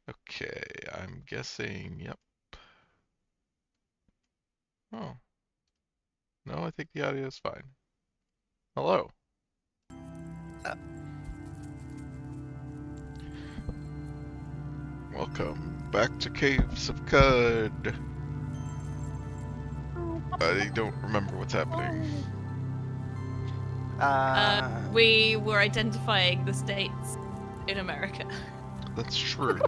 Okay, I'm guessing, yep. Oh, no, I think the audio is fine. Hello. Uh, Welcome back to Caves of Cud. I don't remember what's happening. uh, We were identifying the states in America. That's true.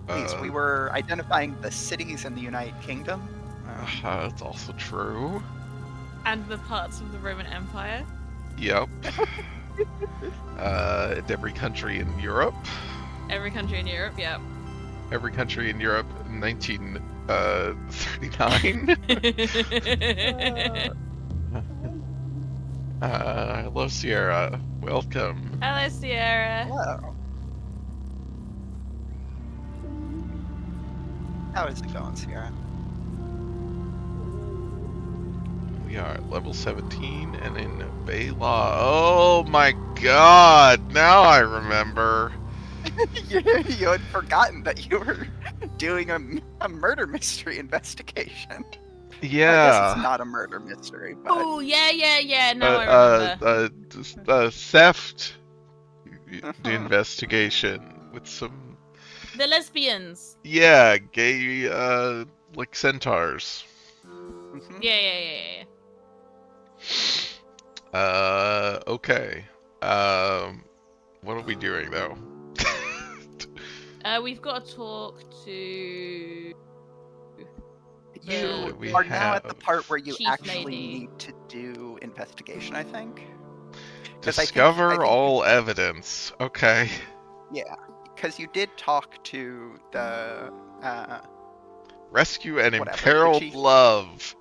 please, we were identifying the cities in the United Kingdom. That's also true. And the parts of the Roman Empire. Yep. And every country in Europe. Every country in Europe, yeah. Every country in Europe in 1939. Hello, Sierra. Welcome. Hello, Sierra. Hello. How is it going, Sierra? We are at level 17 and in Bay Law. Oh my god, now I remember. You had forgotten that you were doing a murder mystery investigation. I guess it's Yeah. not a murder mystery, but Oh, yeah. Now I remember. Theft Mhm. investigation with some, The lesbians. yeah, gay, like centaurs. Mhm. Yeah. Okay. Um, what are we doing though? We've got to talk to You We are now at the have part where you chief actually lady. need to do investigation, I think. Because I discover think you all evidence. Okay. Yeah, because you did talk to the Rescue an whatever the imperiled chief. love.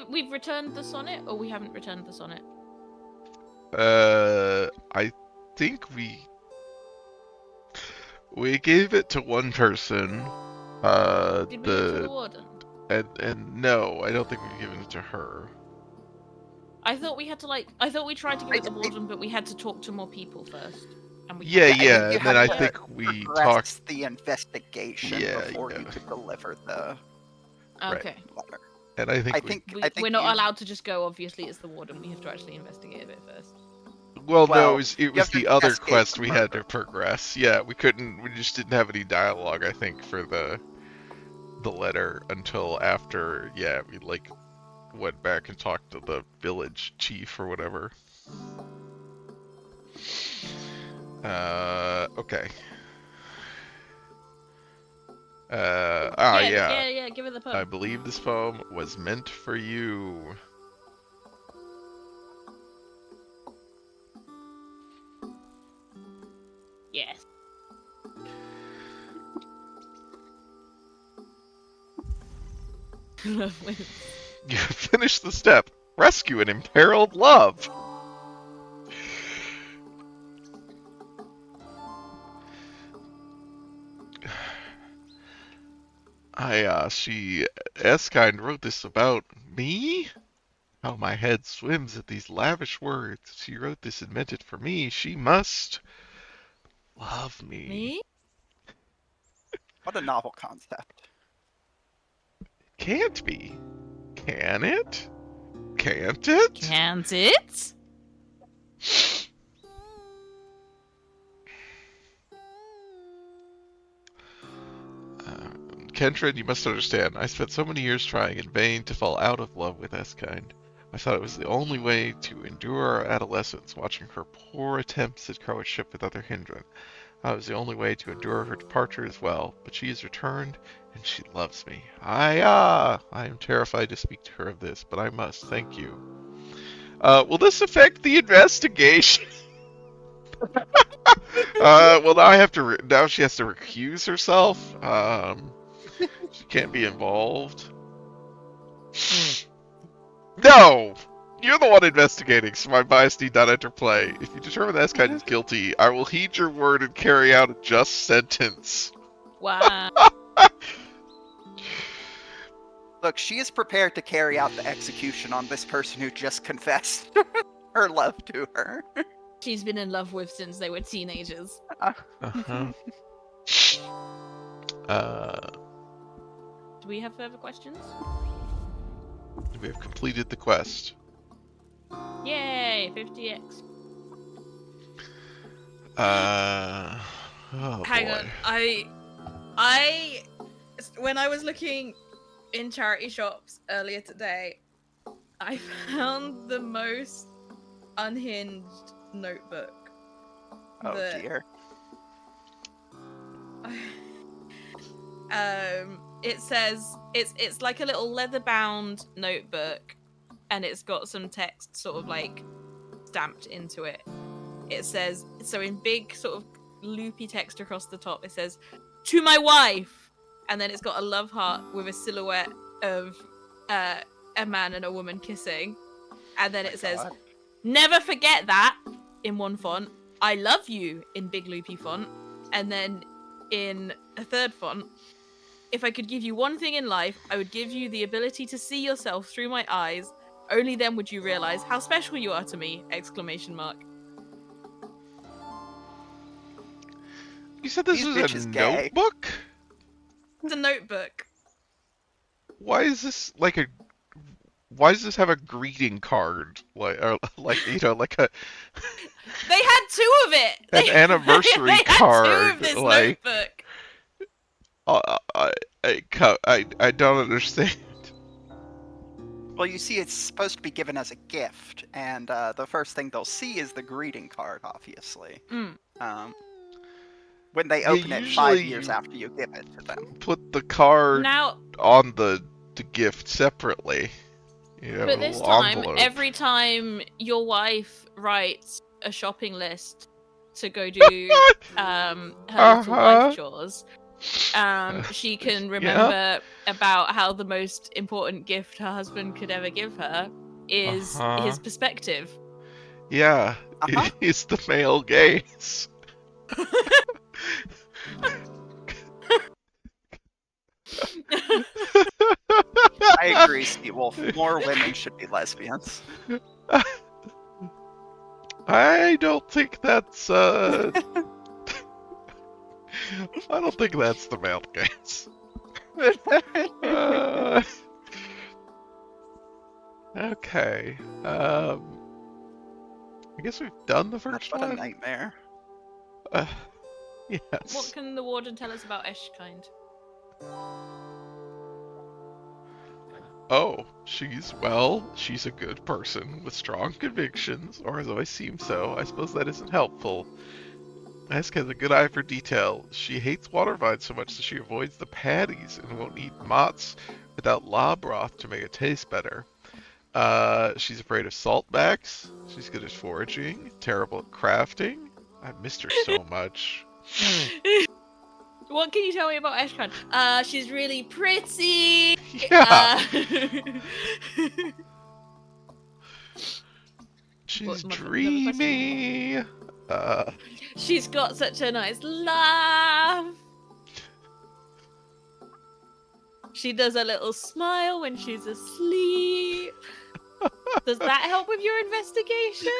We've returned the sonnet, or we haven't returned the sonnet? I think we gave it to one person. Did we give it to the The warden? and no, I don't think we've given it to her. I thought we had to I thought we tried to give I, it the I, warden, but we had to talk to more people first, and we Yeah, haven't. yeah, I think yeah, you and then had I to think we talked. progress the investigation Yeah, before yeah, you could deliver the right. Okay. letter. And I I think we. think I We're think not you allowed to just go. Obviously, it's the warden. We have to actually investigate a bit first. Well, no, well it you was have to the other investigate quest the we had murder. to progress. Yeah, we couldn't. We just didn't have any dialogue. I think for the letter until after. Yeah, we like went back and talked to the village chief or whatever. Okay. Yeah. Yeah. Give it the I poem. believe this poem was meant for you. Yes. Love wins. You finished the step. Rescue an imperiled love. Eskind wrote this about me? How my head swims at these lavish words. She wrote this and meant it for me. She must love me. Me? What a novel concept. Can't be. Can it? Can't it? Can't it? Uh, Kentrin, you must understand. I spent so many years trying in vain to fall out of love with Eskind. I thought it was the only way to endure our adolescence, watching her poor attempts at courtship with other Hindran. That was the only way to endure her departure as well. But she has returned, and she loves me. I am terrified to speak to her of this, but I must. Thank you. Will this affect the investigation? Well, now I have to. Now she has to recuse herself. She can't be involved. No! You're the one investigating, so my bias need not enter play. If you determine that Eskind is guilty, I will heed your word and carry out a just sentence. Wow. Look, she is prepared to carry out the execution on this person who just confessed. her love to her. She's been in love with since they were teenagers. Uh-huh. Do we have further questions? We have completed the quest. Yay, 50x. Oh Hang boy. on, when I was looking in charity shops earlier today, I found the most unhinged notebook. Oh that- dear. It says it's like a little leather-bound notebook, and it's got some text sort of like stamped into it. It says, so in big sort of loopy text across the top, it says, "To my wife," and then it's got a love heart with a silhouette of a man and a woman kissing, and then it says, God. "Never forget that," in one font, "I love you," in big loopy font, and then in a third font, "If I could give you one thing in life, I would give you the ability to see yourself through my eyes. Only then would you realize how special you are to me!" Exclamation mark. You said this These was a bitches gay. notebook? It's a notebook. Why is this like a? Why does this have a greeting card? Like, or like like a They had two of it. an anniversary they had card? two of this Like, notebook. I don't understand. Well, you see, it's supposed to be given as a gift, and the first thing they'll see is the greeting card, obviously. Mm. When they Yeah, open it 5 usually years you after you give it to them. put the card Now, on the gift separately. You know, but a this little time, envelope. every time your wife writes a shopping list to go do her little wife chores, she can remember about how the most important gift her husband could ever give her is his perspective. Yeah, Uh-huh. it's the male gaze. I agree, Seawolf. More women should be lesbians. I don't think that's I don't think that's the male gaze. Okay. I guess we've done the first What a one. nightmare. What Yes. can the warden tell us about Eshkind? Oh, she's a good person with strong convictions, or as always seems so. I suppose that isn't helpful. Esk has a good eye for detail. She hates water vines so much that she avoids the patties and won't eat motts without la broth to make it taste better. She's afraid of saltbacks. She's good at foraging. Terrible at crafting. I missed her so much. What can you tell me about Eshkind? She's really pretty. Yeah. She's What's another question? dreamy. She's got such a nice laugh. She does a little smile when she's asleep. Does that help with your investigation?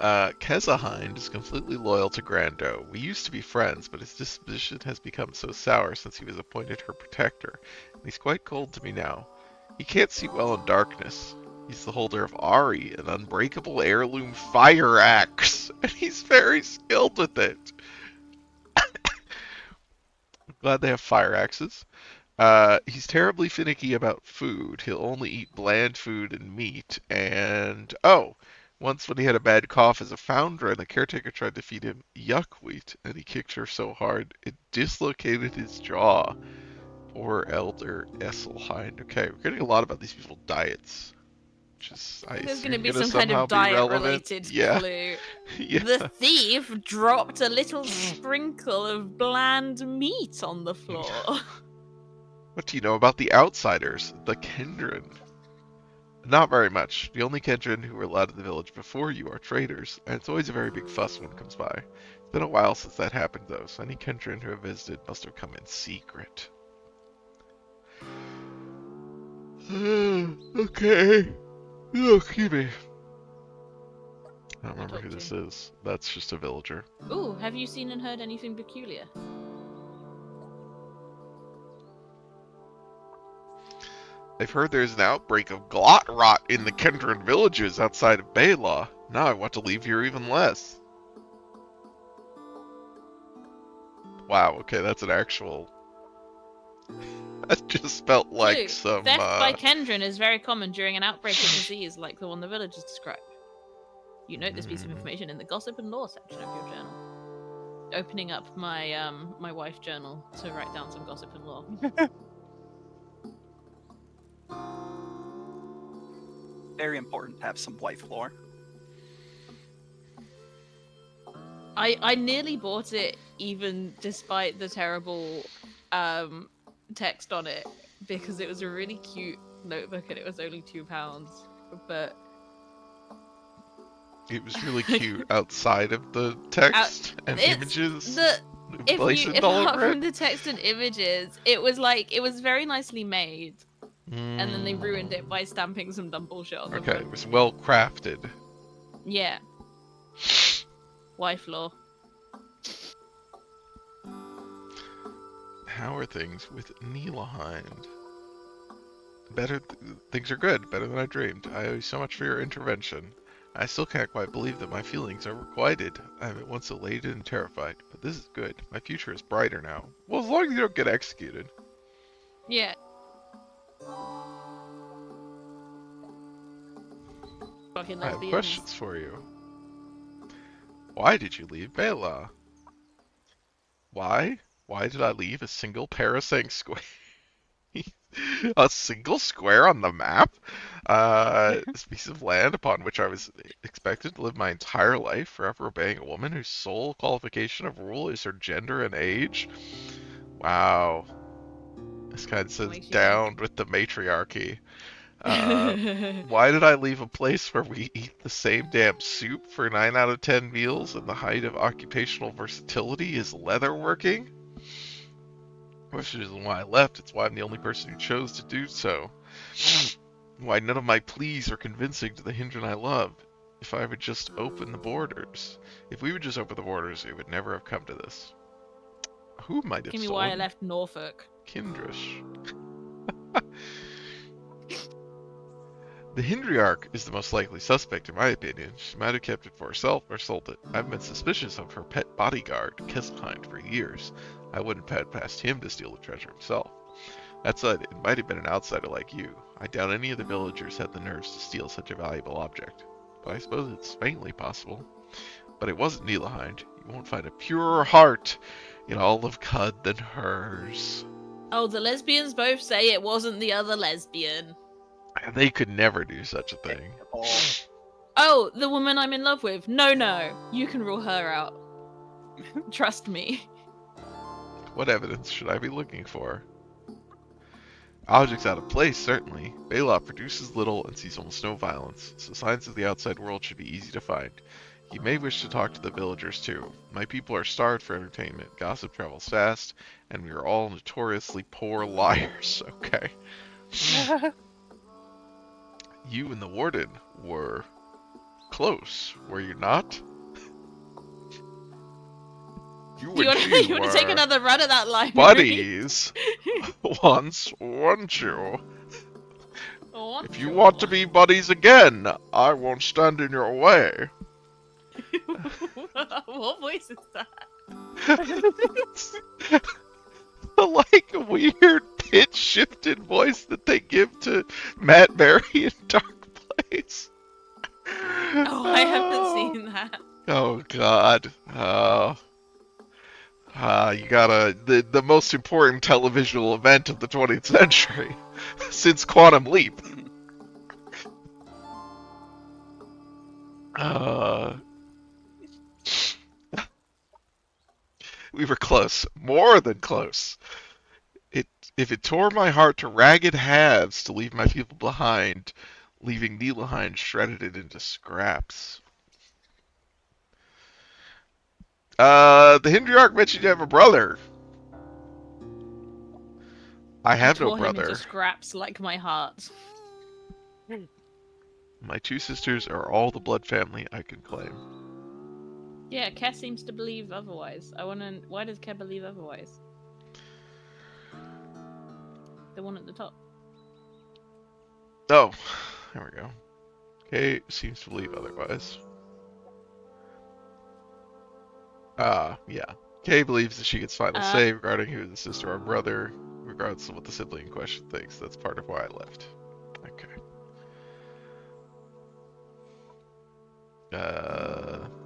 Kezahind is completely loyal to Grando. We used to be friends, but his disposition has become so sour since he was appointed her protector, and he's quite cold to me now. He can't see well in darkness. He's the holder of Ari, an unbreakable heirloom fire axe, and he's very skilled with it. I'm glad they have fire axes. He's terribly finicky about food. He'll only eat bland food and meat. And, once when he had a bad cough as a foundren, the caretaker tried to feed him yuck-wheat, and he kicked her so hard it dislocated his jaw. Poor Elder Esselhind. Okay, we're getting a lot about these people's diets. Which is, There's going to assume, be gonna some kind somehow of be relevant. diet-related Yeah. clue. Yeah. The thief dropped a little sprinkle of bland meat on the floor. What do you know about the outsiders, the Kendrin? Not very much. The only Kendrin who were allowed in the village before you are traders, and it's always a very big fuss when it comes by. It's been a while since that happened, though, so any Kendrin who have visited must have come in secret. Okay. Oh, excuse me. I don't You remember who talk to. this is. That's just a villager. Ooh, have you seen and heard anything peculiar? I've heard there's an outbreak of glot rot in the Kendron villages outside of Bela. Now I want to leave here even less. Wow, okay, that's an actual... That just felt like Clue. some, Theft by Kendron is very common during an outbreak of disease like the one the villagers describe. You note this piece of information in the gossip and lore section of your journal. Opening up my my wife journal to write down some gossip and lore. Very important to have some wife lore. I nearly bought it even despite the terrible text on it because it was a really cute notebook and it was only £2. But It was really cute outside of the text and it's images. the if All apart over from it. the text and images, it was very nicely made. And then they ruined it by stamping some dumb bullshit on the Okay, front. it was well crafted. Yeah. Wife lore. How are things with Nilahind? Things are good, better than I dreamed. I owe you so much for your intervention. I still can't quite believe that my feelings are requited. I am at once elated and terrified, but this is good. My future is brighter now. Well, as long as you don't get executed. Yeah. Fucking I have lesbians. questions for you. Why did you leave Bela? Why? Why did I leave a single parasang square? A single square on the map? This piece of land upon which I was expected to live my entire life, forever obeying a woman whose sole qualification of rule is her gender and age? Wow. This kind of says Makes you down think. with the matriarchy. Why did I leave a place where we eat the same damn soup for 9 out of 10 meals and the height of occupational versatility is leatherworking? Which isn't why I left, it's why I'm the only person who chose to do so. Why none of my pleas are convincing to the Hindran I love. If I would just open the borders. If we would just open the borders, it would never have come to this. Who might have Give me why I stolen left Norfolk. Kindrish? The Hindriarch is the most likely suspect in my opinion. She might have kept it for herself or sold it. I've been suspicious of her pet bodyguard, Kesselhind, for years. I wouldn't have passed him to steal the treasure himself. That said, it might have been an outsider like you. I doubt any of the villagers had the nerves to steal such a valuable object. But I suppose it's faintly possible. But it wasn't Nilahind. You won't find a purer heart in all of Cud than hers. Oh, the lesbians both say it wasn't the other lesbian. And they could never do such a thing. Oh, the woman I'm in love with. No. You can rule her out. Trust me. What evidence should I be looking for? Objects out of place, certainly. Bela produces little and sees almost no violence, so signs of the outside world should be easy to find. You may wish to talk to the villagers too. My people are starved for entertainment, gossip travels fast, and we are all notoriously poor liars. Okay. You and the warden were close, were you not? You You want to take were another run at that line? buddies once, weren't you? If you want to be buddies again, I won't stand in your way. What voice is that? The like weird pitch shifted voice that they give to Matt Berry in Dark Place. Oh, I haven't seen that. Oh God. You gotta the most important televisual event of the 20th century since Quantum Leap. We were close, more than close. If it tore my heart to ragged halves to leave my people behind, leaving Nilahind shredded it into scraps. The Hindriarch mentioned you have a brother. I have no Tore him into brother. scraps like my heart. My 2 sisters are all the blood family I can claim. Yeah, Kes seems to believe otherwise. Why does Ke believe otherwise? The one at the top. Oh, there we go. Kay seems to believe otherwise. Yeah. Kay believes that she gets final say regarding who the sister or brother, regardless of what the sibling in question thinks. That's part of why I left. Okay.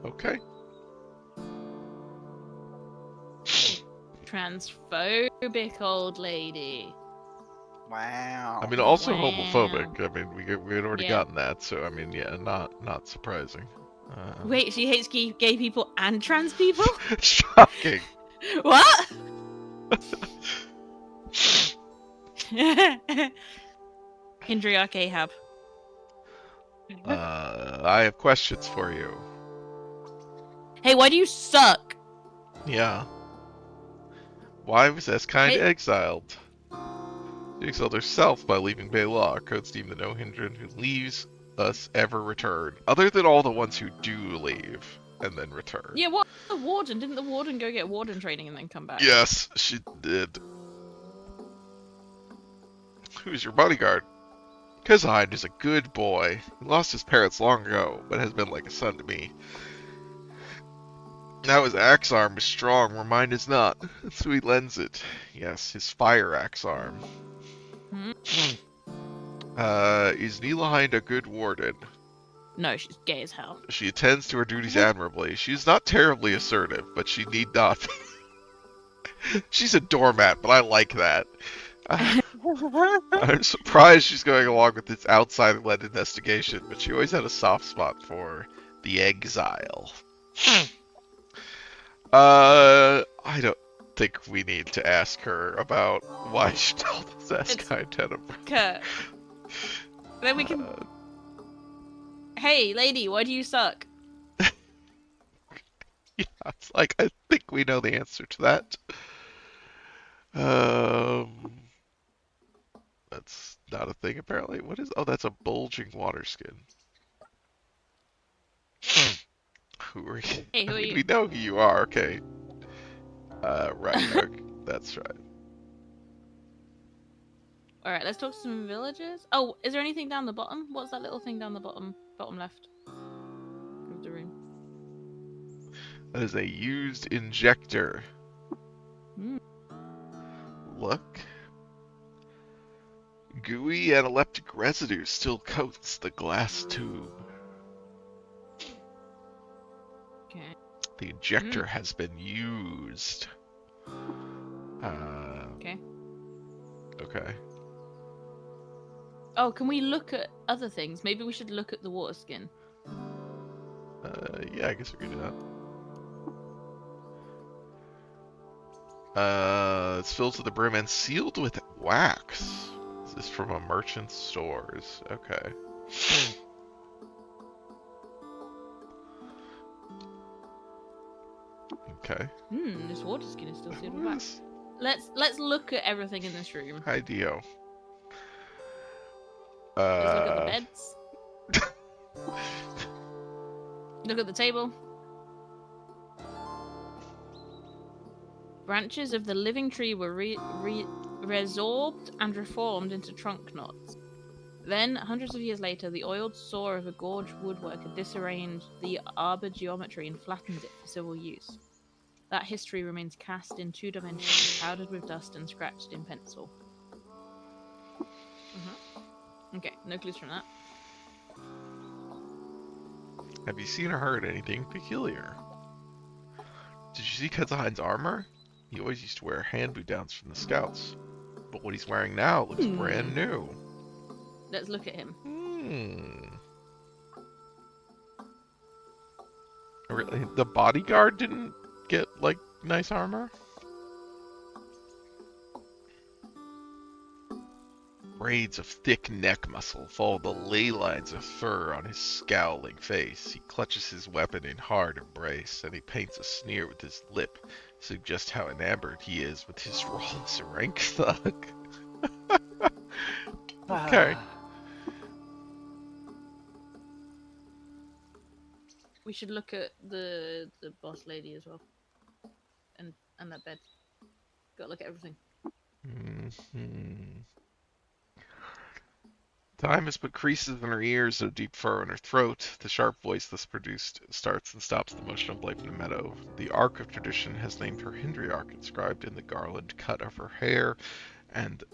Okay. Transphobic old lady. Wow. I mean, also Wow. homophobic. I mean, we had already Yeah. gotten that, so I mean, yeah, not surprising. Wait, she hates gay people and trans people? Shocking. What? Hindriak Ahab. I have questions for you. Hey, why do you suck? Yeah. Why was Eskind Hey. exiled? She exiled herself by leaving Baylaw, code scheme the no-hindran who leaves us ever return, other than all the ones who do leave and then return. Yeah, what the warden? Didn't the warden go get warden training and then come back? Yes, she did. Who's your bodyguard? Kezind is a good boy. He lost his parents long ago, but has been like a son to me. Now his axe arm is strong, where mine is not, so he lends it. Yes, his fire axe arm. Hmm? Is Nilahind a good warden? No, she's gay as hell. She attends to her duties admirably. She is not terribly assertive, but she need not be. She's a doormat, but I like that. I'm surprised she's going along with this outside-led investigation, but she always had a soft spot for the exile. I don't think we need to ask her about why she told us Eskind had a Kurt. Then we can. Hey, lady, why do you suck? Yeah, it's like, I think we know the answer to that. That's not a thing apparently. What is? Oh, that's a bulging water skin. Who are you? Hey, who I are mean, you? we know who you are. Okay. Ragnarok. That's right. All right, let's talk to some villagers. Oh, is there anything down the bottom? What's that little thing down the bottom left of the room? That is a used injector. Hmm. Look. Gooey analeptic residue still coats the glass tube. Okay. The injector has been used. Okay. Okay. Oh, can we look at other things? Maybe we should look at the water skin. Yeah, I guess we could do that. It's filled to the brim and sealed with wax. Is this from a merchant's stores? Okay. Okay. This water skin is still sealed with Who wax. is Let's look at everything in this room. Hideo? Let's look at the beds. Look at the table. Branches of the living tree were resorbed and reformed into trunk knots. Then, hundreds of years later, the oiled saw of a gorge woodworker disarranged the arbor geometry and flattened it for civil use. That history remains cast in 2 dimensions, powdered with dust and scratched in pencil. Okay, no clues from that. Have you seen or heard anything peculiar? Did you see Kazahind's armor? He always used to wear hand boot downs from the scouts. But what he's wearing now looks brand new. Let's look at him. Really? The bodyguard didn't get, like, nice armor? Braids of thick neck muscle follow the ley lines of fur on his scowling face. He clutches his weapon in hard embrace, and he paints a sneer with his lip, to suggest how enamored he is with his role as a rank thug. Okay. We should look at the boss lady as well, and that bed. Gotta look at everything. Mm-hmm. Time has put creases in her ears and a deep furrow in her throat. The sharp voice thus produced starts and stops the motion of life in a meadow. The arc of tradition has named her Hindriarch, inscribed in the garland cut of her hair, and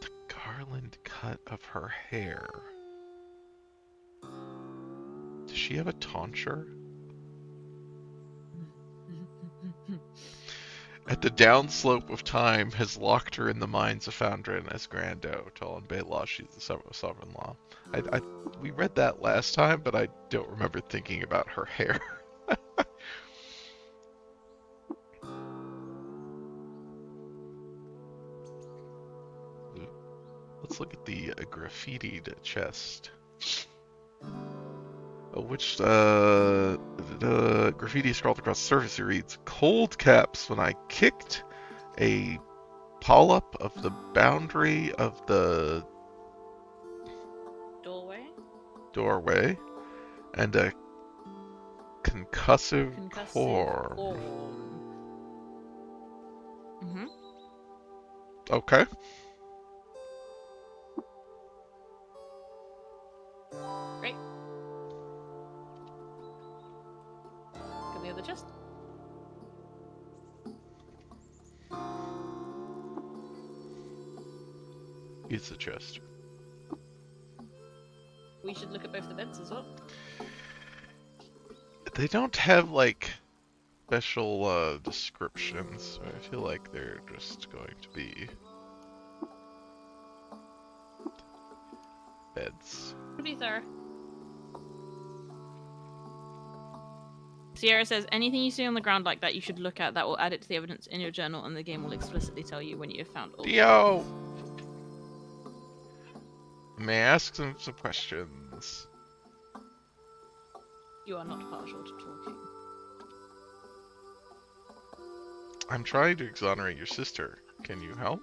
the garland cut of her hair. Does she have a tonsure? At the downslope of time has locked her in the minds of Foundrin as Grand Tall and Baylaw, she's the sovereign-law. We read that last time, but I don't remember thinking about her hair. Let's look at the graffitied chest. Which the graffiti scrawled across the surface. It reads, "Cold caps when I kicked a polyp of the boundary of the doorway and a concussive core." Mm-hmm. Okay. Great. Got the other chest. It's the chest. We should look at both the beds as well. They don't have like special descriptions, so I feel like they're just going to be beds. To be fair. Sierra says, anything you see on the ground like that you should look at. That will add it to the evidence in your journal, and the game will explicitly tell you when you have found all. Dio! May I ask some questions? You are not partial to talking. I'm trying to exonerate your sister. Can you help?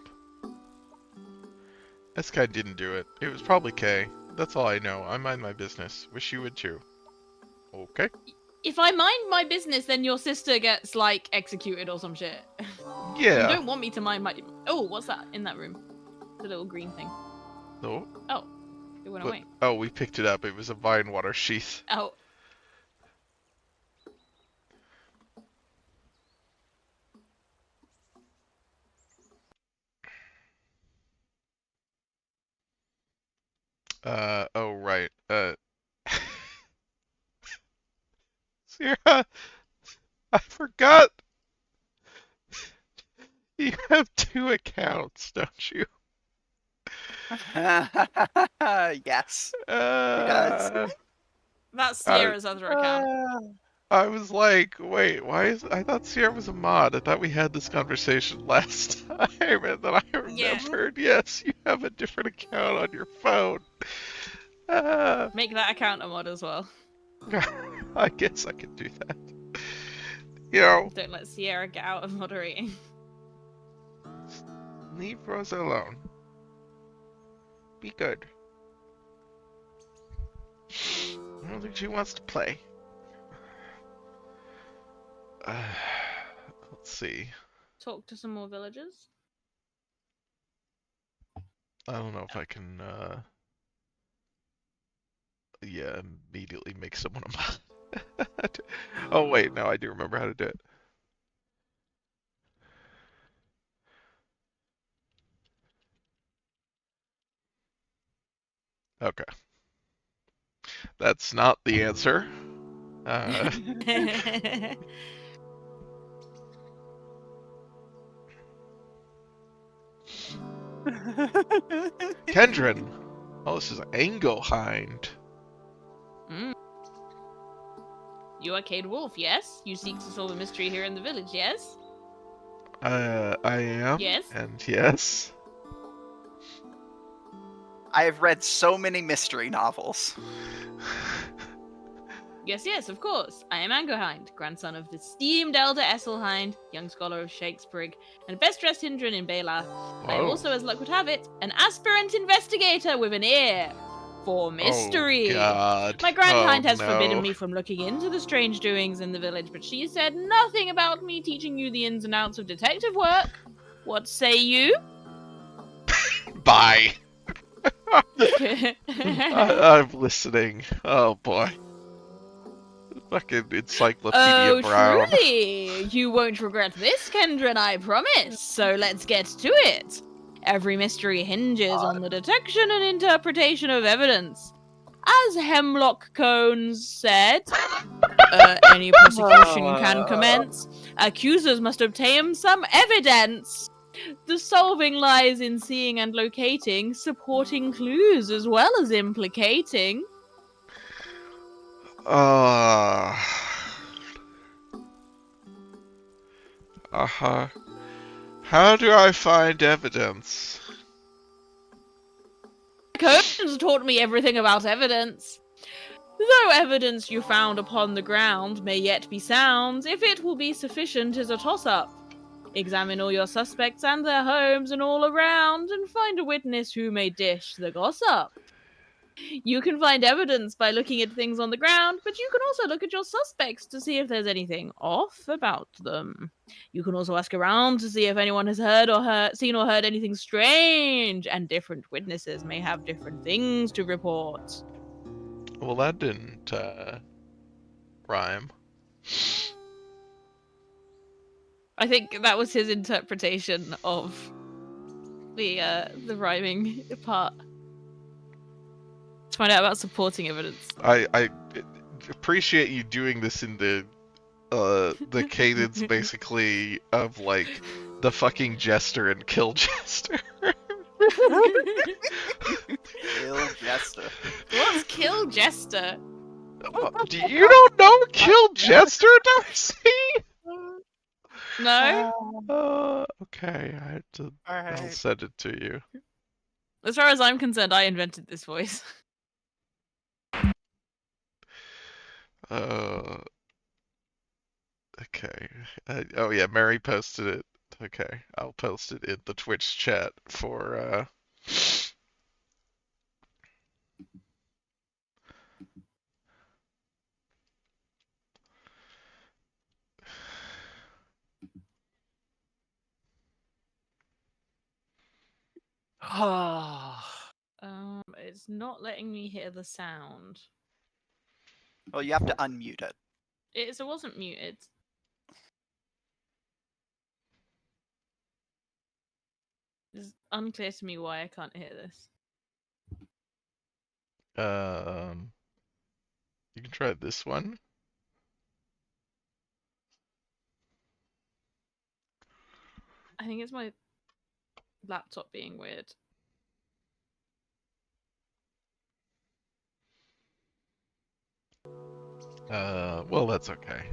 This guy didn't do it. It was probably Kay. That's all I know. I mind my business. Wish you would too. Okay. If I mind my business, then your sister gets, like, executed or some shit. Yeah. You don't want me to mind my... Oh, what's that in that room? The little green thing. No. Oh. It went away. Oh, we picked it up. It was a vine water sheath. Oh. Oh, right. Sierra, I forgot. You have 2 accounts, don't you? Yes. He does. That's Sierra's other account. I was like, wait, why is... I thought Sierra was a mod. I thought we had this conversation last time, and then I remembered, yes, you have a different account on your phone. Make that account a mod as well. I guess I could do that. You know... Don't let Sierra get out of moderating. Leave Rosa alone. Be good. I don't think she wants to play. Let's see. Talk to some more villagers. I don't know if I can, yeah, immediately make someone a mod. Oh, wait, no, I do remember how to do it. Okay. That's not the answer. Kendrin. Oh, this is Angohind. You are Cade Wolf, yes? You seek to solve a mystery here in the village, yes? I am. Yes. And yes. I have read so many mystery novels. Yes, of course. I am Angerhind, grandson of the esteemed Elder Esselhind, young scholar of Shakespeare, and best-dressed Hindran in Baela. I am Whoa. also, as luck would have it, an aspirant investigator with an ear for mystery. God. My grandhind has forbidden no. me from looking into the strange doings in the village, but she said nothing about me teaching you the ins and outs of detective work. What say you? Bye. I'm listening. Oh boy. Fucking Encyclopedia Oh, Brown. truly! You won't regret this, Kendron, I promise. So let's get to it. Every mystery hinges on the detection and interpretation of evidence. As Hemlock Cones said, any prosecution can commence. Accusers must obtain some evidence. The solving lies in seeing and locating, supporting clues as well as implicating. Uh-huh. How do I find evidence? Cones taught me everything about evidence. Though evidence you found upon the ground may yet be sound, if it will be sufficient is a toss-up. Examine all your suspects and their homes and all around, and find a witness who may dish the gossip. You can find evidence by looking at things on the ground, but you can also look at your suspects to see if there's anything off about them. You can also ask around to see if anyone has seen or heard anything strange, and different witnesses may have different things to report. Well, that didn't, rhyme. I think that was his interpretation of the rhyming part. To find out about supporting evidence. I appreciate you doing this in the cadence, basically, of, like, the fucking Jester and Kill Jester. Kill Jester. What's Kill Jester? Do you don't know Kill Jester, Darcy? No? Okay, I'll Alright. send it to you. As far as I'm concerned, I invented this voice. Okay. Oh yeah, Mary posted it. Okay, I'll post it in the Twitch chat for It's not letting me hear the sound. Well, you have to unmute it. It wasn't muted. It's unclear to me why I can't hear this. you can try this one. I think it's my laptop being weird. Well, that's okay.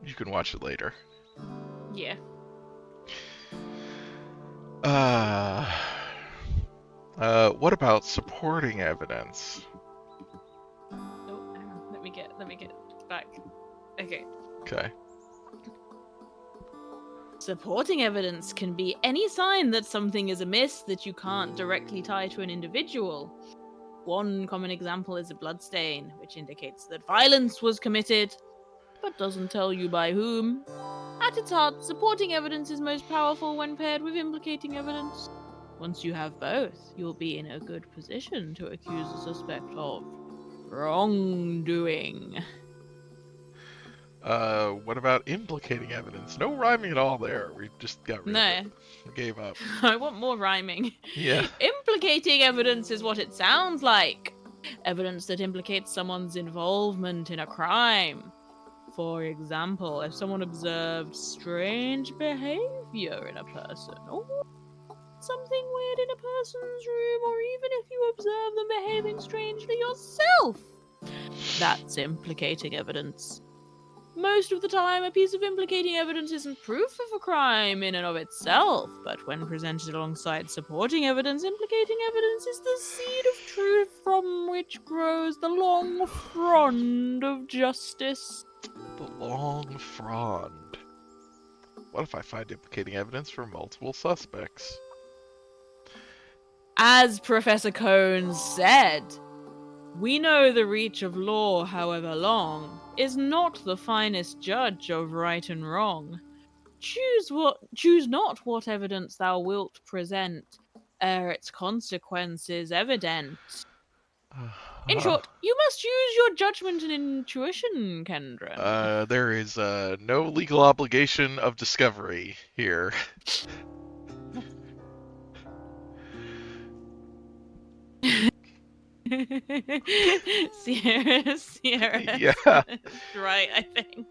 You can watch it later. Yeah. What about supporting evidence? Oh, hang on. Let me get back. Okay. Okay. Supporting evidence can be any sign that something is amiss that you can't directly tie to an individual. One common example is a bloodstain, which indicates that violence was committed, but doesn't tell you by whom. At its heart, supporting evidence is most powerful when paired with implicating evidence. Once you have both, you'll be in a good position to accuse a suspect of wrongdoing. What about implicating evidence? No rhyming at all there. We just got rid of it. We gave up. I want more rhyming. Yeah. Implicating evidence is what it sounds like. Evidence that implicates someone's involvement in a crime. For example, if someone observed strange behavior in a person, or something weird in a person's room, or even if you observe them behaving strangely yourself, that's implicating evidence. Most of the time, a piece of implicating evidence isn't proof of a crime in and of itself, but when presented alongside supporting evidence, implicating evidence is the seed of truth from which grows the long frond of justice. The long frond. What if I find implicating evidence for multiple suspects? As Professor Cohn said, we know the reach of law, however long, is not the finest judge of right and wrong. Choose not what evidence thou wilt present, ere its consequence is evident. In short, you must use your judgment and intuition, Kendron. There is no legal obligation of discovery here. Sierra Yeah. right, I think.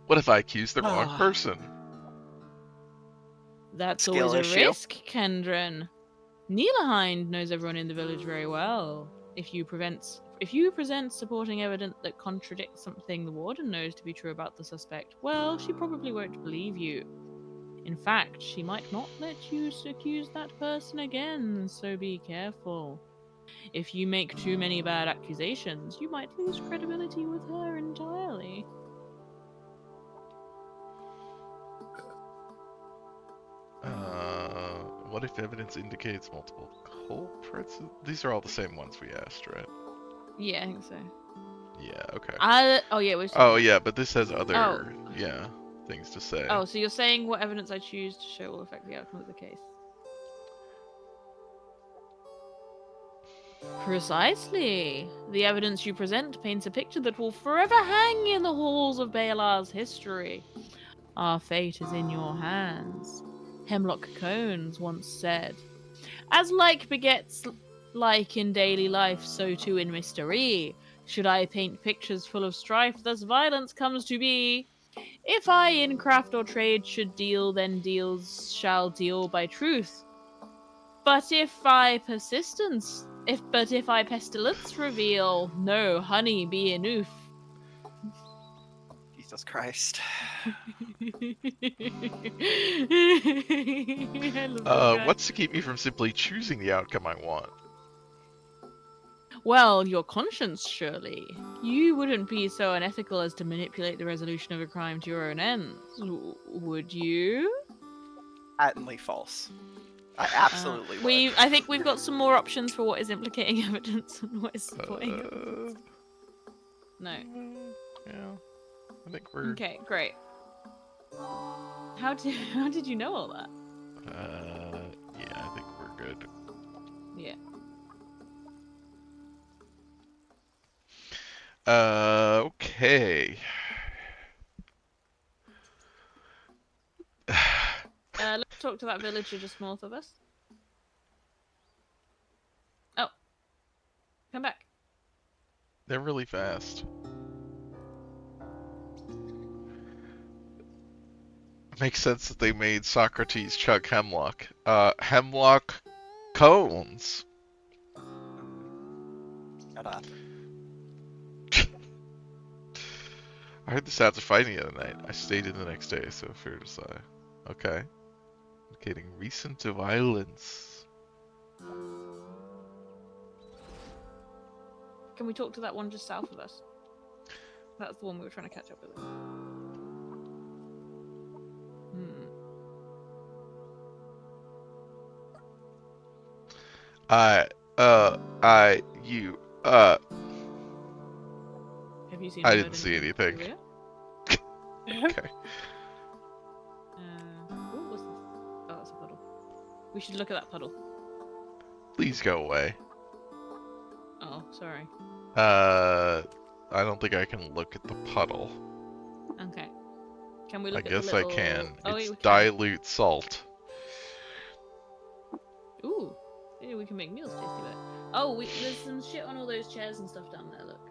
What if I accuse the wrong person? That's Skill always a issue. risk, Kendron. Neelahind knows everyone in the village very well. If you present supporting evidence that contradicts something the warden knows to be true about the suspect, well, she probably won't believe you. In fact, she might not let you accuse that person again, so be careful. If you make too many bad accusations, you might lose credibility with her entirely. What if evidence indicates multiple culprits? These are all the same ones we asked, right? Yeah, I think so. Yeah, okay. Oh yeah, we're Oh yeah, but this has other, Oh. yeah, things to say. Oh, so you're saying what evidence I choose to show will affect the outcome of the case? Precisely. The evidence you present paints a picture that will forever hang in the halls of Baelar's history. Our fate is in your hands. Hemlock Cones once said, as like begets like in daily life, so too in mystery. Should I paint pictures full of strife, thus violence comes to be. If I in craft or trade should deal, then deals shall deal by truth. But if I pestilence reveal, no honey be enough. Jesus Christ. What's to keep me from simply choosing the outcome I want? Well, your conscience, surely. You wouldn't be so unethical as to manipulate the resolution of a crime to your own ends, would you? Patently false. I absolutely would. I think we've got some more options for what is implicating evidence and what is supporting evidence. No. Yeah, I think we're. Okay, great. How did you know all that? Yeah, I think we're good. Yeah. Okay. Let's talk to that villager just north of us. Oh. Come back. They're really fast. Makes sense that they made Socrates chug hemlock. Hemlock cones. Shut up. I heard the sounds of fighting the other night. I stayed in the next day, so fear to say. Okay. Indicating recent violence. Can we talk to that one just south of us? That's the one we were trying to catch up with. You, Have you seen? I didn't see anything. Okay. What's this? Oh, it's a puddle. We should look at that puddle. Please go away. Oh, sorry. I don't think I can look at the puddle. Okay. Can we look I at guess the little... I can. Oh, It's we can. dilute salt. Ooh. Maybe we can make meals tasty with it. Oh, there's some shit on all those chairs and stuff down there, look.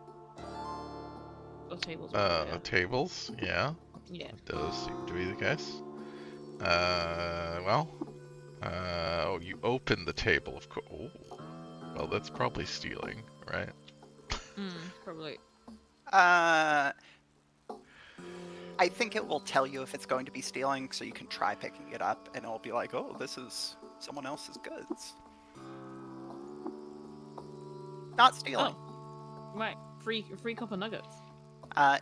Or tables. Tables? Yeah. Yeah. It does seem to be the case. Oh, you open the table, of course. Well, that's probably stealing, right? Probably. I think it will tell you if it's going to be stealing, so you can try picking it up, and it'll be like, oh, this is someone else's goods. Not stealing. Oh, right. Free copper nuggets.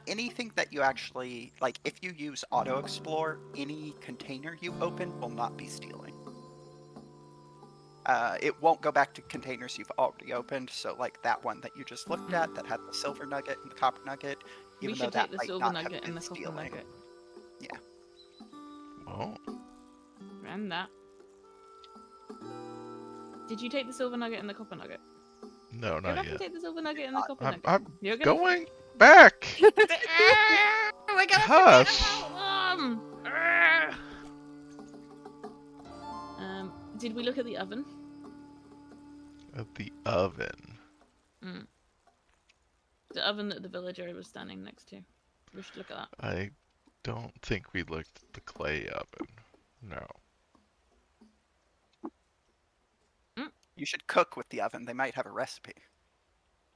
Anything that you actually, like, if you use Auto Explore, any container you open will not be stealing. It won't go back to containers you've already opened, so like that one that you just looked at that had the silver nugget and the copper nugget, We even though should that take the might silver not have nugget been and the copper stealing. nugget. Yeah. Oh, And that. Did you take the silver nugget and the copper nugget? no, Go not back and yet. take the silver nugget and the copper nugget. I'm You're gonna going back! We're gonna Hush! forget about them. Did we look at the oven? At the oven. The oven that the villager was standing next to. We should look at that. I don't think we looked at the clay oven. No. You should cook with the oven. They might have a recipe.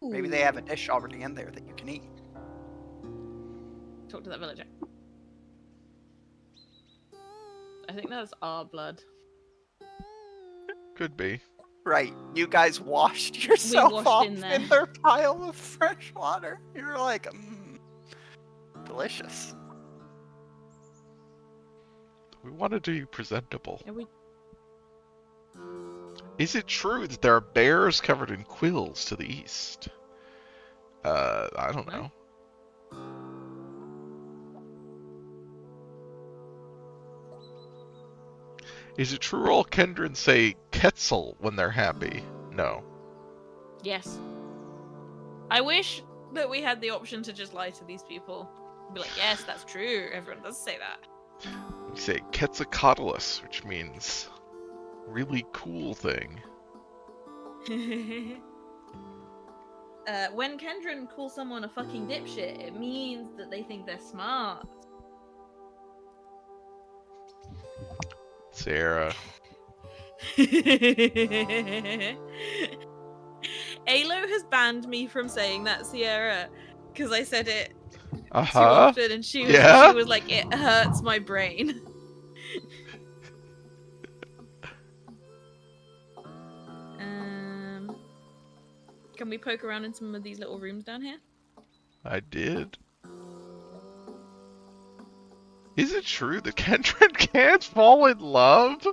Maybe they have a dish already in there that you can eat. Talk to that villager. I think that's our blood. Could be. Right. You guys washed yourself washed off in in, there. their pile of fresh water. You were like, delicious. We wanted to be presentable. Yeah, we... Is it true that there are bears covered in quills to the east? I don't know. Is it true all Kendrins say Quetzal when they're happy? No. Yes. I wish that we had the option to just lie to these people. Be like, yes, that's true. Everyone does say that. We say Quetzalcoatlus, which means really cool thing. When Kendron calls someone a fucking dipshit, it means that they think they're smart. Sarah. Alo has banned me from saying that, Sierra, because I said it too Uh-huh. often, and she was like, it hurts my brain. Can we poke around in some of these little rooms down here? I did. Is it true that Kendron can't fall in love?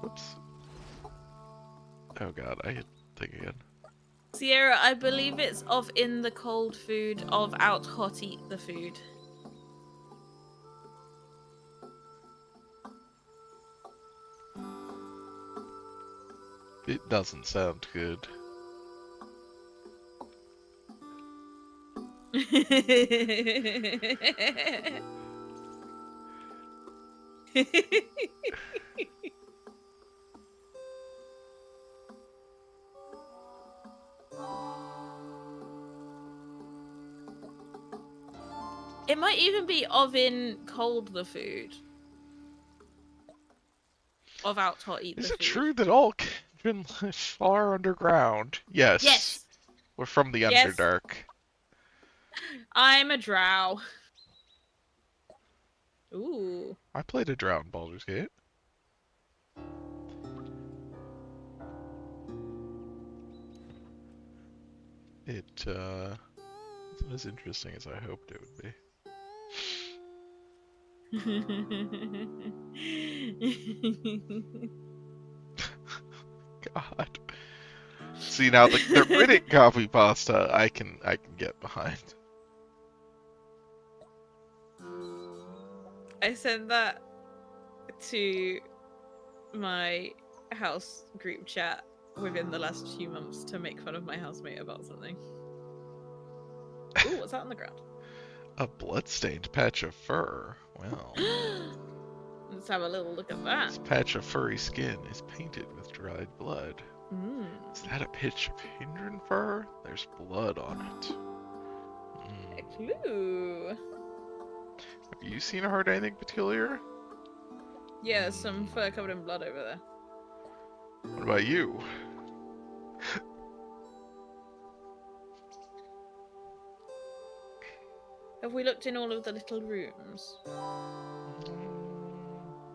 Whoops. Oh god, I hit the thing again. Sierra, I believe it's of in the cold food, of out hot eat the food. It doesn't sound good. It might even be of in cold the food. Of out hot eat the food. Is it true that all Kendron live far underground? Yes. Yes. We're from the Yes. Underdark. I'm a drow. Ooh. I played a drow in Baldur's Gate. It isn't as interesting as I hoped it would be. God. See now the Riddick copy pasta I can get behind. I sent that to my house group chat within the last few months to make fun of my housemate about something. Ooh, what's that on the ground? A bloodstained patch of fur. Well, Let's have a little look at that. this patch of furry skin is painted with dried blood. Mm. Is that a pitch of Hindran fur? There's blood on it. A clue. Have you seen or heard anything peculiar? Yeah, there's some fur covered in blood over there. What about you? Have we looked in all of the little rooms?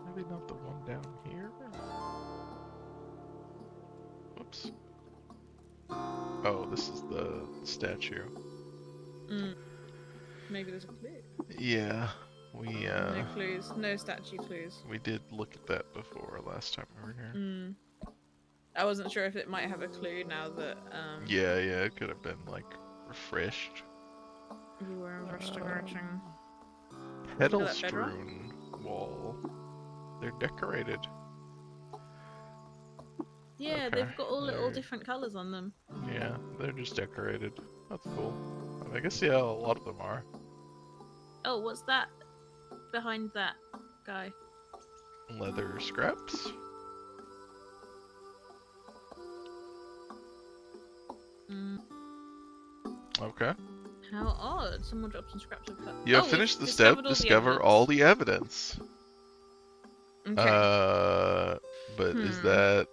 Maybe not the one down here? Oops. Oh, this is the statue. Maybe there's a clue. Yeah, we No clues. No statue clues. we did look at that before last time we were here. I wasn't sure if it might have a clue now that Yeah, it could have been like refreshed. we were investigating. Petal Look at that bedrock. strewn wall. They're decorated. Yeah, Okay, they've got all little they're- different colours on them. Yeah, they're just decorated. That's cool. I guess yeah, a lot of them are. Oh, what's that behind that guy? Leather scraps. Okay. How odd. Someone dropped some scraps of cut. You have we've finished the step. discovered Discover all the evidence. Okay. But is that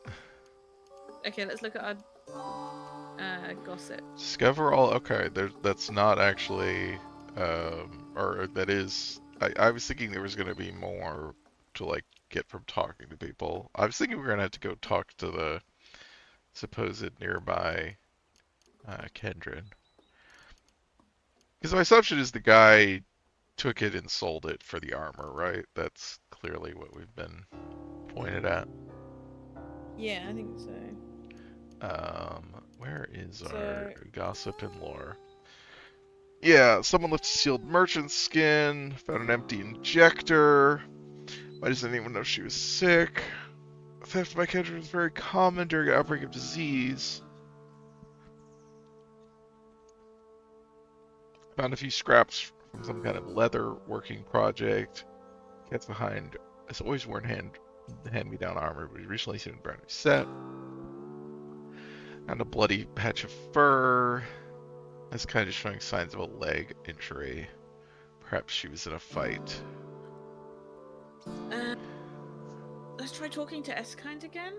Okay, let's look at our gossip. discover all? Okay, that's not actually, or that is. I was thinking there was gonna be more to like get from talking to people. I was thinking we were gonna have to go talk to the supposed nearby Kendrin. Because my assumption is the guy took it and sold it for the armor, right? That's clearly what we've been pointed at. Yeah, I think so. Where is our gossip and lore? Yeah, someone left a sealed merchant's skin, found an empty injector. Why doesn't anyone know she was sick? Theft by Kendra was very common during an outbreak of disease. Found a few scraps from some kind of leather working project. Cat's behind has always worn hand-me-down armor, but he's recently seen a brand new set. Found a bloody patch of fur. That's kind of showing signs of a leg injury. Perhaps she was in a fight. Let's try talking to Eskind again.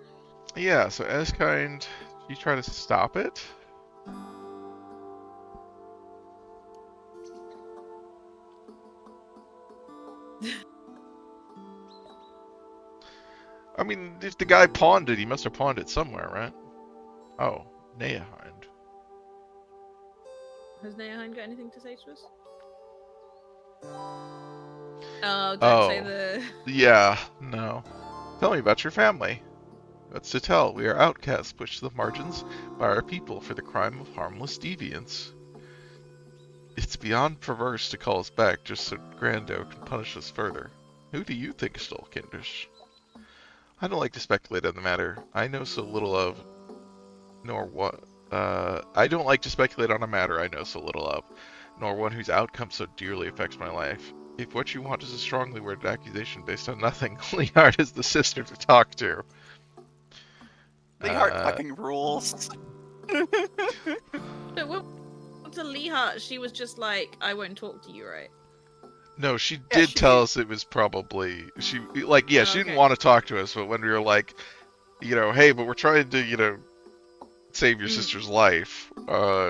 Yeah, so Eskind, you try to stop it? I mean, if the guy pawned it, he must have pawned it somewhere, right? Oh, Neahind. Has Neahind got anything to say to us? Oh, don't say the... Yeah, no. Tell me about your family. What's to tell? We are outcasts, pushed to the margins by our people for the crime of harmless deviance. It's beyond perverse to call us back just so Grando can punish us further. Who do you think stole Kindish? I don't like to speculate on the matter. I know so little of, nor what. I don't like to speculate on a matter I know so little of, nor one whose outcome so dearly affects my life. If what you want is a strongly worded accusation based on nothing, Leonard is the sister to talk to. Leonard fucking rules. But when to Leahart, she was just like, I won't talk to you, right? No, she did tell us it was probably she like she didn't want to talk to us, but when we were like, hey, but we're trying to, save your sister's life,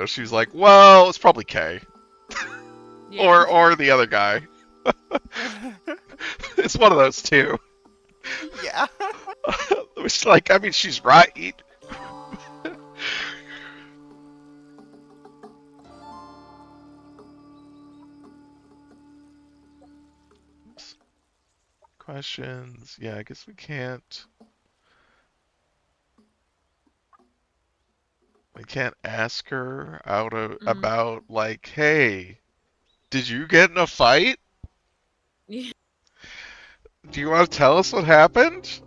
she was like, well, it's probably Kay. Yeah. Or the other guy. It's one of those two. Yeah. It's like, I mean, she's right. Questions? Yeah, I guess we can't. We can't ask her about like, hey, did you get in a fight? Yeah. Do you want to tell us what happened?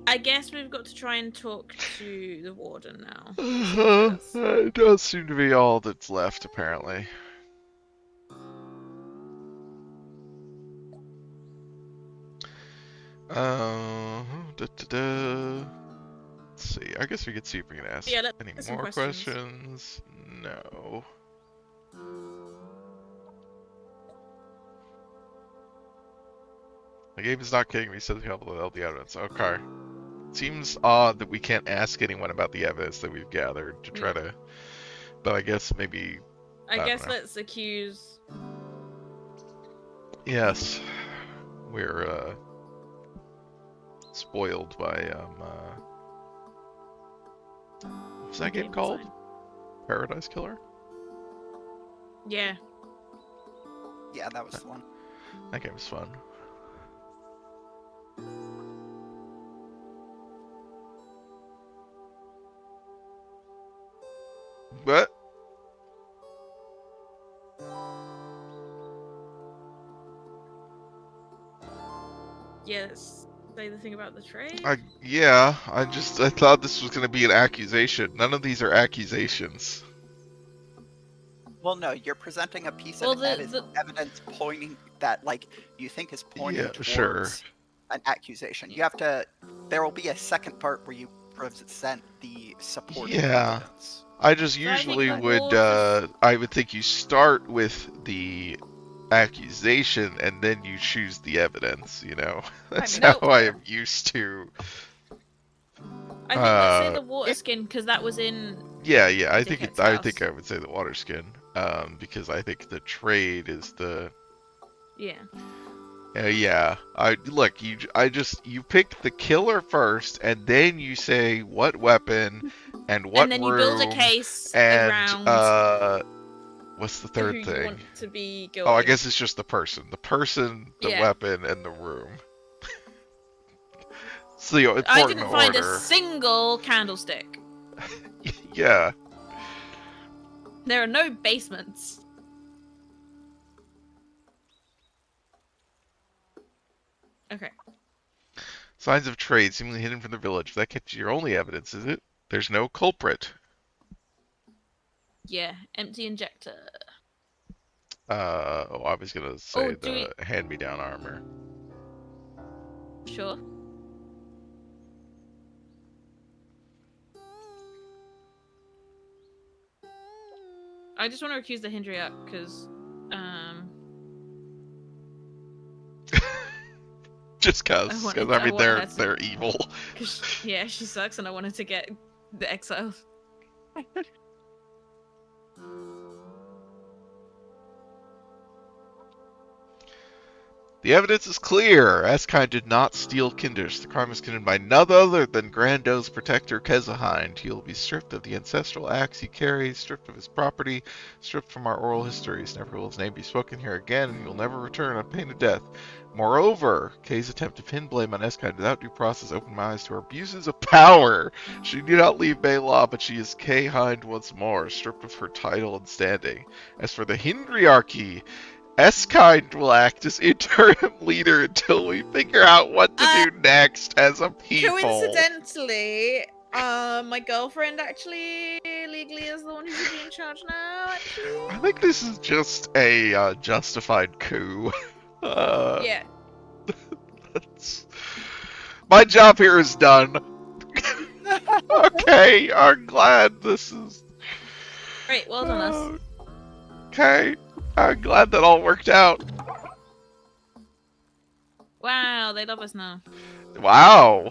I guess we've got to try and talk to the warden now. It does seem to be all that's left, apparently. Let's see. I guess we could see if we can ask any more questions. No. The game is not kidding me. Said the evidence. Okay. Seems odd that we can't ask anyone about the evidence that we've gathered to try to. But I guess maybe. I don't guess know. let's accuse. Yes, we're spoiled by what's that game called? Design. Paradise Killer. Yeah. Yeah, that was the one. That game was fun. But Yeah, let's say the thing about the trade. I thought this was gonna be an accusation. None of these are accusations. Well, no, you're presenting a piece Well, of evidence pointing that, like, you think is pointing Yeah, towards sure. an accusation. You have to. There will be a second part where you present the supporting Yeah. evidence. I just So I think usually the would water's- I would think you start with the accusation and then you choose the evidence, you know. That's mean, how that's I fair. am used to I think let's say uh the water skin because that was in. yeah, I Dickhead's think house. I would say the water skin. Because I think the trade is the Yeah. yeah. You pick the killer first and then you say what weapon and what And then you build a room case and around what's the who third you thing? want to be Oh, I guilty. guess it's just the person. The person, the Yeah. weapon, and the room. It's the I important didn't find a order. single candlestick. Yeah. There are no basements. Okay. Signs of trade seemingly hidden from the village. That gets your only evidence, is it? There's no culprit. Yeah. Empty injector. I was gonna Oh, say do we? the hand-me-down armor. Sure. I just want to accuse the Hindriak because, Just I cause wanted, I I mean want her to, they're evil. cause yeah, she sucks, and I wanted to get the exiles. The evidence is clear. Eskine did not steal Kinders. The crime was committed by none other than Grando's protector, Kezahind. He will be stripped of the ancestral axe he carries, stripped of his property, stripped from our oral histories. Never will his name be spoken here again, and he will never return on pain of death. Moreover, Kay's attempt to pin blame on Eskine without due process opened my eyes to her abuses of power. She did not leave Baylaw, but she is Kay Hind once more, stripped of her title and standing. As for the Hindriarchy, S-Kind will act as interim leader until we figure out what to do next as a people. Coincidentally, my girlfriend actually legally is the one who should be in charge now. Actually, I think this is just a justified coup. yeah. My job here is done. Okay, I'm glad this is. Great, well done us. Okay, I'm glad that all worked out. Wow, they love us now. Wow.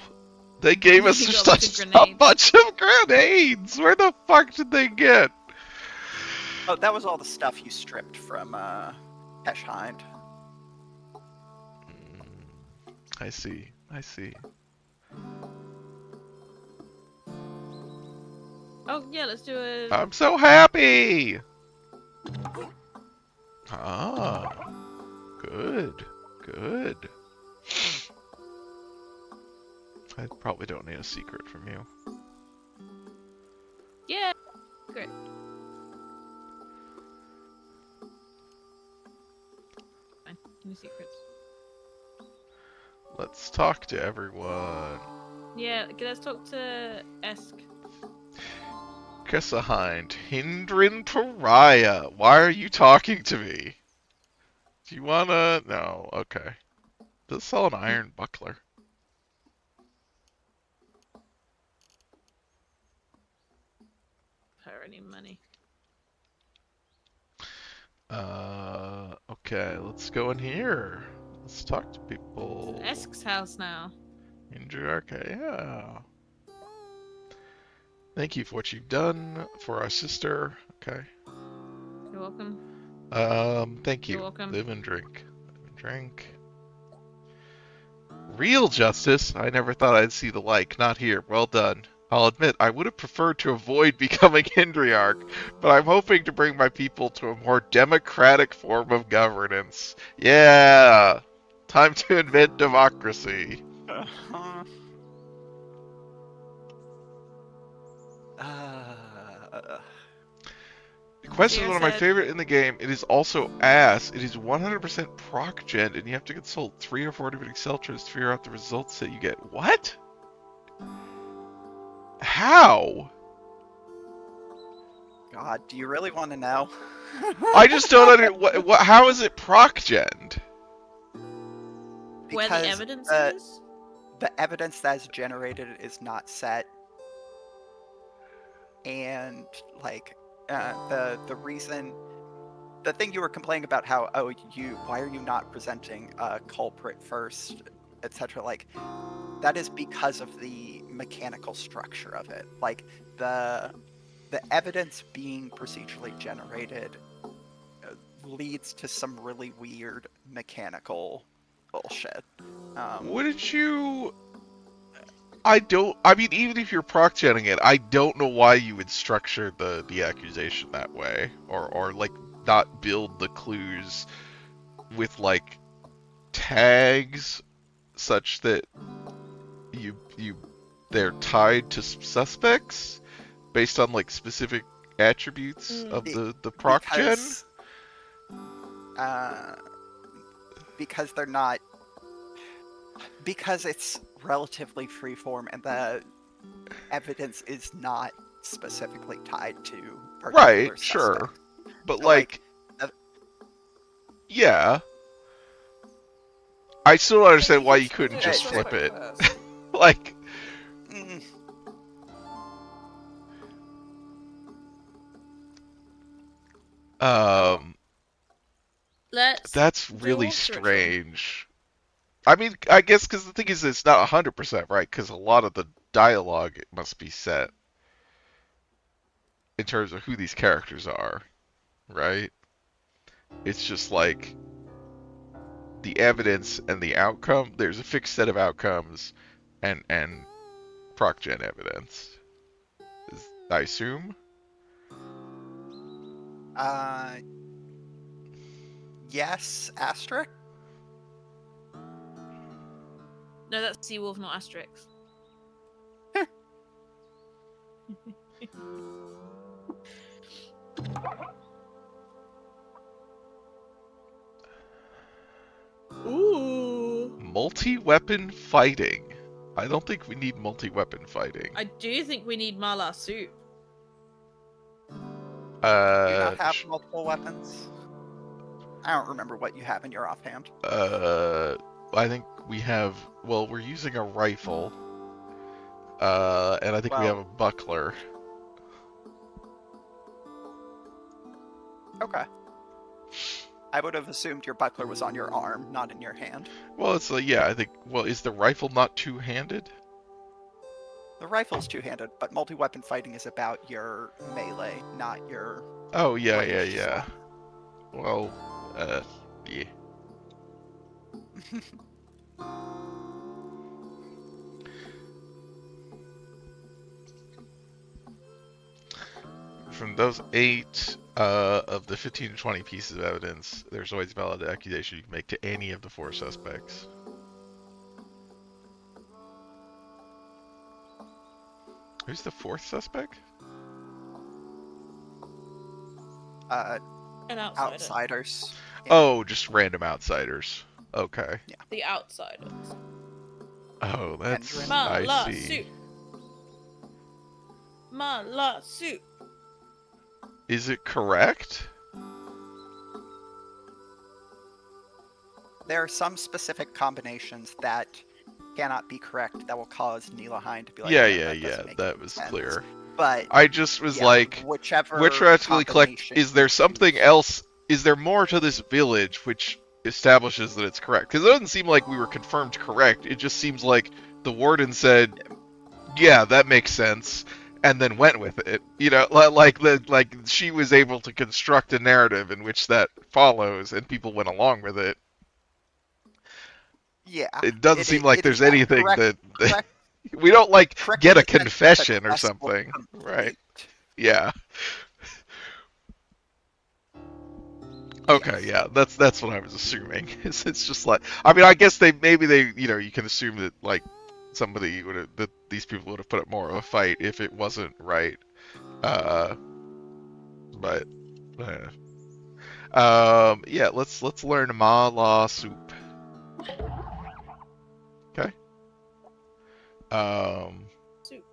They gave us You got just a a grenade. bunch of grenades. Where the fuck did they get? Oh, that was all the stuff you stripped from Hind. I see. Oh yeah, let's do a. I'm so happy. Ah, good. I probably don't need a secret from you. Yeah, great. Fine, no secrets. Let's talk to everyone. Yeah, okay, let's talk to Esk. Kesahind, Hindrin Pariah. Why are you talking to me? Do you wanna? No. Okay. Does sell an iron buckler? Her any money? Okay. Let's go in here. Let's talk to people. Esk's house now. Injured, yeah. Thank you for what you've done for our sister. Okay. You're welcome. Thank you. You're welcome. Live and drink. Live and drink. Real justice? I never thought I'd see the like. Not here. Well done. I'll admit, I would have preferred to avoid becoming Hendriarch, but I'm hoping to bring my people to a more democratic form of governance. Yeah! Time to invent democracy. Uh-huh. The quest is Dear one of my said- favorite in the game. It is also ass. It is 100% proc-gen, and you have to consult 3 or 4 different Excel charts to figure out the results that you get. What? How? God, do you really want to know? I just don't understand. How is it proc-gen? Where the Because evidence is? the evidence that's generated is not set, and like the reason, the thing you were complaining about, how why are you not presenting a culprit first, etc. Like that is because of the mechanical structure of it. Like the evidence being procedurally generated leads to some really weird mechanical bullshit. Wouldn't you... I mean, even if you're proc-genning it, I don't know why you would structure the accusation that way. Or like, not build the clues with, like, tags such that they're tied to suspects based on, like, specific attributes of the proc-gen? Because they're not, because it's relatively freeform and the evidence is not specifically tied to particular Right, sure. suspects. But, So, like, yeah. I still don't understand why you couldn't just flip it. Like, mm, Let's that's do really walkthrough it, Sean. strange. I mean, I guess because the thing is, it's not 100% right, because a lot of the dialogue must be set in terms of who these characters are, right? It's just like the evidence and the outcome. There's a fixed set of outcomes, and proc-gen evidence. I assume. yes, asterisk. No, that's Seawolf, not Asterix. Ooh. Multi-weapon fighting. I don't think we need multi-weapon fighting. I do think we need mala soup. Do you not have multiple weapons? I don't remember what you have in your offhand. I think we have. Well, we're using a rifle. And I think we have a buckler. Okay. I would have assumed your buckler was on your arm, not in your hand. Well, it's yeah. I think. Well, is the rifle not two-handed? The rifle's two-handed, but multi-weapon fighting is about your melee, not your. Oh yeah, range yeah. swap. Well, yeah. From those 8 of the 15 to 20 pieces of evidence, there's always a valid accusation you can make to any of the 4 suspects. Who's the 4th suspect? An outsider. Outsiders. Oh, just random outsiders. Okay. The outsiders. Oh, that's... Mandarin. Mala I see. soup. Mala soup. Is it correct? There are some specific combinations that cannot be correct that will cause Nilahine to be like, Yeah, that doesn't make that any was sense." clear. But I just was yeah, like, whichever retroactively collect, combination is there you something choose. else? Is there more to this village which establishes that it's correct. Because it doesn't seem like we were confirmed correct. It just seems like the warden said, "Yeah, that makes sense," and then went with it. Like she was able to construct a narrative in which that follows, and people went along with it. Yeah, It doesn't seem like it is there's anything correct, that correct, we don't like correct get in a the sense that the confession or quest will something, right? complete. Yeah. Okay, Yes. yeah, that's what I was assuming. It's just like, I mean, I guess maybe they you can assume that like somebody would have, that these people would have put up more of a fight if it wasn't right. Uh, but yeah, let's learn Ma La Soup. Okay. Soup.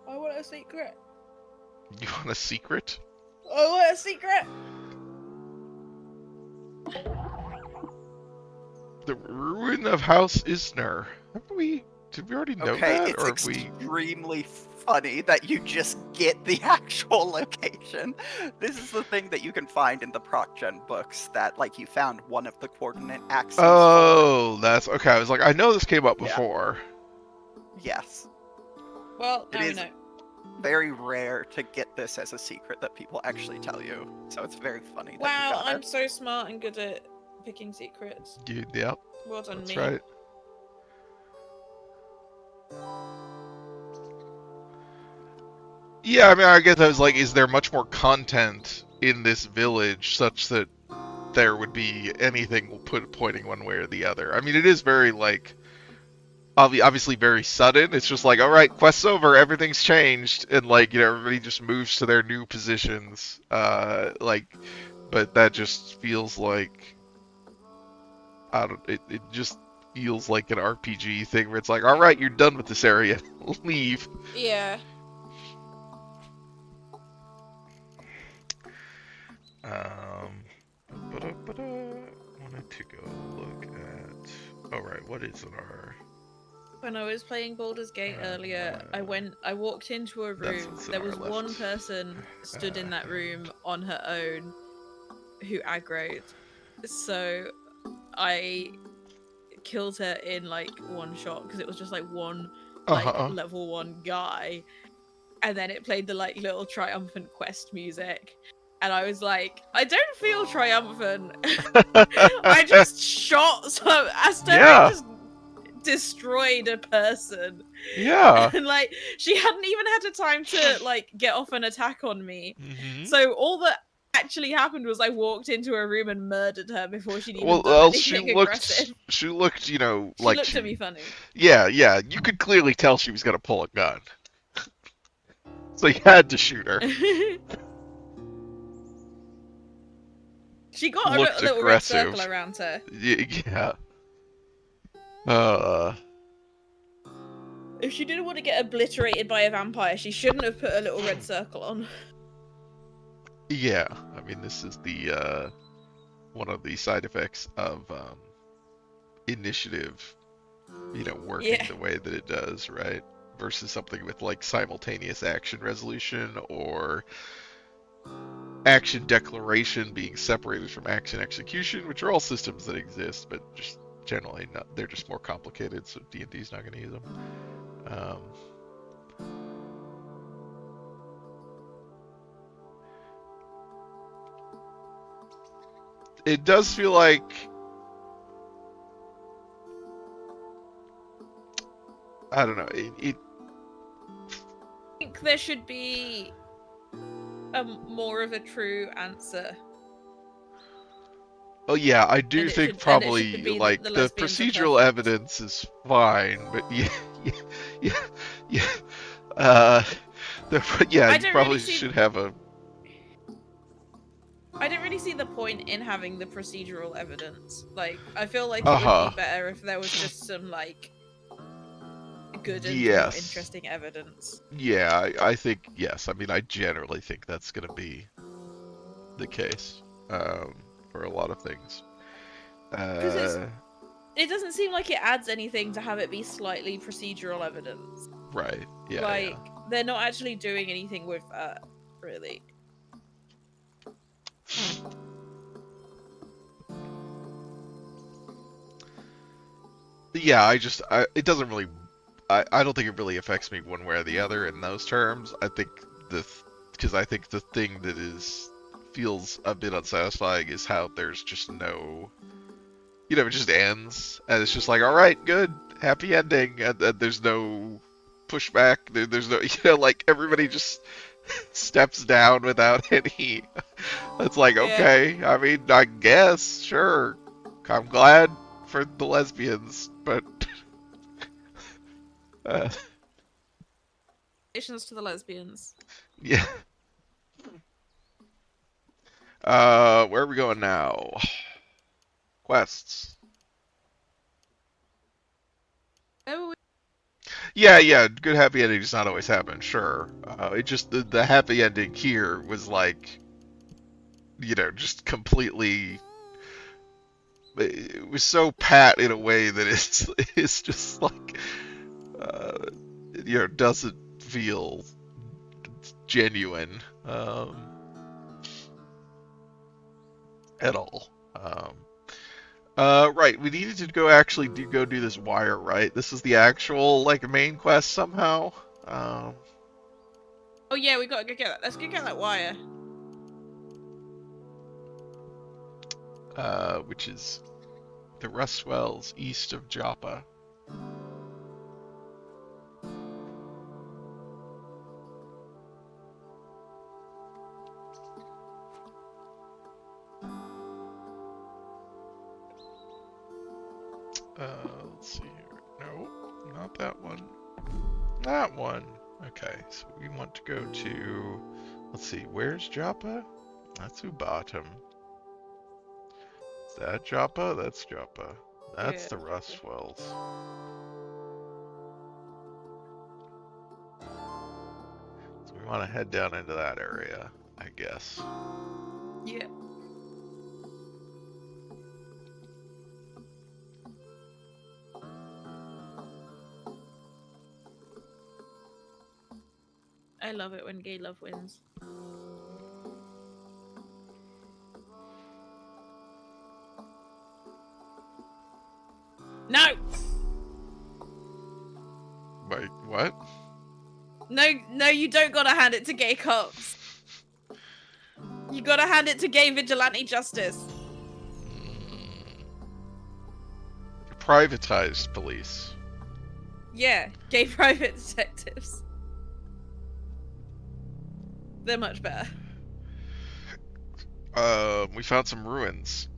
I want a secret. You want a secret? I want a secret. The ruin of House Isner. Did we already know Okay, that, it's or have we? extremely funny that you just get the actual location. This is the thing that you can find in the ProcGen books, that like you found one of the coordinate axes for. Oh, that's okay. I was like, I know this came up Yeah. before. Yes. Well, now It we is know. very rare to get this as a secret that people actually tell you, so it's very funny that you Wow, got I'm it. so smart and good at picking secrets. Yep, Well done, that's me. right. Yeah, I mean, I guess I was like, is there much more content in this village such that there would be anything pointing one way or the other? I mean, it is very like obviously very sudden. It's just like, all right, quest's over, everything's changed, and like everybody just moves to their new positions. But that just feels like I don't. It just feels like an RPG thing where it's like, all right, you're done with this area, leave. Yeah. Wanted to go look at. Oh right, what is in our? When I was playing Baldur's Gate earlier, I walked into a That's room. what's in There our was one left. person stood in that room on her own who aggroed. So I killed her in like one shot because it was just like one like level 1 guy, and then it played the like little triumphant quest music, and I was like, I don't feel triumphant. I just shot some Asteria, Yeah. just destroyed a person. Yeah. And like she hadn't even had the time to like get off an attack on me. Mm-hmm. So all that actually happened was I walked into a room and murdered her before she'd even done Well, anything aggressive. she looked, She like looked at me funny. Yeah, yeah. You could clearly tell she was gonna pull a gun, so you had to shoot her. She got Looked a little red aggressive. circle around her. Yeah. If she didn't want to get obliterated by a vampire, she shouldn't have put a little red circle on. Yeah. I mean, this is the one of the side effects of initiative, working the way that it does, right? Versus something with like simultaneous action resolution or action declaration being separated from action execution, which are all systems that exist, but just generally not. They're just more complicated, so D&D's not going to use them. It does feel like I don't know. I think there should be more of a true answer. Oh yeah, I do think probably like the procedural evidence is fine, but yeah, you probably should have a. I don't really see the point in having the procedural evidence. Like, I feel like it would be better if there was just some like good and more interesting evidence. Yeah, I think yes. I mean, I generally think that's going to be the case for a lot of things. Because it doesn't seem like it adds anything to have it be slightly procedural evidence. Right. Yeah. Like they're not actually doing anything with that, really. Yeah, it doesn't really, I don't think it really affects me one way or the other in those terms. I think because I think the thing that feels a bit unsatisfying is how there's just no, it just ends, and it's just like, all right, good, happy ending, and there's no pushback. There's no, like everybody just steps down without any. It's like, Yeah. okay, I mean, I guess, sure. I'm glad for the lesbians, but uh, Congratulations to the lesbians. yeah. Where are we going now? Quests. Oh, Yeah. Good happy ending does not always happen. Sure. It just the happy ending here was like, just completely. It was so pat in a way that it's just like, doesn't feel genuine at all. Right, we needed to go do this wire, right? This is the actual, like, main quest somehow. oh yeah, we gotta go get that. Let's go get that wire. Which is the Rust Wells east of Joppa. Let's see here. No, not that one. That one. Okay, so we want to go to, let's see, where's Joppa? That's Ubatum. Is that Joppa? That's Joppa. That's Yeah, the Rust Wells. So we want to head down into that area, I guess. Yeah. I love it when gay love wins. No! Wait, what? No, you don't gotta hand it to gay cops. You gotta hand it to gay vigilante justice. Privatized police. Yeah, gay private detectives. They're much better. We found some ruins.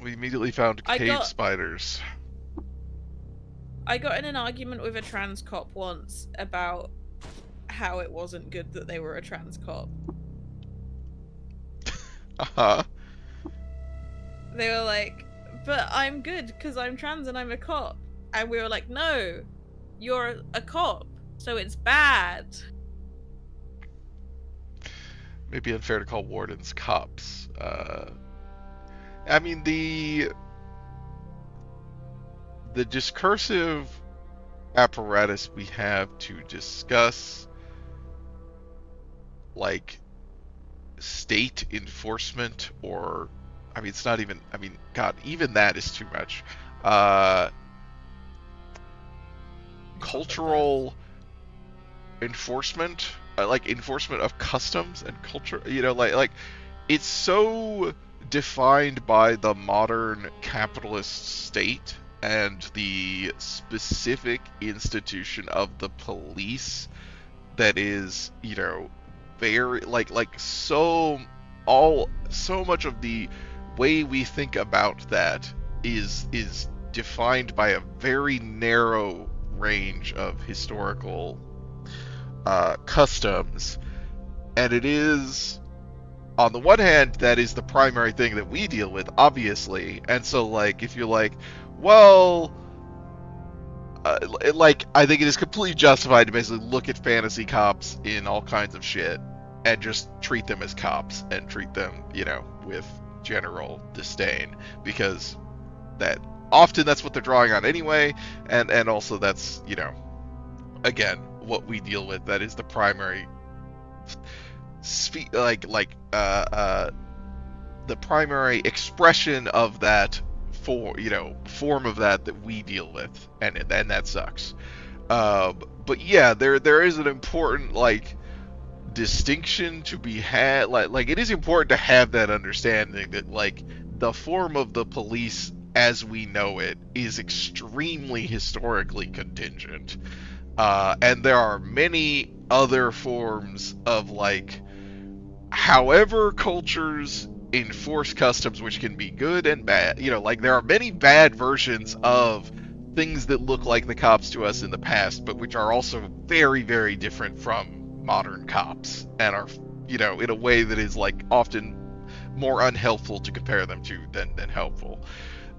We immediately found cave spiders. I got in an argument with a trans cop once about how it wasn't good that they were a trans cop. Uh-huh. They were like, but I'm good because I'm trans and I'm a cop. And we were like, no, you're a cop, so it's bad. Maybe unfair to call wardens cops. I mean, the discursive apparatus we have to discuss, like, state enforcement, or, I mean, it's not even, I mean, God, even that is too much. Cultural enforcement, like enforcement of customs and culture, like it's so defined by the modern capitalist state and the specific institution of the police that is, very so much of the way we think about that is defined by a very narrow range of historical customs, and it is, on the one hand, that is the primary thing that we deal with, obviously, and so, like, if you're like, well, I think it is completely justified to basically look at fantasy cops in all kinds of shit and just treat them as cops and treat them, with general disdain, because that often that's what they're drawing on anyway, and also that's, again, what we deal with. That is the primary the primary expression of that form of that we deal with, and that sucks. But yeah, there is an important distinction to be had. Like it is important to have that understanding that the form of the police as we know it is extremely historically contingent. And there are many other forms of however cultures enforce customs, which can be good and bad. There are many bad versions of things that look like the cops to us in the past, but which are also very, very different from modern cops, and are, in a way that is often more unhelpful to compare them to than helpful.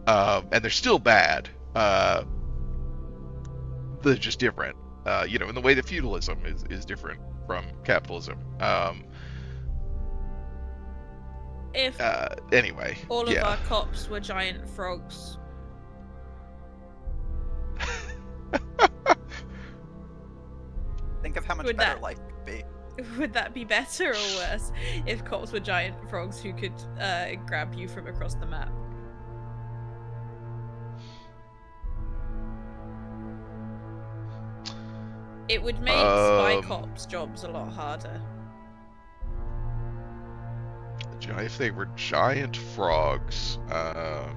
And they're still bad. They're just different. In the way that feudalism is different from capitalism. If Anyway, all of yeah. our cops were giant frogs. Think of how much better life could be. Would that be better or worse if cops were giant frogs who could grab you from across the map? It would make spy cops' jobs a lot harder. If they were giant frogs, I'm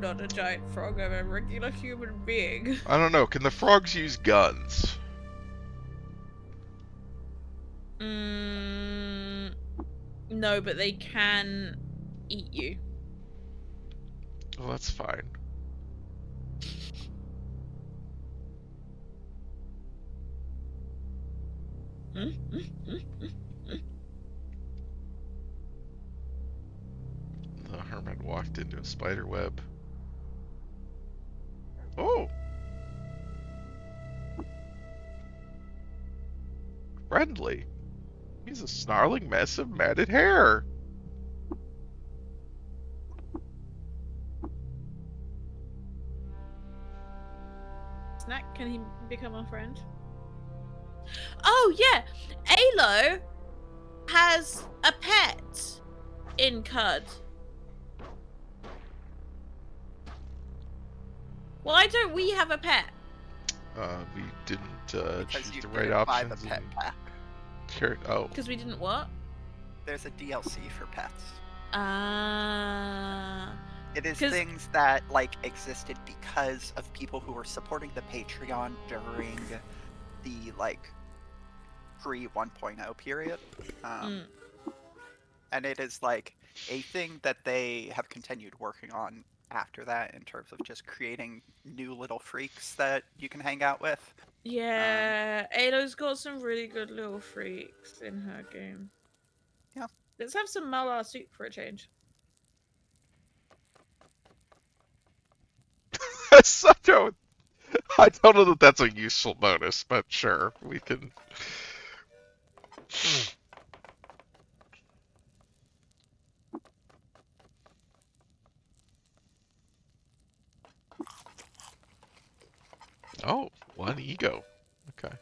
not a giant frog, I'm a regular human being. I don't know. Can the frogs use guns? No, but they can eat you. Well, that's fine. The hermit walked into a spider web. Oh! Friendly. He's a snarling mess of matted hair. Snack, can he become our friend? Oh yeah, Alo has a pet in Cud. Why don't we have a pet? We didn't Because choose you the right didn't buy options. the pet pack. Oh. Because we didn't what? There's a DLC for pets. Ah. It is things that existed because of people who were supporting the Patreon during the pre 1.0 period. And it is a thing that they have continued working on after that in terms of just creating new little freaks that you can hang out with. Yeah, Alo's got some really good little freaks in her game. Yeah. Let's have some Malar soup for a change. I don't know that that's a useful bonus, but sure, we can. Oh, one ego. Okay.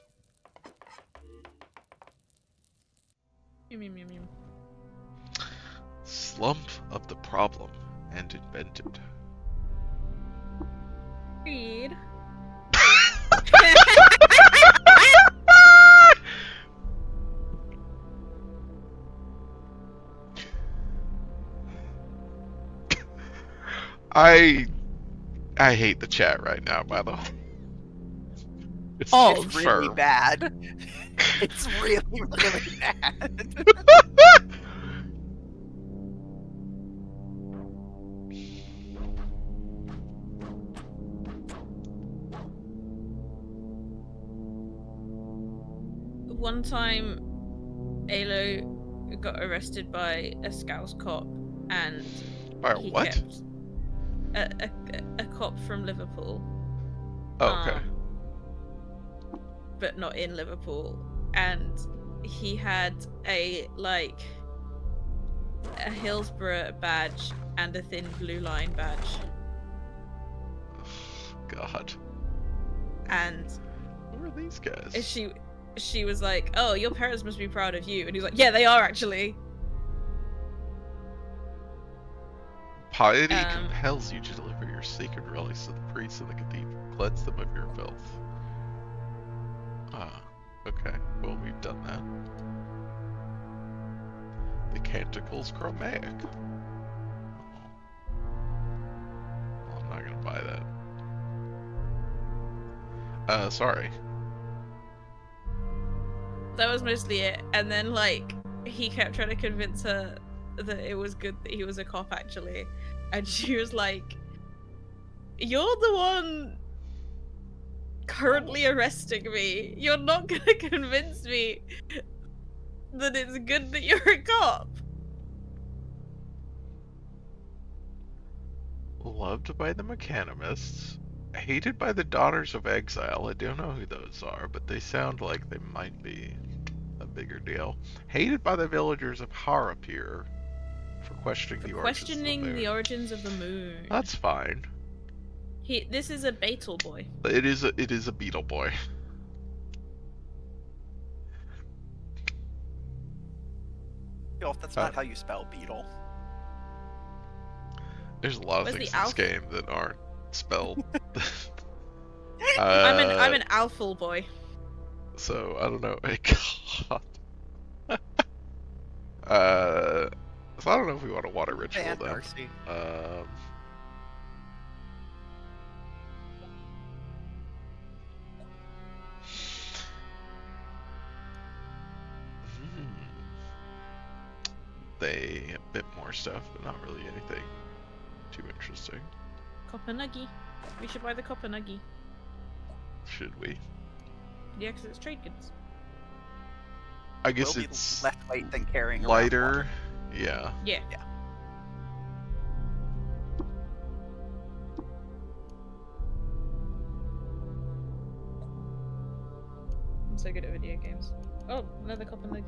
Slump of the problem and invented. Read. I hate the chat right now, by the way. It's really firm. Bad. It's really, really bad. One time, Alo got arrested by a Scouse cop, and by what? Kept a cop from Liverpool. Oh, okay. But not in Liverpool, and he had a Hillsborough badge and a Thin Blue Line badge. God. And Who are these guys? And she was like, "Oh, your parents must be proud of you." And he's like, "Yeah, they are actually." Piety compels you to deliver your sacred relics to the priests in the cathedral. Cleanse them of your filth. Ah, okay. Well, we've done that. The Canticle's Chromatic. Well, I'm not gonna buy that. Sorry. That was mostly it. And then, like, he kept trying to convince her that it was good that he was a cop, actually. And she was like, "You're the one currently arresting me. You're not gonna convince me that it's good that you're a cop." Loved by the mechanimists. Hated by the Daughters of Exile. I don't know who those are, but they sound like they might be a bigger deal. Hated by the villagers of Harapir for questioning the origins of the moon. That's fine. This is a Beetle boy. It is a beetle boy. That's not how you spell beetle. There's a lot of things in this game that aren't spelled. I'm an alpha boy. So I don't know. God. So I don't know if we want a water ritual And then. Darcy. They have a bit more stuff, but not really anything too interesting. Copper Nuggy. We should buy the Copper Nuggy. Should we? Yeah, because it's trade goods. I guess Will it's be less weight than carrying lighter. around water. Yeah. Yeah. Yeah. I'm so good at video games. Oh, another Copper Nuggy.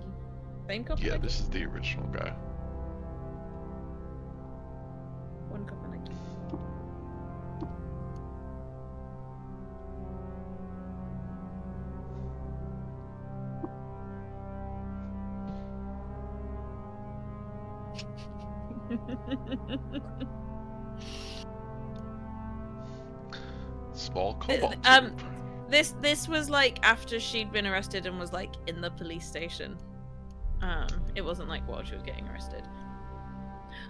Same Copper Yeah, Nuggy? this is the original guy. One Copper Nuggy. Small cobalt tube. This was like after she'd been arrested and was like in the police station. It wasn't like while she was getting arrested.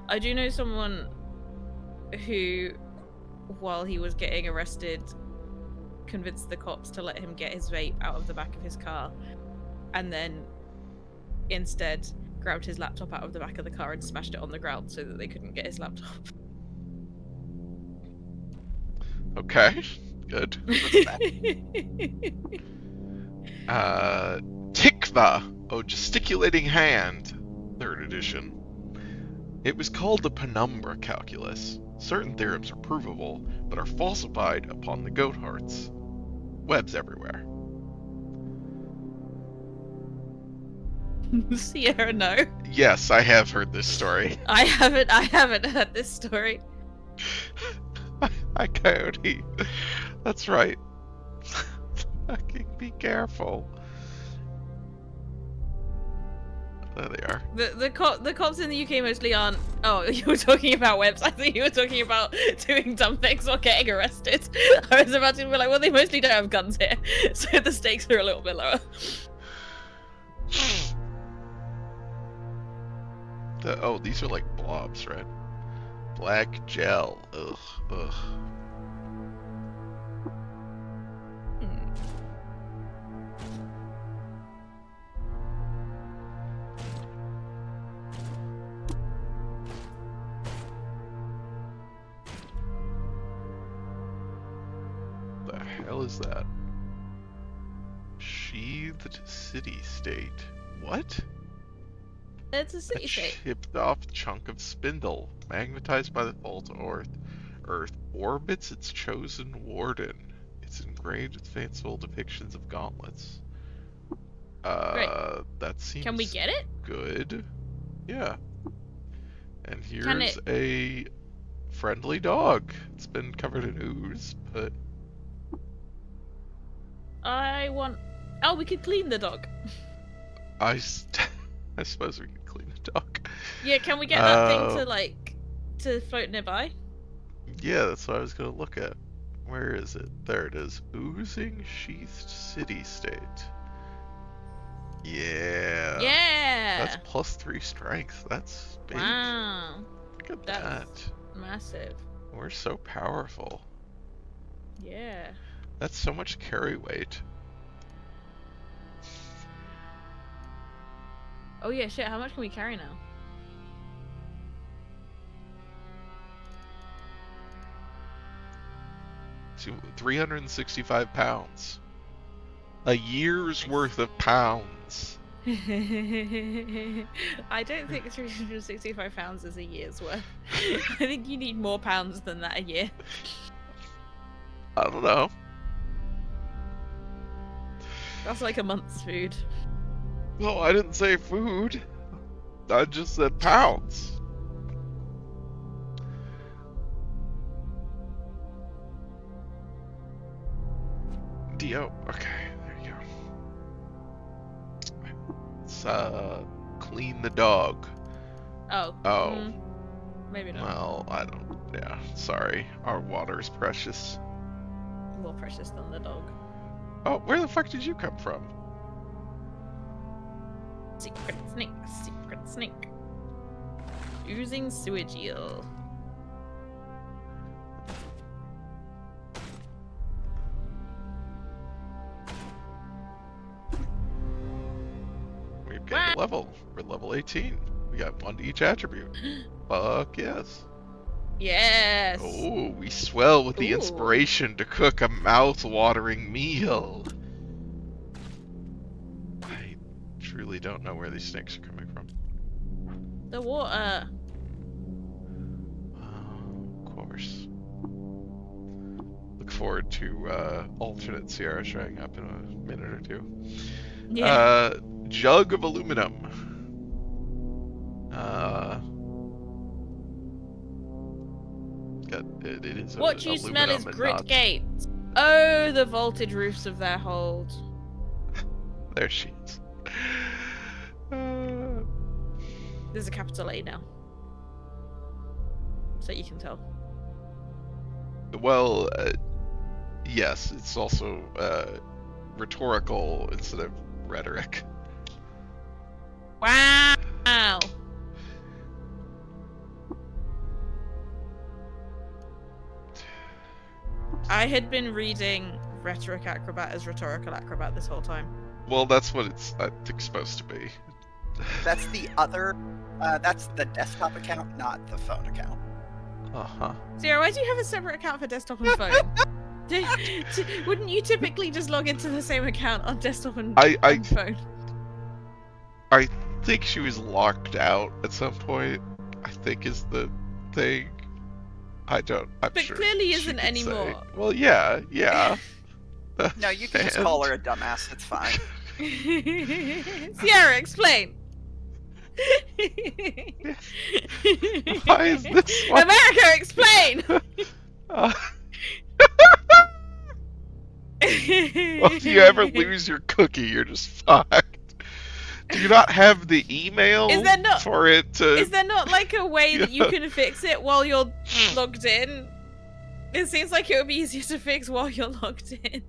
I do know someone who, while he was getting arrested, convinced the cops to let him get his vape out of the back of his car, and then instead grabbed his laptop out of the back of the car and smashed it on the ground so that they couldn't get his laptop. Okay, good. Tikva, oh, gesticulating hand, 3rd edition. It was called the penumbra calculus. Certain theorems are provable, but are falsified upon the goat hearts. Webs everywhere. Sierra, no. Yes, I have heard this story. I haven't heard this story. Hi, Coyote. That's right. Fucking be careful. There they are. The cops in the UK mostly aren't. Oh, you were talking about webs. I think you were talking about doing dumb things or getting arrested. I was about to be like, well, they mostly don't have guns here, so the stakes are a little bit lower. Oh, these are like blobs, right? Black gel. Ugh, ugh. The hell is that? Sheathed city-state. What? It's a A city state. chipped off chunk of spindle, magnetized by the fall to Earth orbits its chosen warden. It's engraved with fanciful depictions of gauntlets. That seems Can we get it? good. Yeah. And Can here's it- a friendly dog. It's been covered in ooze, but I want. Oh, we could clean the dog. I suppose we could clean the dock. Yeah, can we get that thing to float nearby? Yeah, that's what I was gonna look at. Where is it? There it is. Oozing Sheathed City-State. Yeah. Yeah. That's +3 strength. That's big. Wow. Look at That's that. massive. We're so powerful. Yeah. That's so much carry weight. Oh yeah, shit. How much can we carry now? So 365 pounds. A year's Nice. worth of pounds. I don't think 365 pounds is a year's worth. I think you need more pounds than that a year. I don't know. That's like a month's food. No, I didn't say food. I just said pounds. Dio. Okay, there you go. Let's clean the dog. Oh. Oh. Maybe not. Well, I don't. Yeah, sorry. Our water is precious. More precious than the dog. Oh, where the fuck did you come from? Secret snake. Secret snake. Oozing sewage eel. We've got a level. We're level 18. We got 1 to each attribute. Fuck yes. Yes. Oh, we swell with the Ooh. inspiration to cook a mouth-watering meal. I truly don't know where these snakes are coming from. The water. Of course. Look forward to alternate Sierra showing up in a minute or two. Yeah. Jug of aluminum. It is What you smell is aluminum and grit not- gate. Oh, the vaulted roofs of their hold. There she is. There's a capital A now. So you can tell. Well, yes, it's also rhetorical instead of rhetoric. Wow. I had been reading rhetoric acrobat as rhetorical acrobat this whole time. Well, that's what it's, I think, supposed to be. That's the other. That's the desktop account, not the phone account. Uh-huh. Zero, why do you have a separate account for desktop and phone? Wouldn't you typically just log into the same account on desktop and phone? I think she was locked out at some point, I think is the thing. I'm But sure clearly she isn't could anymore. say. Well, yeah. No, you can just call her a dumbass. It's fine. Sierra, explain. Why is this one? America, explain. Well, if you ever lose your cookie, you're just fucked. Do you not have the email Is there not- for it to... Is there not like a way that you can fix it while you're logged in? It seems like it would be easier to fix while you're logged in.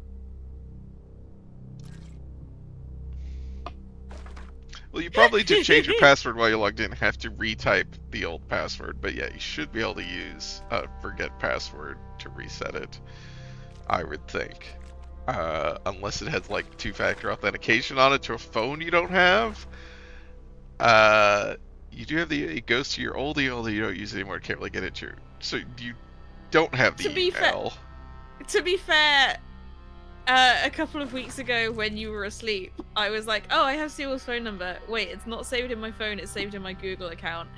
Well, you probably did change your password while you're logged in. Have to retype the old password, but yeah, you should be able to use forget password to reset it. I would think, unless it has like 2-factor authentication on it to a phone you don't have. You do have it goes to your old email that you don't use anymore. Can't really get it to your, so you don't have the email. To be fair, a couple of weeks ago when you were asleep, I was like, oh, I have Seal's phone number. Wait, it's not saved in my phone, it's saved in my Google account.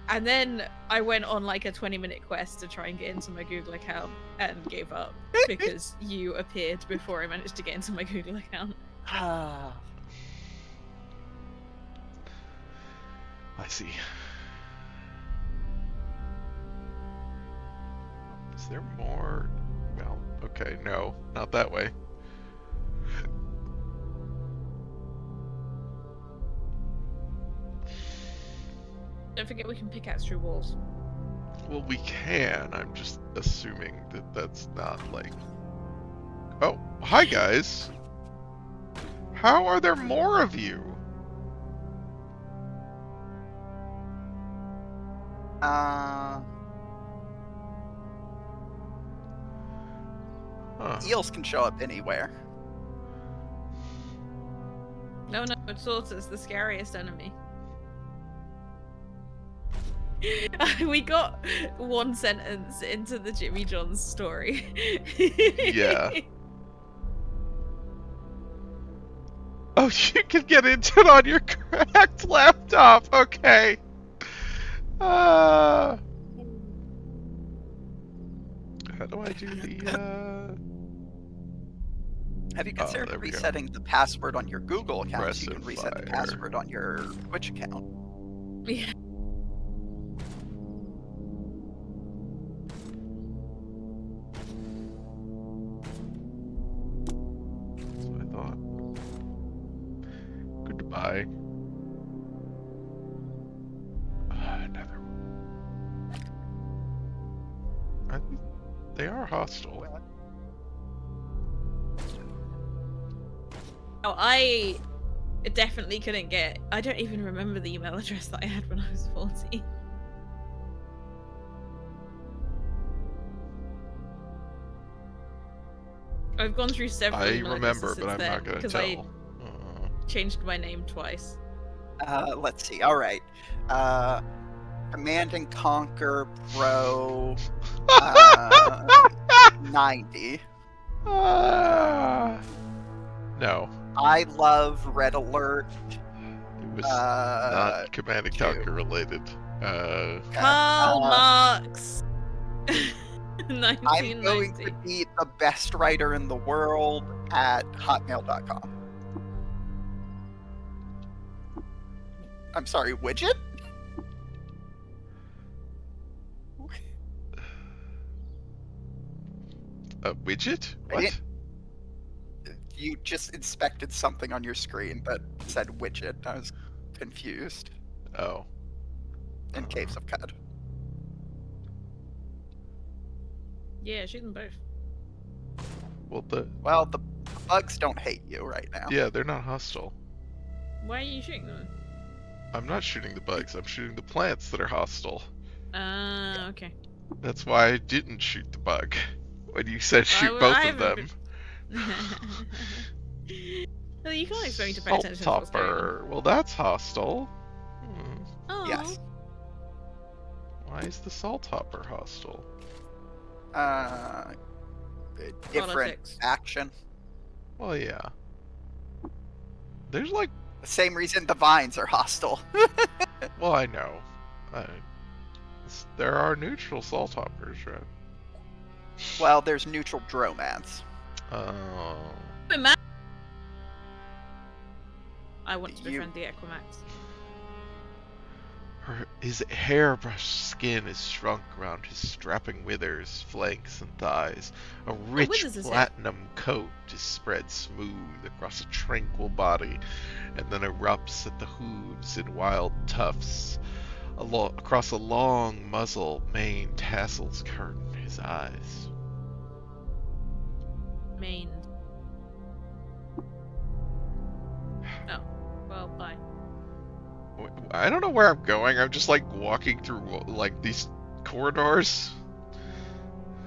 And then I went on like a 20-minute quest to try and get into my Google account and gave up because you appeared before I managed to get into my Google account. I see. Is there more? Well, okay, no, not that way. Don't forget we can pickaxe through walls. Well, we can. I'm just assuming that that's not like... Oh, hi guys! How are there more of you? Huh. Eels can show up anywhere. No, it's tortoise, the scariest enemy. We got one sentence into the Jimmy John's story. Yeah. Oh, you can get into it on your cracked laptop. Okay. How do I do the? Have you Oh, considered there we go. resetting the password on your Google account Press so you can and reset the fire. password on your Twitch account? Yeah. That's what I thought. Goodbye. Another one. I think they are hostile. Oh, I definitely couldn't get. I don't even remember the email address that I had when I was 14. I've gone through several. I email remember, addresses but I'm since not then, gonna 'cause tell. I changed my name twice. Let's see. All right. Command and Conquer Pro 90. No, I love Red Alert. it was not Command and 2. Conquer related. Karl Marx. I'm 1990. going to be the best writer in the world at hotmail.com. I'm sorry, widget? A widget? I What? didn't- You just inspected something on your screen that said widget. I was confused. Oh. In Caves of Cud. Yeah, shoot them both. Well, Well, the bugs don't hate you right now. yeah, they're not hostile. Why are you shooting them? I'm not shooting the bugs. I'm shooting the plants that are hostile. Okay. That's why I didn't shoot the bug when you said shoot I both of haven't them. Well, you can't expect me to pay attention to what's going on. Topper. Well, that's hostile. Hmm. Oh. Yes. Why is the salt hopper hostile? Different Politics. action. Well, yeah. There's like, The same reason the vines are hostile. well, I know. There are neutral salt hoppers, right? Well, there's neutral dromans. Oh. Wait, man. I want to You- befriend the Equimax. His hairbrush skin is shrunk around his strapping withers, flanks, and thighs. A rich withers is it? platinum coat is spread smooth across a tranquil body, and then erupts at the hooves in wild tufts. Across a long muzzle, mane tassels curtain his eyes. Main. Oh, well, bye. I don't know where I'm going. I'm just like walking through like these corridors.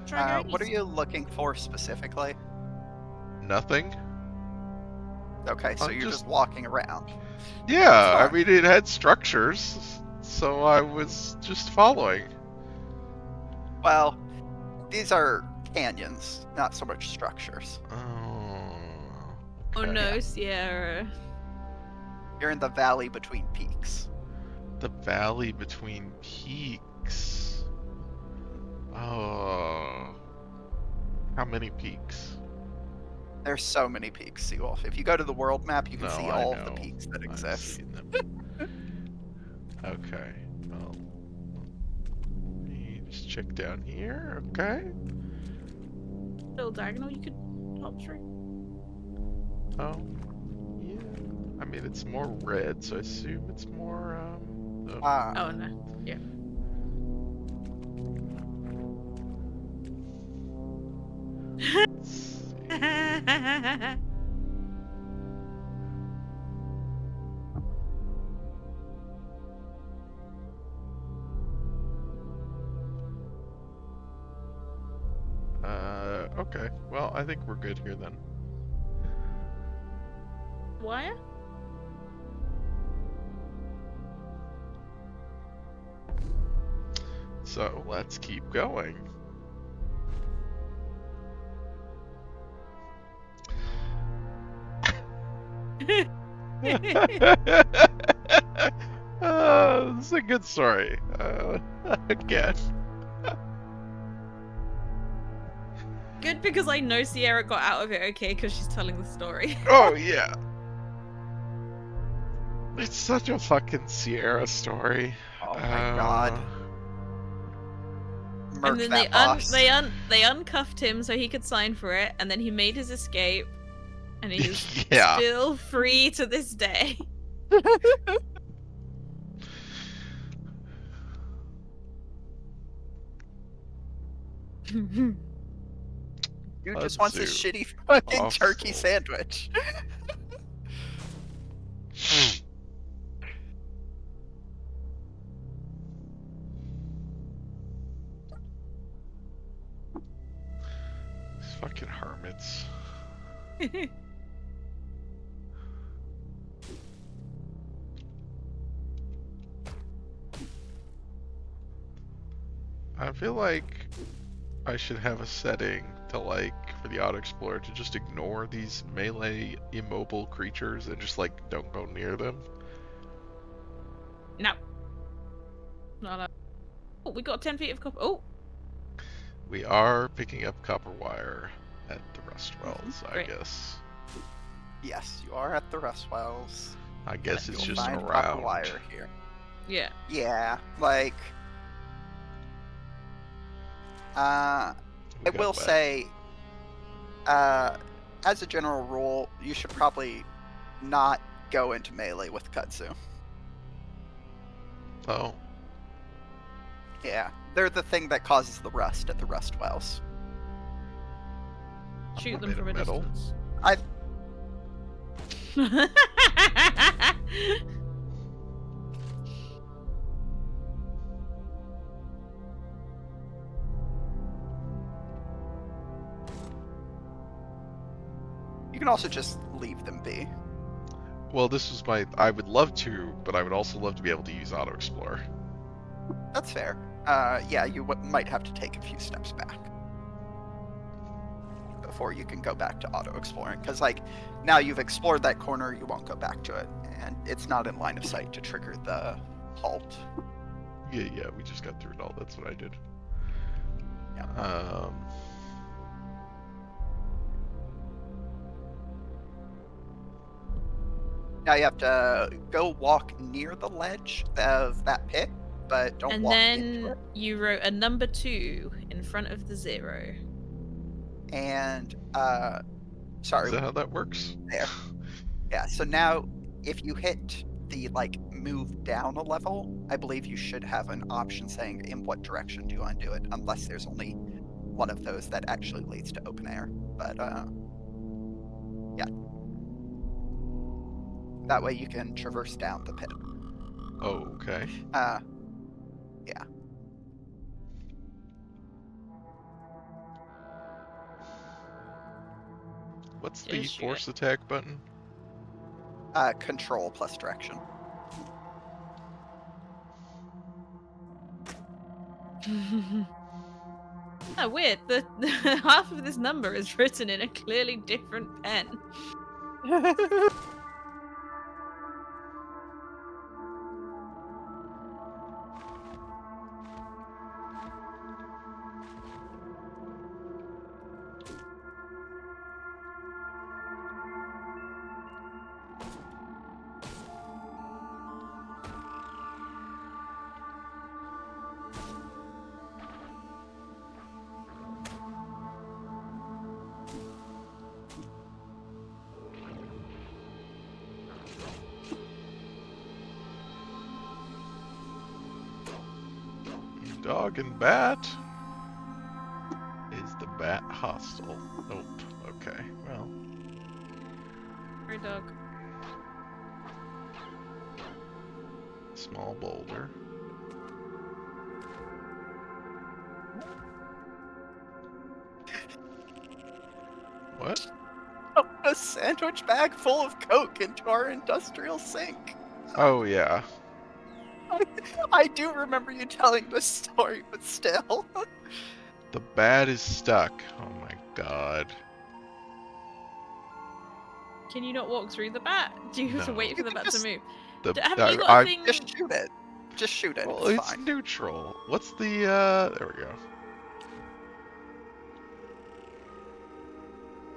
Try going What are east. you looking for specifically? Nothing. Okay, so I'm you're just- just walking around. Yeah, I That's fine. mean it had structures, so I was just following. Well, these are canyons, not so much structures. Oh. Oh okay. no, Sierra. You're in the valley between peaks. The valley between peaks. Oh. How many peaks? There's so many peaks, Seawolf. If you go to the world map, you can No, see I all of the know. peaks that I've exist. seen them. Okay. Well, let me just check down here. Okay. Little diagonal you could hop through. Oh. Yeah. I mean, it's more red, so I assume it's more, Oh no. Yeah. Okay. Well, I think we're good here then. Wire? So let's keep going. This is a good story. Again. Good, because I know Sierra got out of it okay because she's telling the story. Oh yeah. It's such a fucking Sierra story. Oh my god. Murk And then that boss. they uncuffed him so he could sign for it, and then he made his escape, and he's Yeah. still free to this day. Dude just wants his Hudzu. shitty fucking Off turkey soul. sandwich. These fucking hermits. I feel like I should have a setting to like for the Auto Explorer to just ignore these melee immobile creatures and just like don't go near them. No. Not a... Oh, we got 10 feet of copper. Oh, We are picking up copper wire at the rust wells, I Great. guess. Yes, you are at the rust wells. I guess it's You'll just find copper around. wire here. yeah. Yeah, like We I got will wet. say, as a general rule, you should probably not go into melee with Kudzu. Oh, Yeah, they're the thing that causes the rust at the rust wells. Shoot them Made from of a metal. distance. I You can also just leave them be. well, this was my. I would love to, but I would also love to be able to use Auto Explorer. That's fair. Yeah, you might have to take a few steps back before you can go back to auto exploring. Because, like, now you've explored that corner, you won't go back to it, and it's not in line of sight to trigger the halt. Yeah, we just got through it all. That's what I did. Yeah. Now you have to go walk near the ledge of that pit, but don't And walk into then it. you wrote a number 2 in front of the 0. And Is sorry, that how that works? there. Yeah, so now if you hit the like move down a level, I believe you should have an option saying in what direction do you want to do it, unless there's only one of those that actually leads to open air. But yeah. That way you can traverse down the pit. Oh, okay. Yeah. What's the Just shoot it. force attack button? Control plus direction. Oh, weird. The half of this number is written in a clearly different pen. dog and bat. Is the bat hostile? Nope. Okay, well. Sorry, dog. Small boulder. What? A sandwich bag full of Coke into our industrial sink. Oh, yeah. I do remember you telling this story, but still. The bat is stuck. Oh my god. Can you not walk through the bat? Do you have to No. wait for the You bat can to move? The, Haven't you got a thing? Just shoot it. Just shoot it. well, It's it's fine. neutral. What's the, there we go.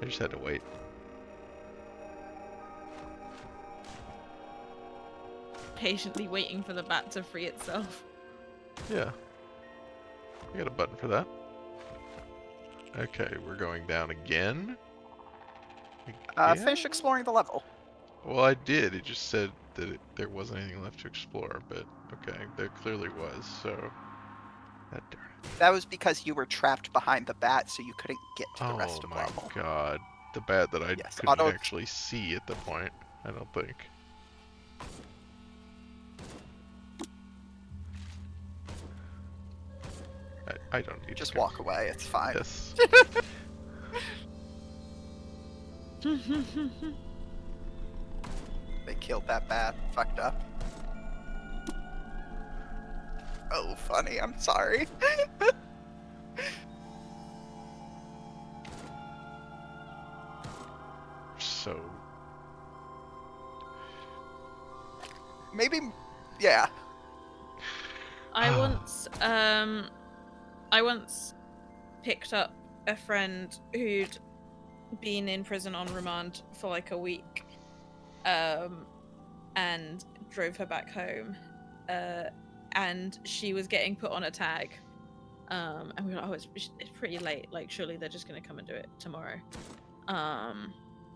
I just had to wait. Patiently waiting for the bat to free itself. Yeah. I got a button for that. Okay, we're going down again. Finish exploring the level. Well, I did. It just said that there wasn't anything left to explore, but okay, there clearly was, so... That darn it. That was because you were trapped behind the bat, so you couldn't get to the rest of Oh my level. god. The bat that I Yes, couldn't actually see at the point, I don't think. I don't need Just to go. walk away. It's fine. Yes. They killed that bat. Fucked up. Oh, funny. I'm sorry. So... Maybe. Yeah. I once picked up a friend who'd been in prison on remand for like a week, and drove her back home, and she was getting put on a tag, and we were like, oh, it's pretty late, like surely they're just gonna come and do it tomorrow.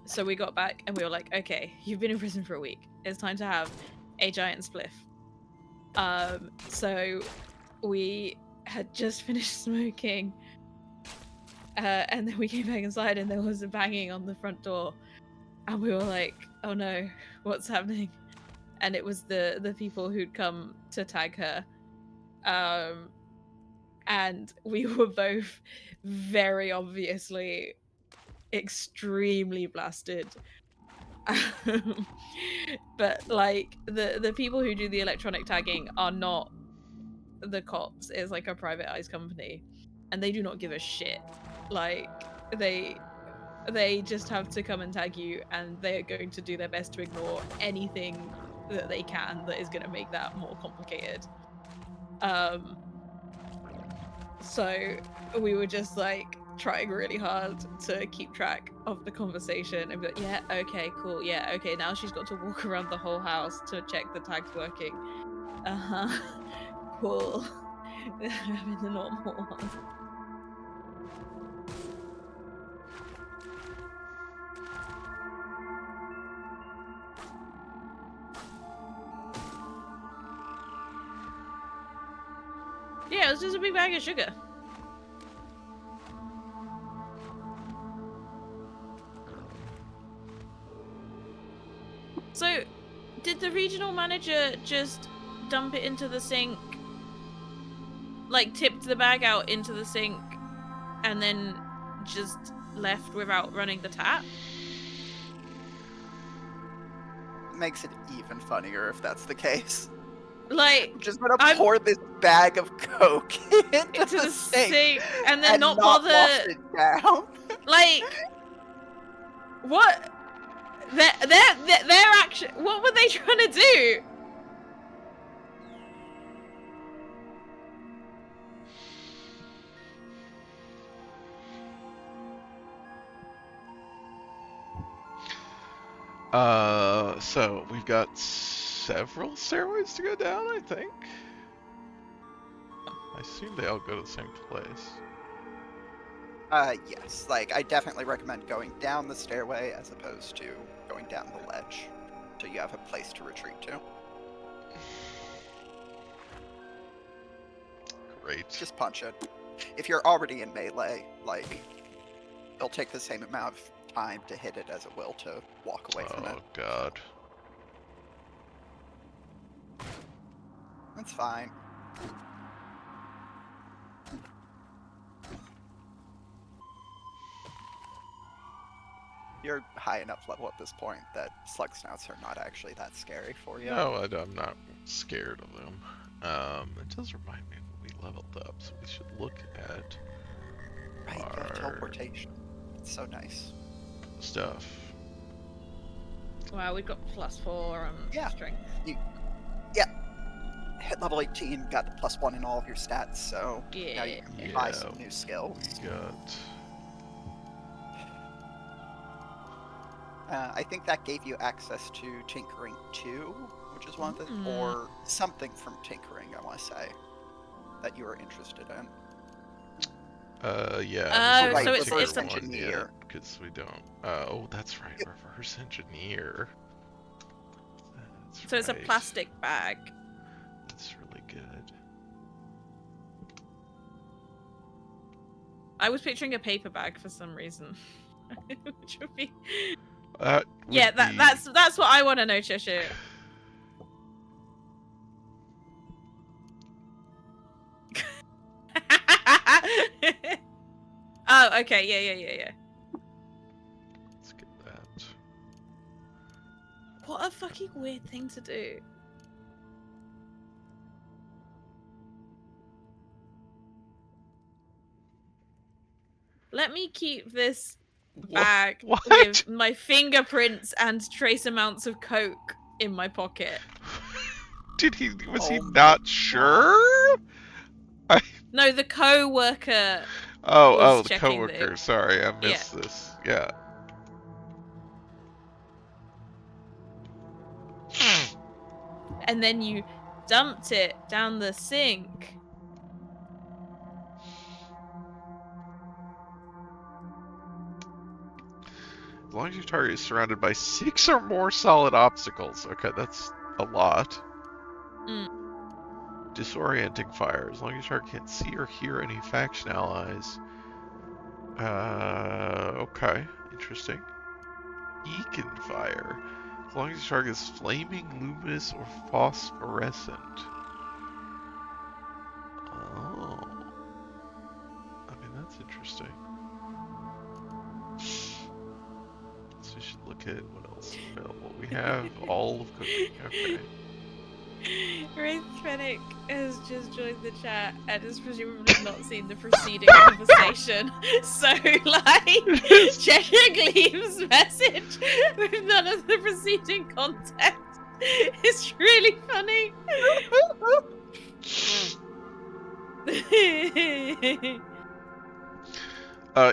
So we got back and we were like, okay, you've been in prison for a week, it's time to have a giant spliff. So we had just finished smoking, and then we came back inside and there was a banging on the front door, and we were like, oh no, what's happening? And it was the people who'd come to tag her, and we were both very obviously extremely blasted. But like the people who do the electronic tagging are not the cops. It's like a privatized company, and they do not give a shit. Like they just have to come and tag you, and they're going to do their best to ignore anything that they can that is going to make that more complicated. So we were just like trying really hard to keep track of the conversation and be like, yeah, okay, cool, yeah, okay, now she's got to walk around the whole house to check the tags working. Cool. Having the normal one. Yeah, it was just a big bag of sugar. So, did the regional manager just dump it into the sink? Like, tipped the bag out into the sink and then just left without running the tap? Makes it even funnier if that's the case. Like, I'm just gonna pour this bag of Coke into the sink and then not wash bother it down. Like, what? Their action. What were they trying to do? So we've got several stairways to go down, I think. I assume they all go to the same place. Yes. Like, I definitely recommend going down the stairway as opposed to going down the ledge, so you have a place to retreat to. Great. Just punch it. If you're already in melee, like, it'll take the same amount of time to hit it as it will to walk away from it. Oh god. That's fine. You're high enough level at this point that slug snouts are not actually that scary for you. No, I'm not scared of them. It does remind me when we leveled up, so we should look at Right, you have our teleportation. It's so nice. stuff. Wow, we've got +4 on Yeah. strength. Hit level 18, got the +1 in all of your stats, so now you Yeah. can buy some new skills. We got... I think that gave you access to Tinkering 2, which is one of the, or something from Tinkering, I want to say, that you were interested in. Yeah. Oh, Right, so reverse it's a engineer. Because we don't... oh, that's right, reverse engineer. That's So it's a right. plastic bag. That's really good. I was picturing a paper bag for some reason. Which would be Would yeah, be- that's what I want to know, Cheshire. Oh, okay, yeah. Let's get that. What a fucking weird thing to do. Let me keep this bag What? with my fingerprints and trace amounts of coke in my pocket. Was he Oh my not sure? No, the co-worker. Oh, Was the checking coworker. the- Sorry, I missed this. Yeah. And then you dumped it down the sink. As long as your target is surrounded by 6 or more solid obstacles. Okay, that's a lot. Disorienting fire. As long as your target can't see or hear any faction allies. Okay. Interesting. Beacon fire. As long as your target is flaming, luminous, or phosphorescent. Oh. I mean, that's interesting. So we should look at what else is available. We have all of cooking. Okay. Wraith Fennec has just joined the chat and has presumably not seen the preceding conversation. So, like, Cheshire Gleam's message with none of the preceding context is really funny.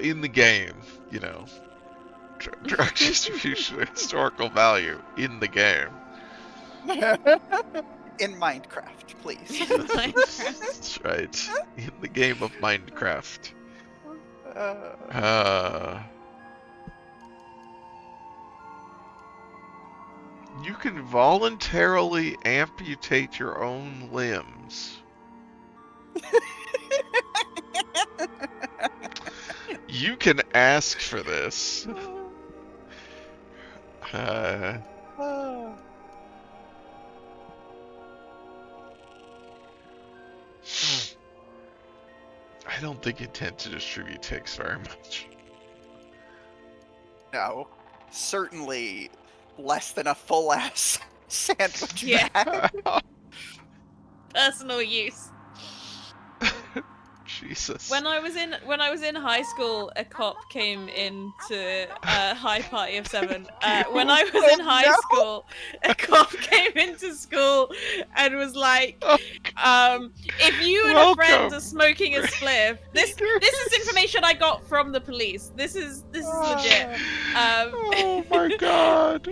In the game, you know, drug distribution and historical value in the game. In Minecraft, please. That's right. In the game of Minecraft. You can voluntarily amputate your own limbs. You can ask for this. I don't think intent to distribute takes very much. No, certainly less than a full-ass sandwich Yeah. bag. Personal use. Jesus. When I was in high school, a cop came into a high party of 7. When I was in high school, a cop came into school and was like, "If you and a friend Welcome. are smoking a spliff, this is information I got from the police. This is legit." Oh my god.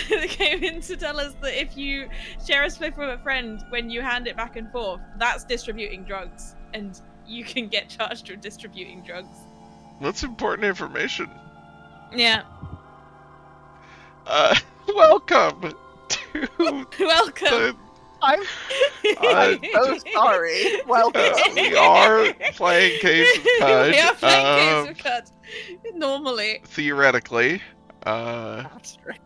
They came in to tell us that if you share a spliff with a friend, when you hand it back and forth, that's distributing drugs, and you can get charged with distributing drugs. That's important information. Yeah. Welcome to Welcome. I'm so sorry. Well, we are playing Caves of Cud. We are playing Caves of Cud. Normally. Theoretically. asterisk.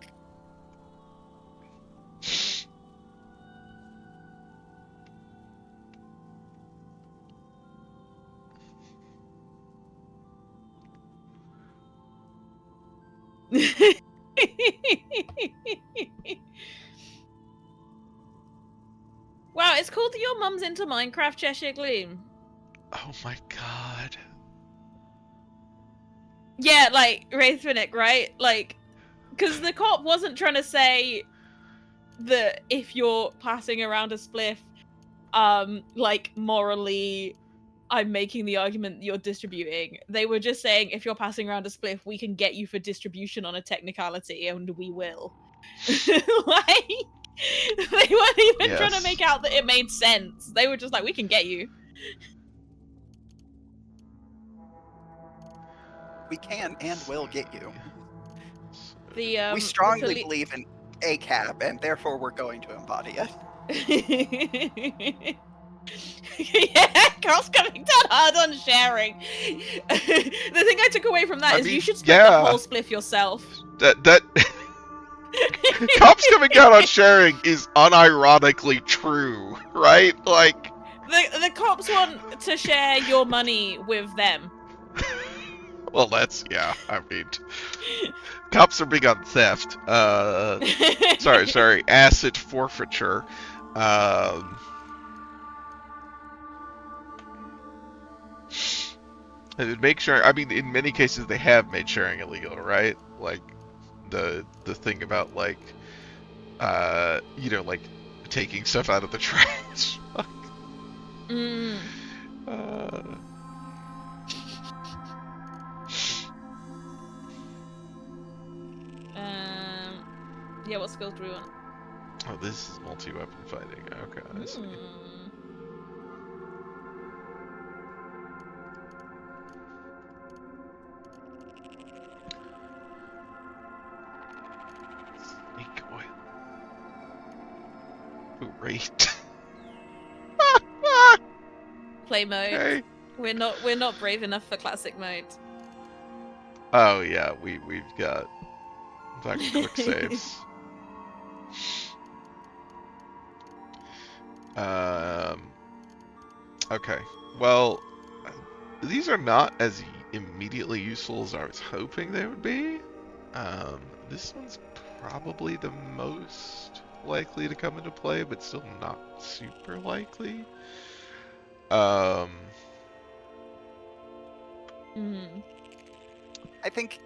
Wow, it's called Your Mum's Into Minecraft Cheshire Gleam. Oh my god. Yeah, like, Wraithfinic, right? Like, because the cop wasn't trying to say that if you're passing around a spliff, like, morally, I'm making the argument that you're distributing. They were just saying, if you're passing around a spliff, we can get you for distribution on a technicality, and we will. Like, they weren't even trying to Yes. make out that it made sense. They were just like, we can get you. We can and will get you. The we strongly believe in ACAB, and therefore we're going to embody it. Yeah, Carl's coming down hard on sharing. The thing I took away from that is you should split the whole spliff yourself. That Cops coming down on sharing is unironically true, right? Like the cops want to share your money with them. Well, that's I mean, cops are big on theft. Sorry, asset forfeiture. And make sure. I mean, in many cases, they have made sharing illegal, right? Like the thing about like, like taking stuff out of the trash. Yeah, what skills do we want? Oh, this is multi-weapon fighting. Okay, I see. Snake oil. Ooh, rate. Play mode. Okay. We're not brave enough for classic mode. Oh yeah, we've got fucking quick saves. Okay. Well, these are not as immediately useful as I was hoping they would be. This one's probably the most likely to come into play, but still not super likely. I think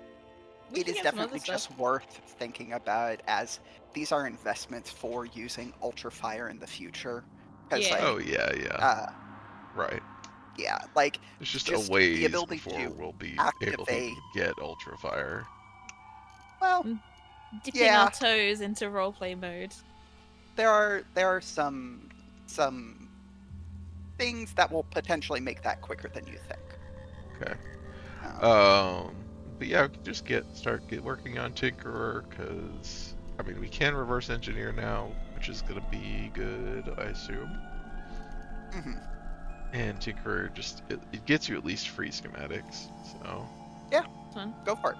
it is definitely just worth thinking about, as these are investments for using Ultra Fire in the future. Yeah. Oh yeah. Right. Yeah, like there's just just a ways the ability before to we'll be activate... able to get Ultra Fire. Well, dipping our toes into roleplay mode. There are some things that will potentially make that quicker than you think. Okay. But yeah, we can just start working on Tinkerer, because I mean we can reverse engineer now, which is gonna be good, I assume. And Tinkerer just it gets you at least free schematics, so yeah, go for it.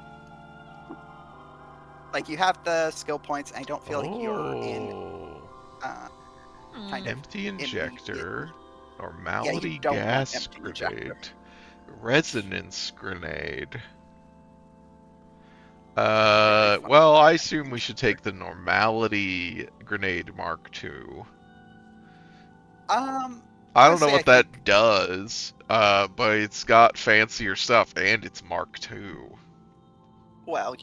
Like, you have the skill points, and I don't feel like you're in kind of empty injector, normality you don't gas grenade, resonance grenade. Well, I assume we should take the normality grenade Mark II. I don't know what that does, but it's got fancier stuff, and it's Mark II. Well,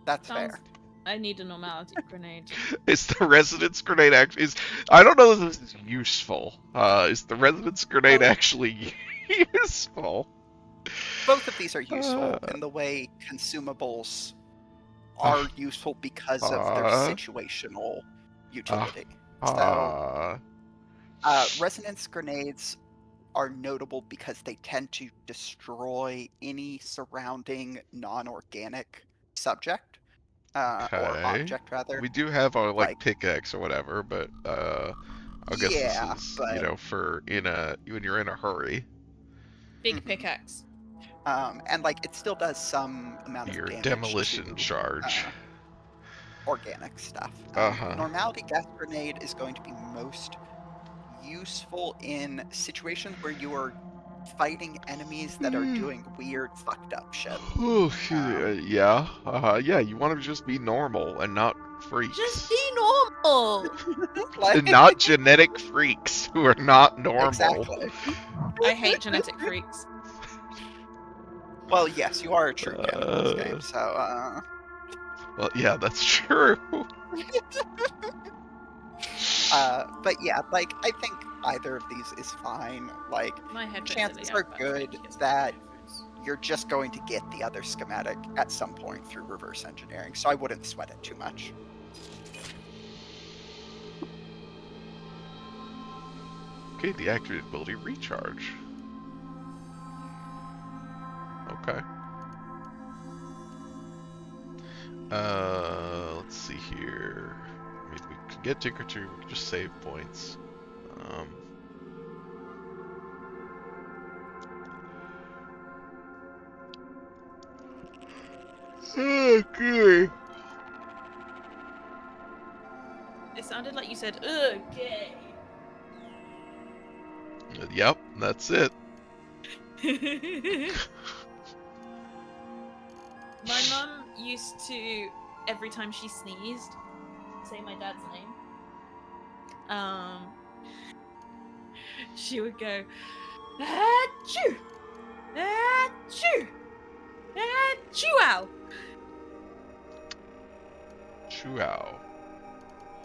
that's fair. I need a normality grenade. Is the resonance grenade actually... I don't know if this is useful. Is the resonance grenade actually useful? Both of these are useful in the way consumables are useful because of their situational utility. So, resonance grenades are notable because they tend to destroy any surrounding non-organic subject. or Okay. object rather. We do have our like Like, pickaxe or whatever, but I guess this yeah, is, you but know, for when you're in a hurry. Big Mhm. pickaxe. And like it still does some amount of Your damage demolition to charge. organic stuff. Uh-huh. Normality gas grenade is going to be most useful in situations where you are fighting enemies that are doing weird, fucked up shit. Oh, Um, yeah. Yeah, you want to just be normal and not freaks. Just be normal. like, And not genetic freaks who are not normal. exactly. I hate genetic freaks. Well, yes, you are a true human in this game, Uh, so well, yeah, that's true. but yeah, like I think either of these is fine. Like My headphones chances are are bad. good that you're just going to get the other schematic at some point through reverse engineering, so I wouldn't sweat it too much. Okay, deactivate ability recharge. Okay. Let's see here. I mean, we could get Tinker 2, we could just save points. Okay. It sounded like you said, ugh, gay. Yep, that's it. My mum used to, every time she sneezed, say my dad's name. She would go, achoo, achoo, achoo, Chuao.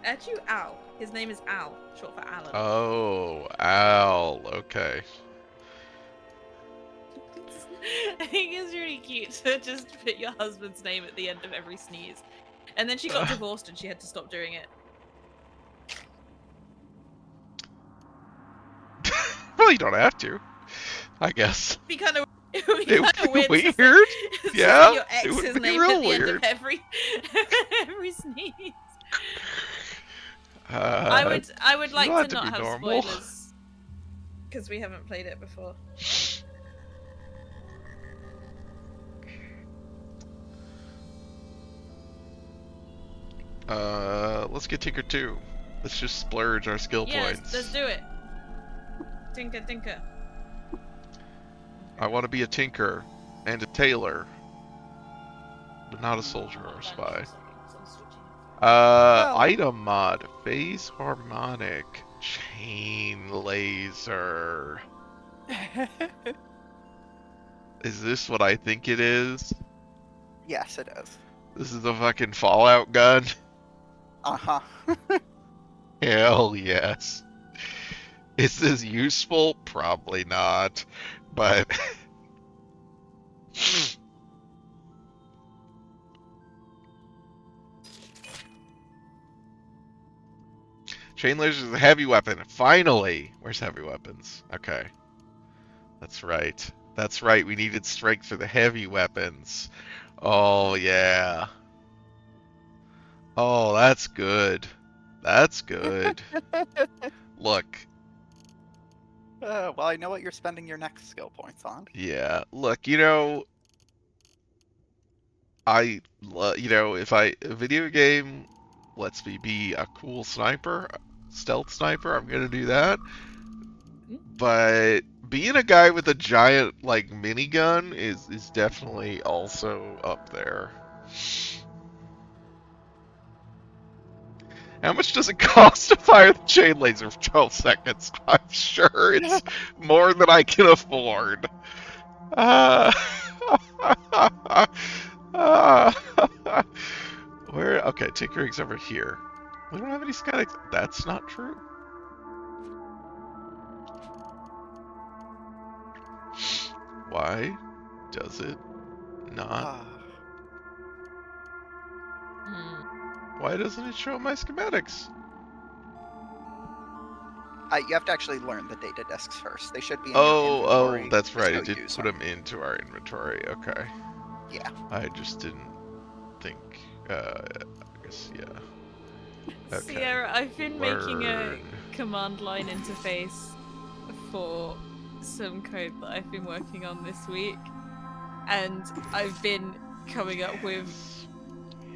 achoo, ow. His name is Al, short for Alan. Oh, Al. Okay. I think it's really cute to just put your husband's name at the end of every sneeze. And then she got divorced and she had to stop doing it. Well, you don't have to, I guess. It'd be kind of It weird. would be to say- weird. to say Yeah, your it would ex's be name real at the end weird. of every every sneeze. I would you like don't to have to not be have normal. spoilers because we haven't played it before. Let's get Tinker 2. Let's just splurge our skill Yes, points. let's do it. Tinker, tinker. I want to be a tinker and a tailor, but not a soldier or a spy. Well- Item mod, phase harmonic, chain laser. Is this what I think it is? Yes, it is. This is the fucking Fallout gun? Uh-huh. Hell yes. Is this useful? Probably not, but... Chain laser is a heavy weapon. Finally! Where's heavy weapons? Okay. That's right. That's right. We needed strength for the heavy weapons. Oh, yeah. Oh, that's good. That's good. Look. Well, I know what you're spending your next skill points on. Yeah. Look, you know, if a video game lets me be a cool sniper, stealth sniper, I'm gonna do that. But being a guy with a giant like minigun is definitely also up there. How much does it cost to fire the chain laser for 12 seconds? I'm sure it's more than I can afford. Where? Okay, tinkering's over here. We don't have any schematics. That's not true. Why does it not? Why doesn't it show my schematics? You have to actually learn the data disks first. They should be in your inventory. Oh, that's right. no It did use put them into our inventory. Okay. Yeah. I just didn't think I guess, yeah. Okay. Sierra, I've been making a Learn. command line interface for some code that I've been working on this week, and I've been coming up with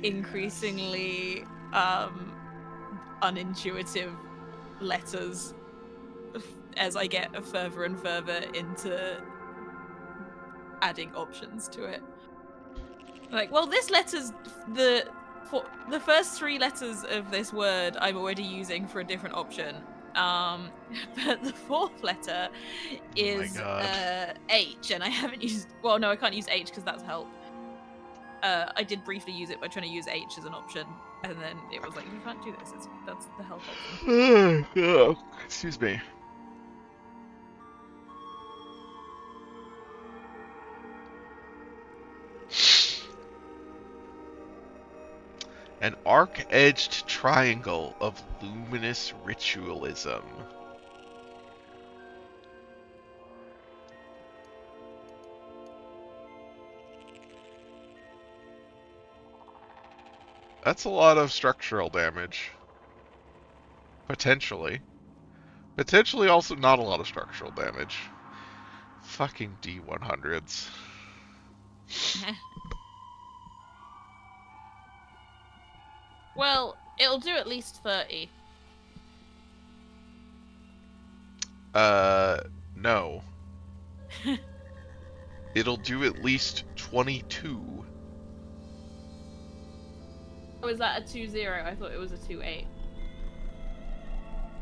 increasingly unintuitive letters as I get further and further into adding options to it. Like, well, this letter's the first 3 letters of this word I'm already using for a different option. But the 4th letter Oh my is god. H, and I haven't used. Well, no, I can't use H because that's help. I did briefly use it by trying to use H as an option, and then it was like, you can't do this. That's the help option. Oh, excuse me. An arc-edged triangle of luminous ritualism. That's a lot of structural damage. Potentially. Potentially also not a lot of structural damage. Fucking D100s. Well, it'll do at least 30. No. It'll do at least 22. Oh, is that a 2-0? I thought it was a 2-8.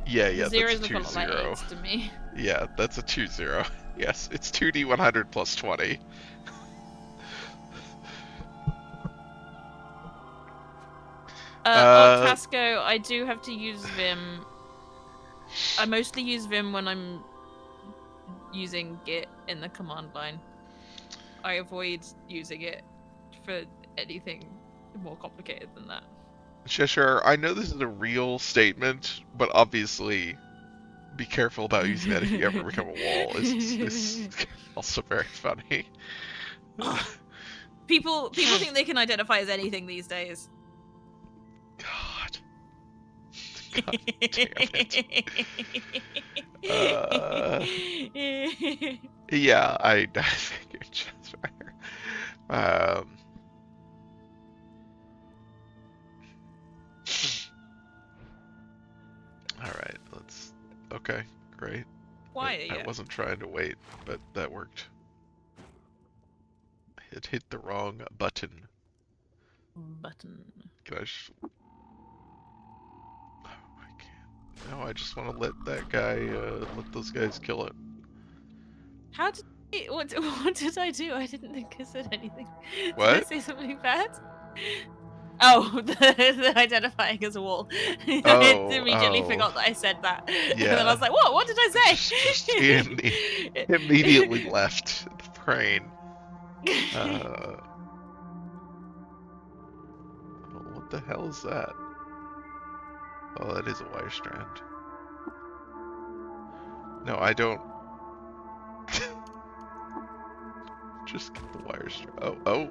Yeah, The that's zeros a look a lot like 2-0. 8s to me. Yeah, that's a 2-0. Yes, it's 2D100 plus 20. Tasco, I do have to use Vim. I mostly use Vim when I'm using Git in the command line. I avoid using it for anything more complicated than that. Cheshire, I know this is a real statement, but obviously be careful about using that if you ever become a wall. It's also very funny. People think they can identify as anything these days. God. God damn it. Yeah, I figured Cheshire. Alright, let's... Okay, great. Why? I Yeah. wasn't trying to wait, but that worked. It hit the wrong button. Button. Can I just... Oh, I can't. No, I just want to let that guy, let those guys kill it. How did what did I do? I didn't think I said anything. Did I What? say something bad? Oh, the identifying as a wall. I Oh, immediately forgot that I said that. And then I was yeah. like, what? What did I say? Just immediately left the brain. What the hell is that? Oh, that is a wire strand. No, I don't. Just get the wire strand. Oh.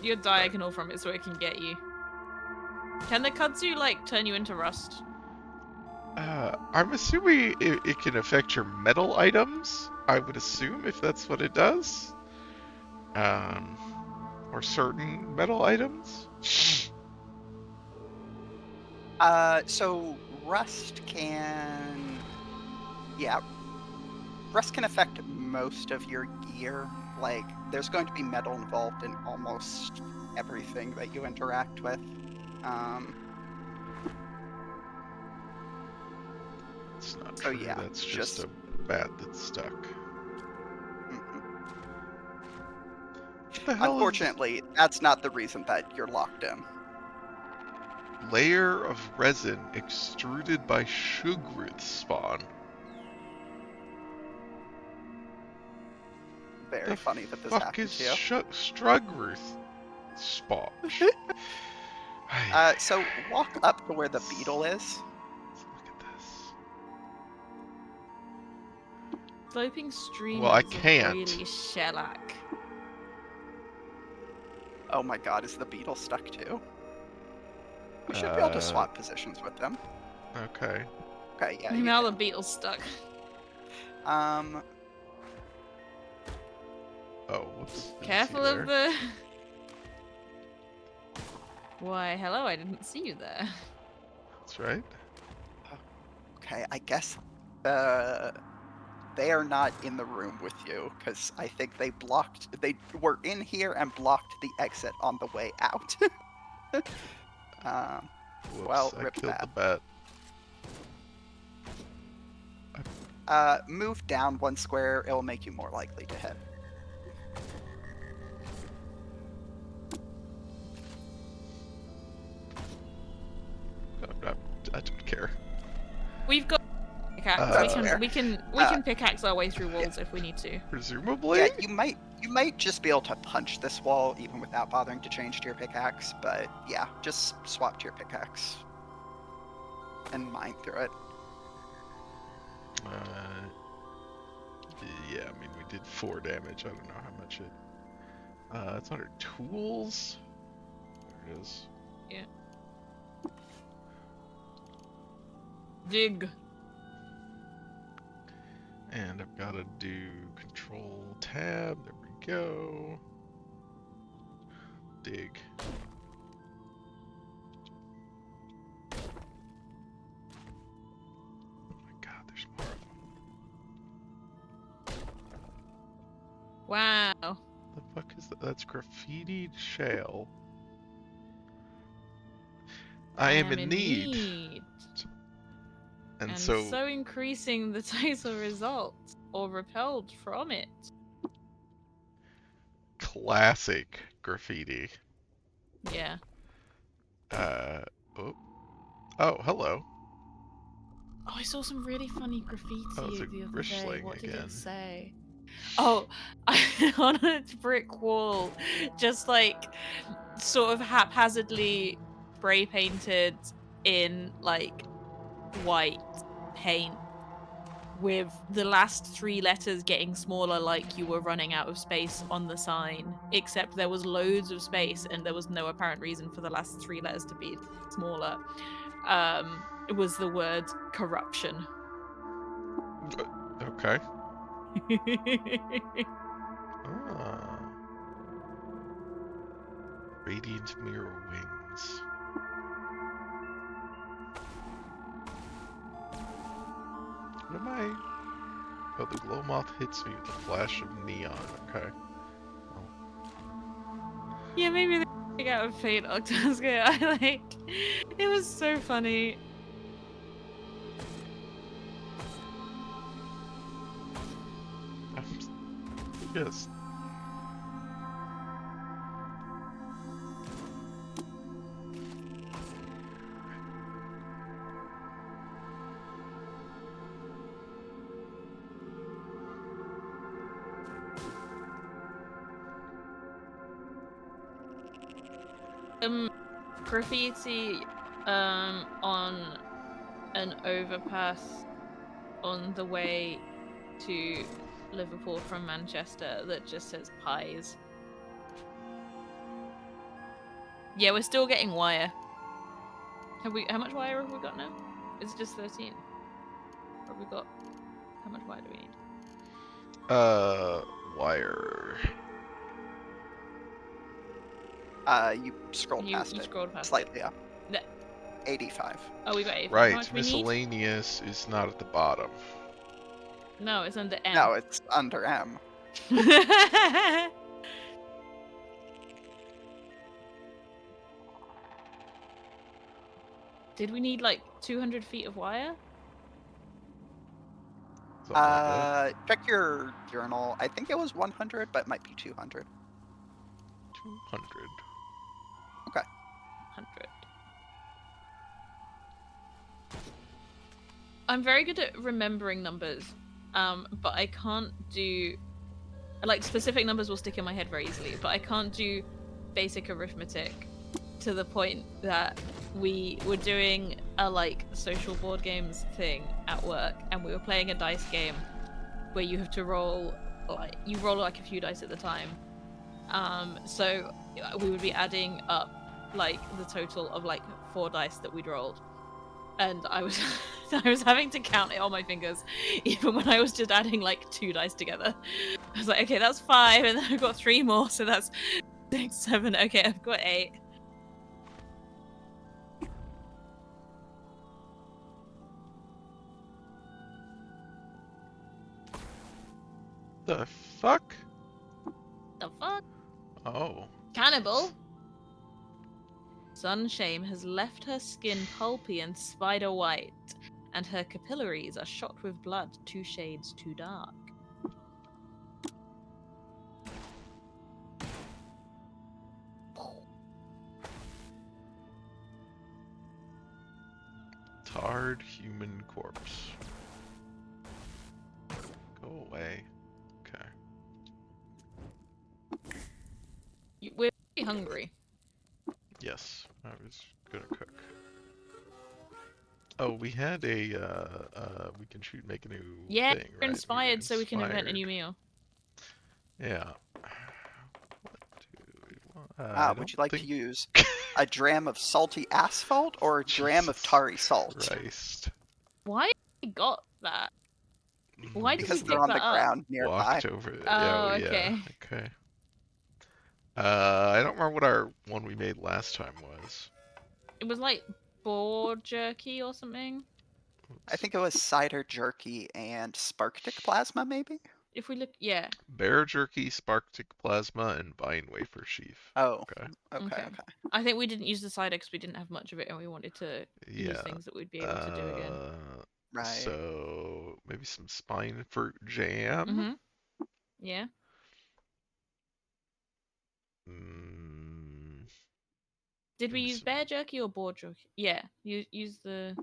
You're diagonal from it so it can get you. Can the kudzu, like, turn you into rust? I'm assuming it can affect your metal items. I would assume if that's what it does. Or certain metal items. So rust can... Yeah. Rust can affect most of your gear. Like, there's going to be metal involved in almost everything that you interact with. It's not So true. yeah, That's just a bat that's stuck. What the hell Unfortunately, that's not the reason that you're locked in. Layer of resin extruded by Shugruth spawn. Very funny that this fuck happened is to you. Strugruth spawn? So walk up to where the beetle is. Let's look at this. Sloping stream Well, I is can't. really shellac. Oh my god, is the beetle stuck too? We should be able to swap positions with them. Okay. Okay, yeah. You Now can. the beetle's stuck. Um, Oh, whoops. Didn't Careful see of there. the. Why, hello, I didn't see you there. That's right. okay, I guess they are not in the room with you, because I think they were in here and blocked the exit on the way out. Whoops, Well, I rip killed the that. bat. Move down 1 square, it'll make you more likely to hit. I don't care. We've got pickaxe. That's fair. we can pickaxe our way through walls if we need to. Presumably? Yeah, you might just be able to punch this wall even without bothering to change to your pickaxe, but yeah, just swap to your pickaxe and mine through it. Yeah, I mean, we did 4 damage. I don't know how much it... it's under tools? There it is. Yeah. Dig. And I've got to do control tab. There we go. Dig. Oh my god, there's more of them. Wow. The fuck is that? That's graffitied shale. I am in need. And so increasing the total result or repelled from it. classic graffiti. Yeah. Oh, hello. Oh, I saw some really funny graffiti Oh, it's a the other day. Grishling What did again. it say? Oh, on a brick wall, just like sort of haphazardly spray painted in like white paint with the last 3 letters getting smaller, like you were running out of space on the sign, except there was loads of space and there was no apparent reason for the last 3 letters to be smaller. It was the word corruption. Okay. Ah. Radiant mirror wings. What am I? Oh, the glow moth hits me with a flash of neon. Okay. Yeah, maybe they take out of Fate Octaska. I like it was so funny. Yes. Graffiti on an overpass on the way to Liverpool from Manchester that just says pies. Yeah, we're still getting wire. How much wire have we got now? Is it just 13? Or have we got how much wire do we need? Wire. You scrolled past You it. scrolled past Slightly up. No. 85. Oh, we got 85. How Right, much we need? miscellaneous is not at the bottom. No, it's under M. No, it's under M. Did we need like 200 feet of wire? Check your journal. I think it was 100, but it might be 200. 200. Okay. 100. I'm very good at remembering numbers, but I can't do like specific numbers will stick in my head very easily, but I can't do basic arithmetic to the point that we were doing a like social board games thing at work, and we were playing a dice game where you have to roll like a few dice at the time. So we would be adding up like the total of like 4 dice that we'd rolled, and I was I was having to count it on my fingers, even when I was just adding like 2 dice together. I was like, okay, that's 5, and then I've got 3 more, so that's 6, 7. Okay, I've got 8. The fuck? The fuck? Oh. Cannibal? Sunshame has left her skin pulpy and spider white, and her capillaries are shot with blood 2 shades too dark. Tarred human corpse. Go away. Okay. We're pretty hungry. Yes, I was gonna cook. Oh, we had a, we can make a new Yeah, thing, we're right? inspired, so we can invent a new meal. Yeah. What do we want? I Would don't you like to think... use a dram of salty asphalt or a dram of Jesus tarry salt? Christ. Why got that? Why did we Because they're pick on that the up? ground nearby. Walked over it. Oh, Oh, yeah. okay. Okay. I don't remember what our one we made last time was. It was like boar jerky or something. I think it was cider jerky and sparktic plasma, maybe? If we look, yeah. Bear jerky, sparktic plasma, and vine wafer sheaf. Oh, Okay. okay. I think we didn't use the cider because we didn't have much of it, and we wanted to use Yeah. things that we'd be able to do again. Right. So maybe some spine fruit jam. Mm-hmm. Yeah. Did we Maybe use some- bear jerky or boar jerky? Yeah, use the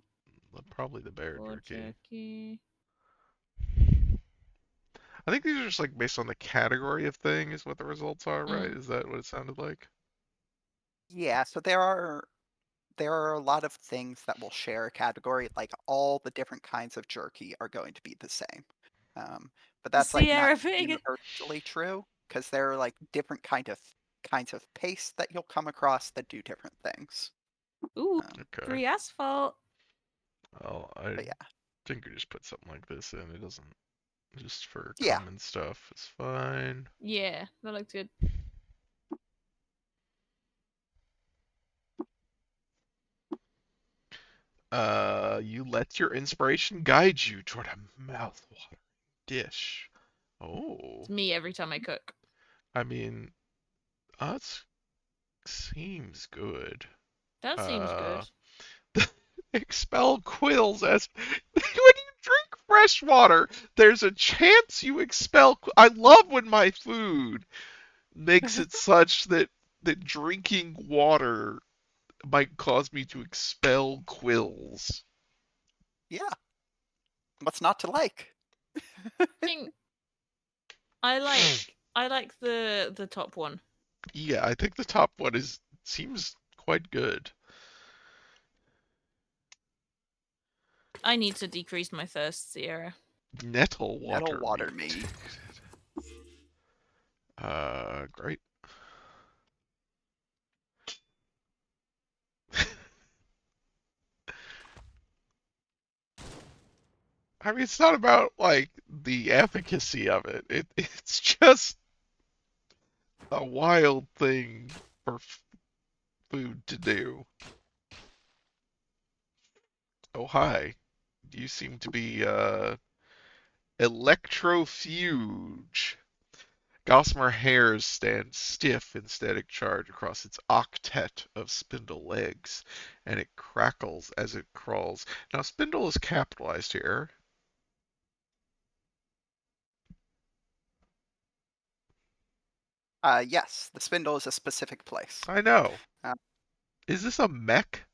Probably the bear boar jerky. jerky. I think these are just like based on the category of thing is what the results are, right? Mm. Is that what it sounded like? Yeah, so there are a lot of things that will share a category. Like all the different kinds of jerky are going to be the same. But that's like not Sierra pig. universally true because there are like different kinds of paste that you'll come across that do different things. Ooh, Okay. 3 asphalt. Well, I But yeah. think we just put something like this in. It doesn't just for Yeah. common stuff. It's fine. Yeah, that looks good. You let your inspiration guide you toward a mouth-watering dish. Oh, It's me every time I cook. I mean, that seems good. That seems good. Expel quills as when you drink fresh water. There's a chance you expel. I love when my food makes it such that drinking water might cause me to expel quills. Yeah. What's not to like? I think I like the top one. Yeah, I think the top one seems quite good. I need to decrease my thirst, Sierra. Nettle Nettle water meat. meat. Great. I mean, it's not about like the efficacy of it. It's just a wild thing for food to do. Oh, hi. You seem to be electrofuge. Gossamer hairs stand stiff in static charge across its octet of spindle legs, and it crackles as it crawls. Now, spindle is capitalized here. Yes, the spindle is a specific place. I know. Uh, Is this a mech?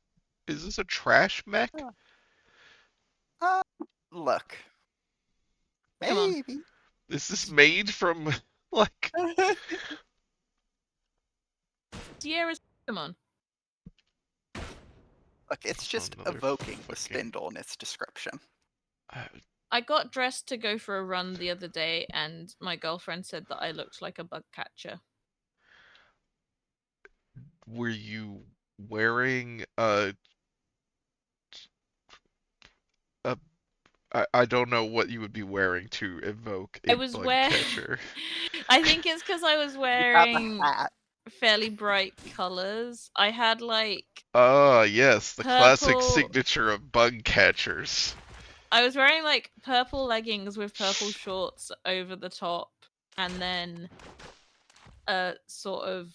Is this a trash mech? Look. Come on. Maybe. Is this made from like? Sierra's come on. Look, it's just Another evoking the fucking- spindle in its description. I got dressed to go for a run the other day, and my girlfriend said that I looked like a bug catcher. Were you wearing a I don't know what you would be wearing to evoke I a was bug catcher. I think it's because I was You have a wearing hat. fairly bright colors. I had like Ah, yes, the classic purple. signature of bug catchers. I was wearing like purple leggings with purple shorts over the top, and then a sort of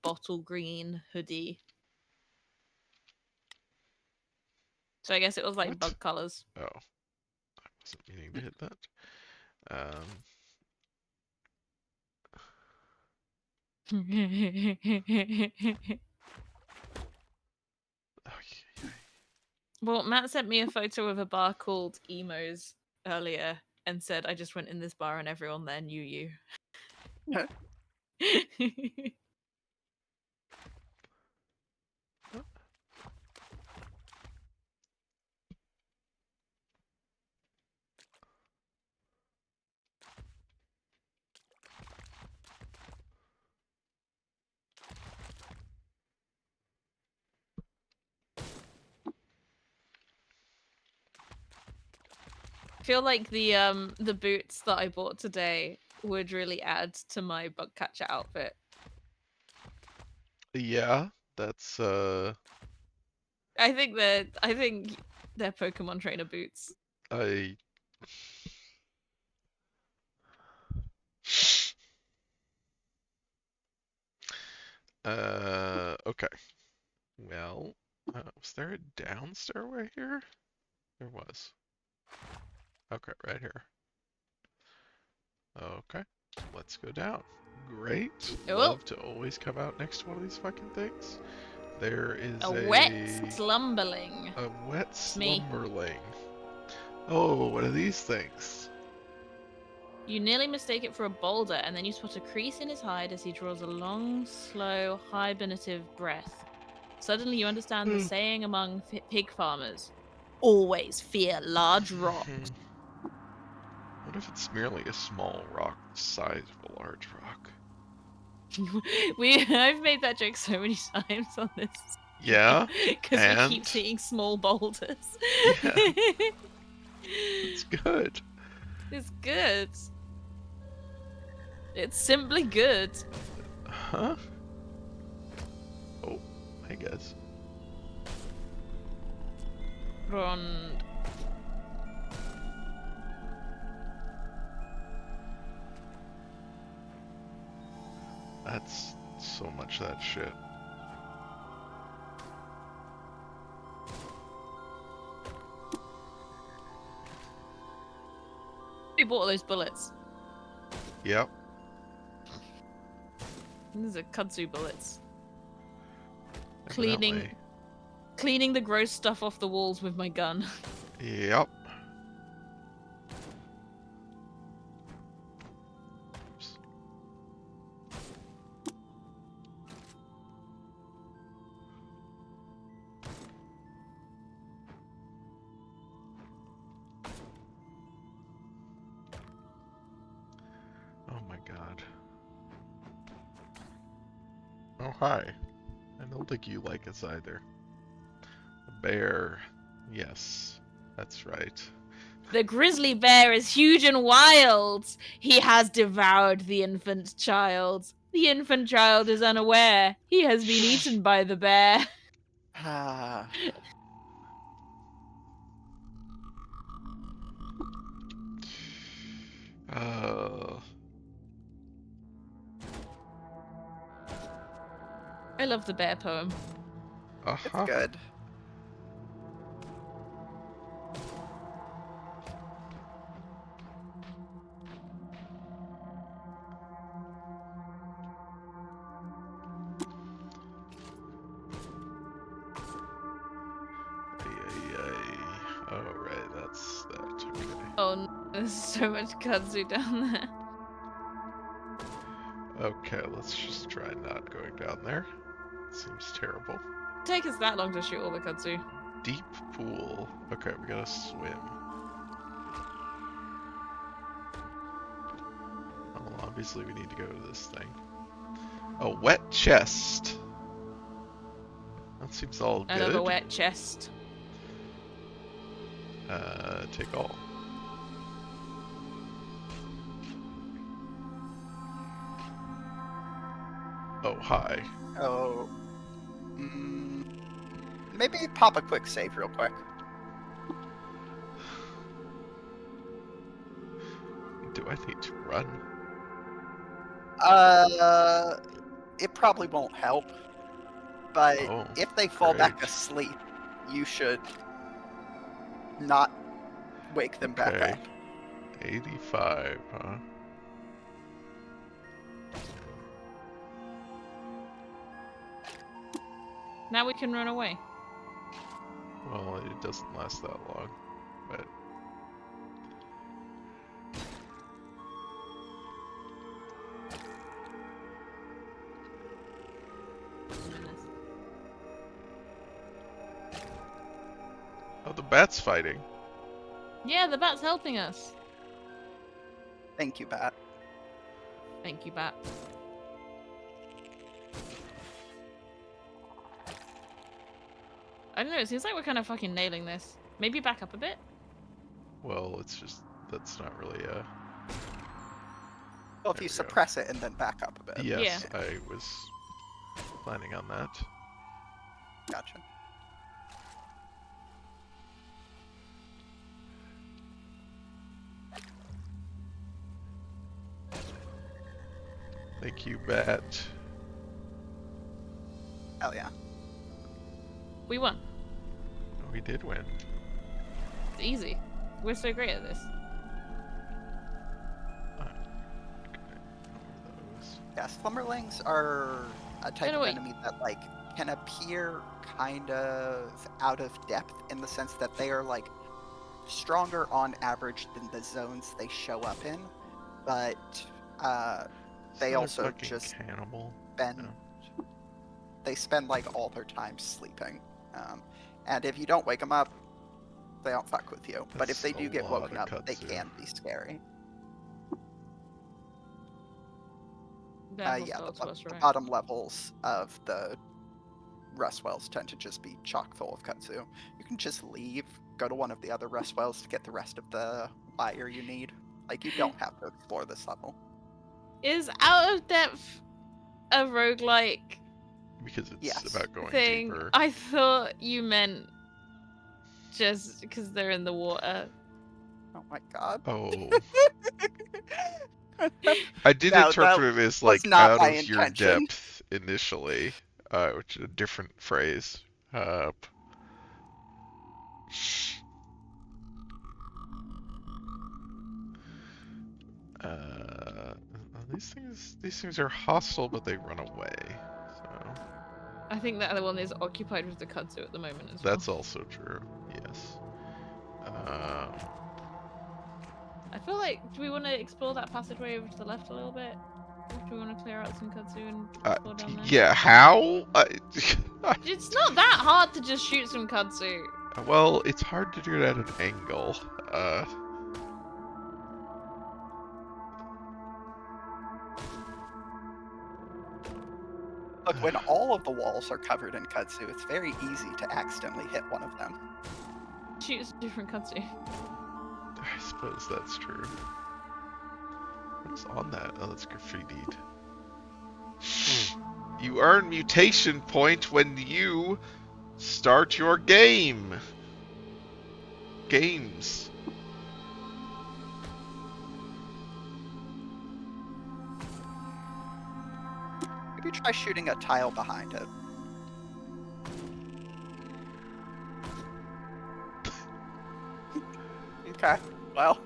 bottle green hoodie. So I guess it was like What? bug colors. Oh, I wasn't meaning to hit that. Um, oh, yeah. Well, Matt sent me a photo of a bar called Emos earlier and said I just went in this bar and everyone there knew you. I feel like the boots that I bought today would really add to my bug catcher outfit. Yeah, that's I think they're Pokemon trainer boots. I okay. Well, was there a down stairway here? There was. Okay, right here. Okay, let's go down. Great. Oh, Love to always come out next to one of these fucking things. There is a wet slumberling. a wet It's me. slumberling. Oh, what are these things? You nearly mistake it for a boulder, and then you spot a crease in his hide as he draws a long, slow, hibernative breath. Suddenly, you understand the saying among pig farmers: always fear large rocks. What if it's merely a small rock the size of a large rock? I've made that joke so many times on this. Yeah, Because we keep and seeing small boulders. yeah, it's good. It's good. It's simply good. Huh? Oh, I guess. Run. That's so much that shit. We bought those bullets. Yep. These are kudzu bullets. Evidently. Cleaning the gross stuff off the walls with my gun. Yep. Oops. Oh my god. Oh hi. I don't think you like us either. A bear. Yes, that's right. The grizzly bear is huge and wild. He has devoured the infant child. The infant child is unaware. He has been eaten by the bear. Ah. Uh, I love the bear poem. It's uh-huh. good. Oh, right, that's that. Okay. Oh, no, there's so much kudzu down there. Okay, let's just try not going down there. Seems terrible. Take us that long to shoot all the kudzu. Deep pool. Okay, we gotta swim. Well, obviously we need to go to this thing. A wet chest. That seems all Out of a good. wet chest. Take all. Oh, hi. Oh. Maybe pop a quick save real quick. Do I need to run? It probably won't help. But Oh, if they fall back great. asleep, you should not wake them back Okay. up. 85, huh? Now we can run away. Well, it doesn't last that long, but oh, the bat's fighting. Yeah, the bat's helping us. Thank you, Bat. Thank you, bat. I don't know, it seems like we're kind of fucking nailing this. Maybe back up a bit? Well, it's just that's not really a. Well, There if you we go. suppress it and then back up a bit. Yes, I was planning on that. Gotcha. Thank you, bat. Hell yeah. We won. Oh, we did win. It's easy. We're so great at this. Those. Yeah, Slumberlings are a type no, of wait. enemy that like can appear kind of out of depth in the sense that they are like stronger on average than the zones they show up in, but they Is that a also fucking just cannibal. spend No. they spend like all their time sleeping, and if you don't wake them up, they don't fuck with you. But if That's they do a get lot woken of up, they kudzu. can be scary. They're Yeah, hostile to us, the right? bottom levels of the rest wells tend to just be chock full of kudzu. You can just leave, go to one of the other rest wells to get the rest of the wire you need. Like, you don't have to explore this level. Is out of depth a roguelike Because it's Yes. about going thing? deeper. I thought you meant just because they're in the water. Oh my god. Oh. I did No, that interpret it as was like not out my of your intention. depth initially, which is a different phrase. Uh, these things are hostile, but they run away. So I think that other one is occupied with the kudzu at the moment as well. that's also true. Yes. I feel like, do we want to explore that passageway over to the left a little bit? Or do we want to clear out some kudzu and explore down there? Yeah. How? It's not that hard to just shoot some kudzu. Well, it's hard to do it at an angle. Look, when all of the walls are covered in kudzu, it's very easy to accidentally hit one of them. Shoot some different kudzu. I suppose that's true. What's on that? Oh, that's graffitied. You earn mutation point when you start your game. Games. Maybe try shooting a tile behind it. Okay, well,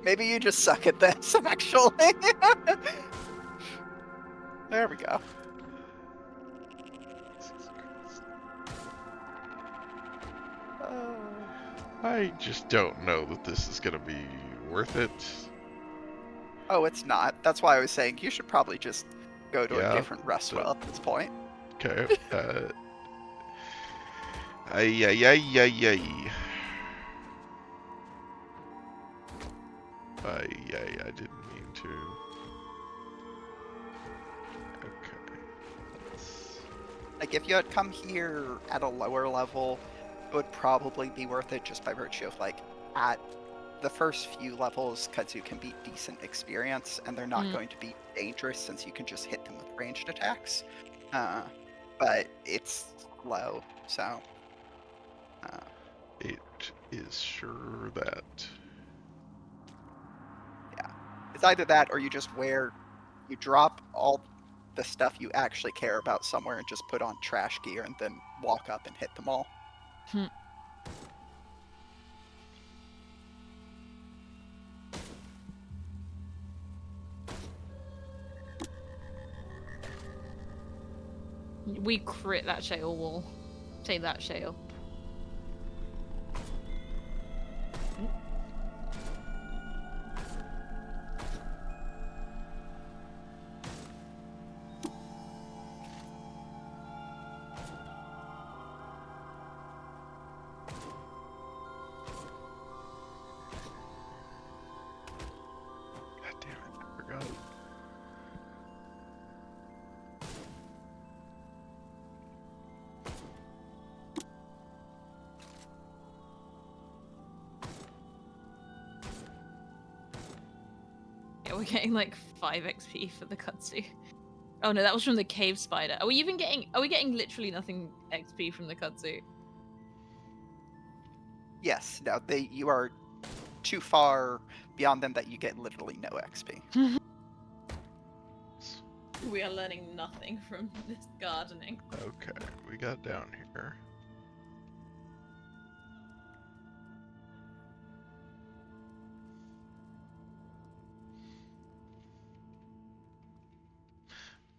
maybe you just suck at this, actually. There we go. I just don't know that this is gonna be worth it. Oh, it's not. That's why I was saying you should probably just go to Yeah, a different rest well at this point. Okay. Ay, ay, ay, ay, ay. Ay, ay, I didn't mean to. Okay. Let's... Like, if you had come here at a lower level, it would probably be worth it just by virtue of, like, at the first few levels, Kudzu can be decent experience, and they're not going to be dangerous since you can just hit them with ranged attacks. But it's low, so... It is sure that. Yeah. It's either that, or you just you drop all the stuff you actually care about somewhere and just put on trash gear and then walk up and hit them all. We crit that shale wall. Take that shale. God damn it, I forgot. Yeah, we're getting like 5 XP for the kudzu. Oh no, that was from the cave spider. Are we getting literally nothing XP from the kudzu? Yes, no, you are too far beyond them that you get literally no XP. We are learning nothing from this gardening. Okay, we got down here.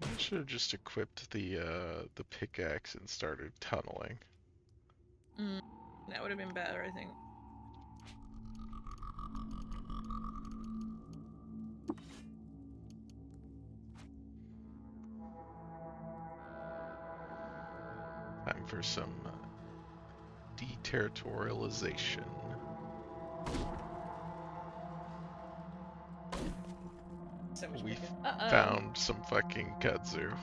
I should have just equipped the pickaxe and started tunneling. That would have been better, I think. Time for some deterritorialization. So much We bigger. found some fucking kudzu.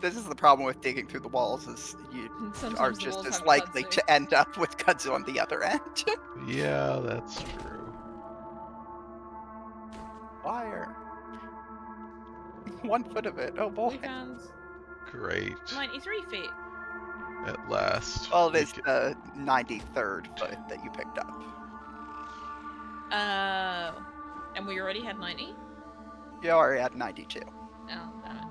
This is the problem with digging through the walls, is you Sometimes are the just walls as have likely kudzu. to end up with kudzu on the other end. Yeah, that's true. Wire. 1 foot of it, oh boy. We found Great. 93 feet. At last. Well, it we is the 93rd foot that you picked up. And we already had 90? You already had 92. Oh, damn it.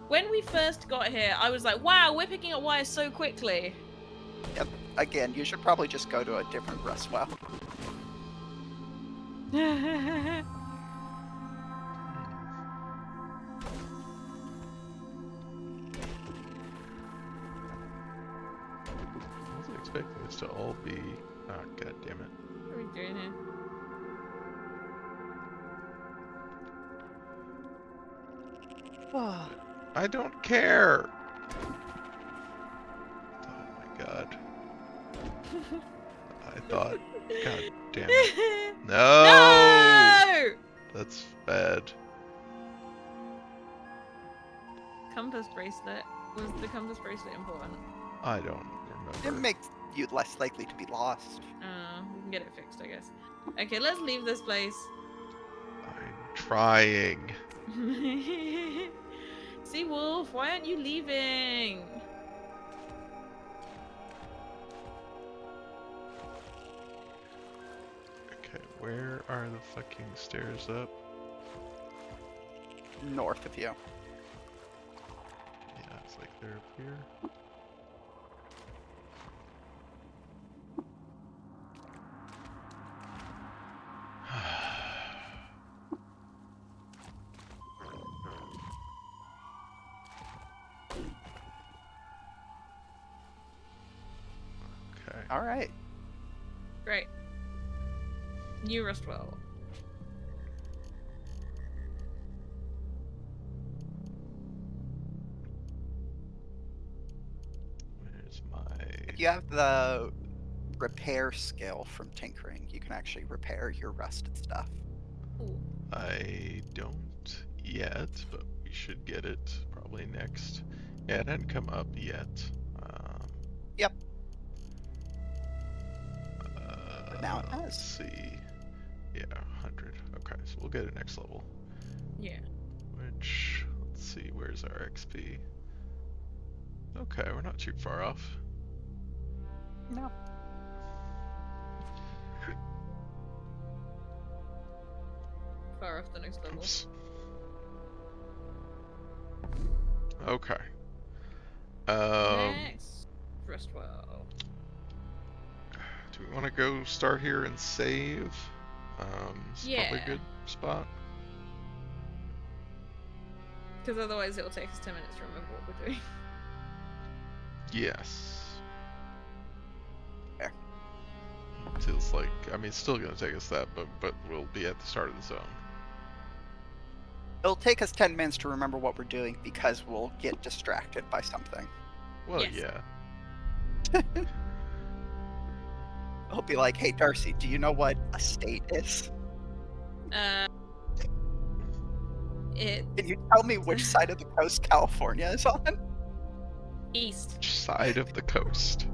When we first got here, I was like, wow, we're picking up wires so quickly. Yep. Again, you should probably just go to a different rest well. I wasn't expecting this to all be... Ah, god damn it. What are we doing here? I don't care! Oh my god. I thought... God damn it. No! No! That's bad. Compass bracelet. Was the compass bracelet important? I don't It remember. makes you less likely to be lost. We can get it fixed, I guess. Okay, let's leave this place. I'm trying. See, Wolf, why aren't you leaving? Okay, where are the fucking stairs up? North of you. Yeah, it's like they're up here. Okay. Alright. Great. You rest well. Where's my... If you have the repair skill from tinkering, you can actually repair your rusted stuff. Ooh. I don't yet, but we should get it probably next. Yeah, it hadn't come up yet. Yep. But now it Let's has. see. Yeah, 100. Okay, so we'll get it next level. Yeah. Which, let's see, where's our XP? Okay, we're not too far off. No. Far off the next level. Oops. Okay. Next. Restwell. Do we want to go start here and save? It's probably a Yeah. good spot. Because otherwise it'll take us 10 minutes to remember what we're doing. Yes. Fair. Feels like, I mean, it's still gonna take us that, but we'll be at the start of the zone. It'll take us 10 minutes to remember what we're doing because we'll get distracted by something. Well, Yes. yeah. It'll be like, hey, Darcy, do you know what a state is? It Can you tell me which side of the coast California is on? east. Which side of the coast?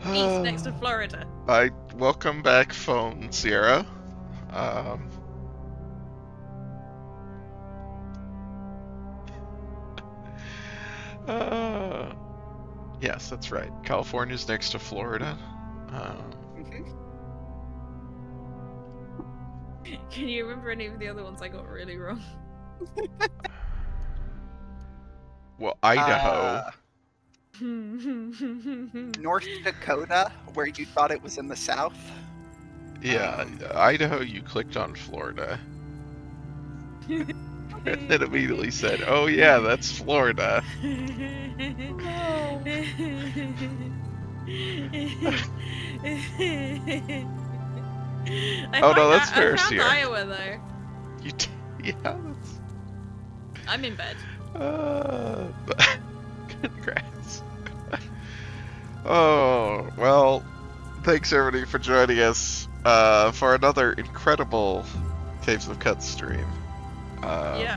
East next to Florida. I welcome back phone, Sierra. Yes, that's right. California's next to Florida. Mhm. Can you remember any of the other ones I got really wrong? Well, Idaho. North Dakota, where you thought it was in the south. Yeah, Idaho, you clicked on Florida. And then immediately said, oh yeah, that's Florida. Oh, no, that's fair, I found Sierra. Iowa though. Yeah, that's... I'm in bed. But congrats. Oh, well, thanks everybody for joining us for another incredible Caves of Cuts stream. Yeah.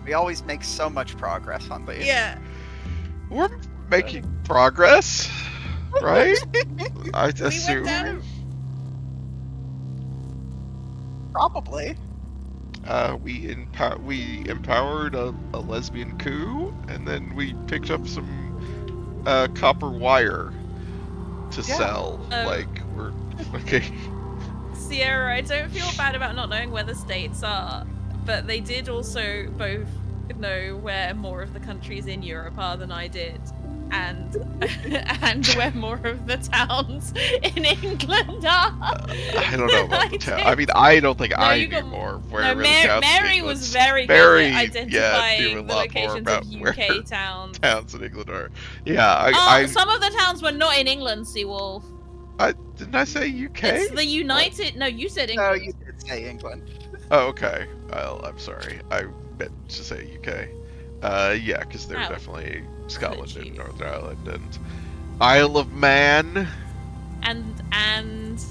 We always make so much progress on these. Yeah. We're making progress, right? I We assume. went down. Probably. We empowered a lesbian coup, and then we picked up some copper wire to Yeah. sell. Like we're okay. Sierra, I don't feel bad about not knowing where the states are, but they did also both know where more of the countries in Europe are than I did, and and where more of the towns in England are. I don't know about the town. did. I mean, I don't think No, I you knew got- more where No, the towns in Mary England. was very Mary, good at yeah, knew a identifying the lot more locations about of where UK towns. towns in England are. Yeah, Some of the towns were not in England, Seawolf. didn't I say UK? It's the United. No, you said No, England. you did say England. Oh, okay. Well, I'm sorry. I meant to say UK. Yeah, because they're Oh. definitely Scotland and Jeez. Northern Ireland and Isle of Man. And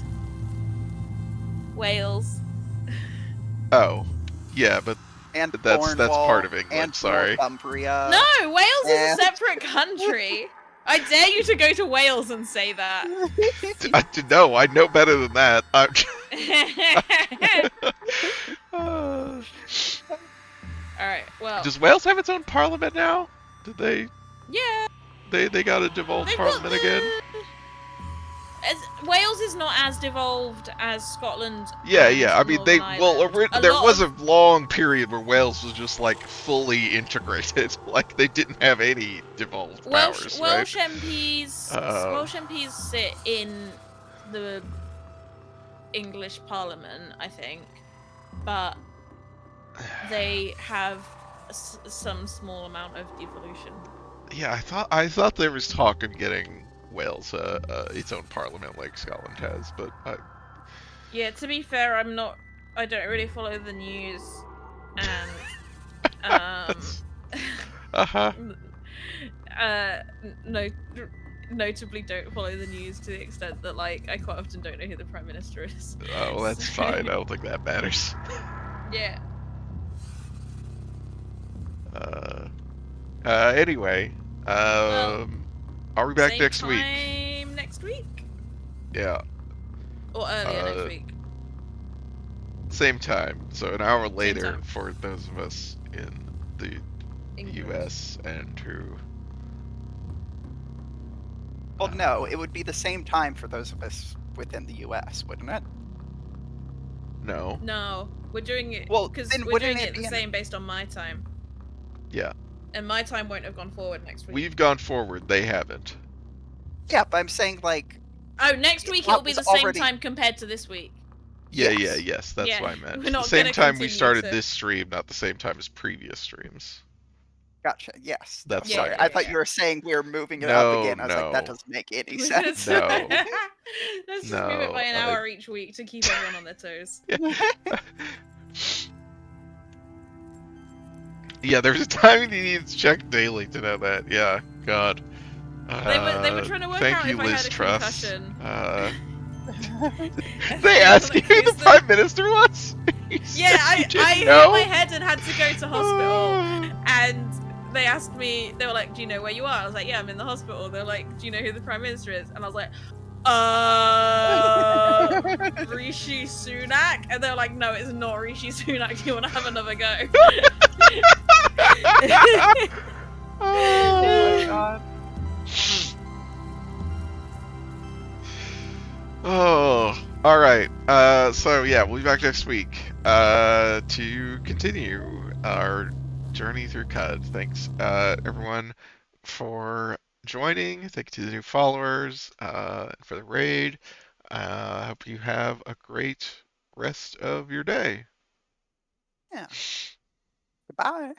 Wales. Oh, yeah, but And that's Cornwall, part of England. and Sorry. Northumbria. No, Wales is a and- separate country. I dare you to go to Wales and say that. No, I know better than that. Alright, well. Does Wales have its own parliament now? Did they? Yeah. They got a devolved They've parliament got again? Wales is not as devolved as Scotland. Yeah, and yeah. I mean, Northern Ireland. there lot was of- a long period where Wales was just like fully integrated. Like they didn't have any devolved powers, right? Welsh MPs. Uh-oh. Welsh MPs sit in the English Parliament, I think, but they have some small amount of devolution. Yeah, I thought there was talk of getting Wales its own parliament like Scotland has, but Yeah, to be fair, I don't really follow the news, and uh-huh. no, notably don't follow the news to the extent that like I quite often don't know who the Prime Minister is. Oh, well, that's So- fine. I don't think that matters. Yeah. Anyway, are we back Same next week? time next week? Yeah, Or earlier next Uh, week? same time. So an hour later time. for those of us in the England. U.S. and who. Well, no, it would be the same time for those of us within the U.S., wouldn't it? No. No, we're doing it Well, because then we're wouldn't doing it it the be in- same based on my time. Yeah. And my time won't have gone forward next week. We've gone forward. They haven't. Yeah, but I'm saying like. Oh, next week that it'll be was the same already- time compared to this week. Yes. That's Yeah, what I meant. we're The not same gonna time we continue started to- this stream, not the same time as previous streams. Gotcha. Yes. That's Sorry, what I I thought yeah. you were saying we were moving it No, up again. I was like, that no. doesn't make any We're sense. gonna- No. Let's just move it by an No, hour each week to keep everyone on their toes. Yeah, there's a timing you need to check daily to know that. Yeah, God. They were trying to work thank out you, if I Liz had a Truss. concussion. They asked you who the Who's Prime Minister was? You Yeah, said you I didn't hit know? my head and had to go to hospital. And they asked me, they were like, do you know where you are? I was like, yeah, I'm in the hospital. They're like, do you know who the Prime Minister is? And I was like, Rishi Sunak? And they were like, no, it's not Rishi Sunak. Do you want to have another go? Oh my god. Oh, all right. So yeah, we'll be back next week to continue our journey through CUD. Thanks, everyone, for joining. Thank you to the new followers for the raid. Hope you have a great rest of your day. Yeah. Goodbye.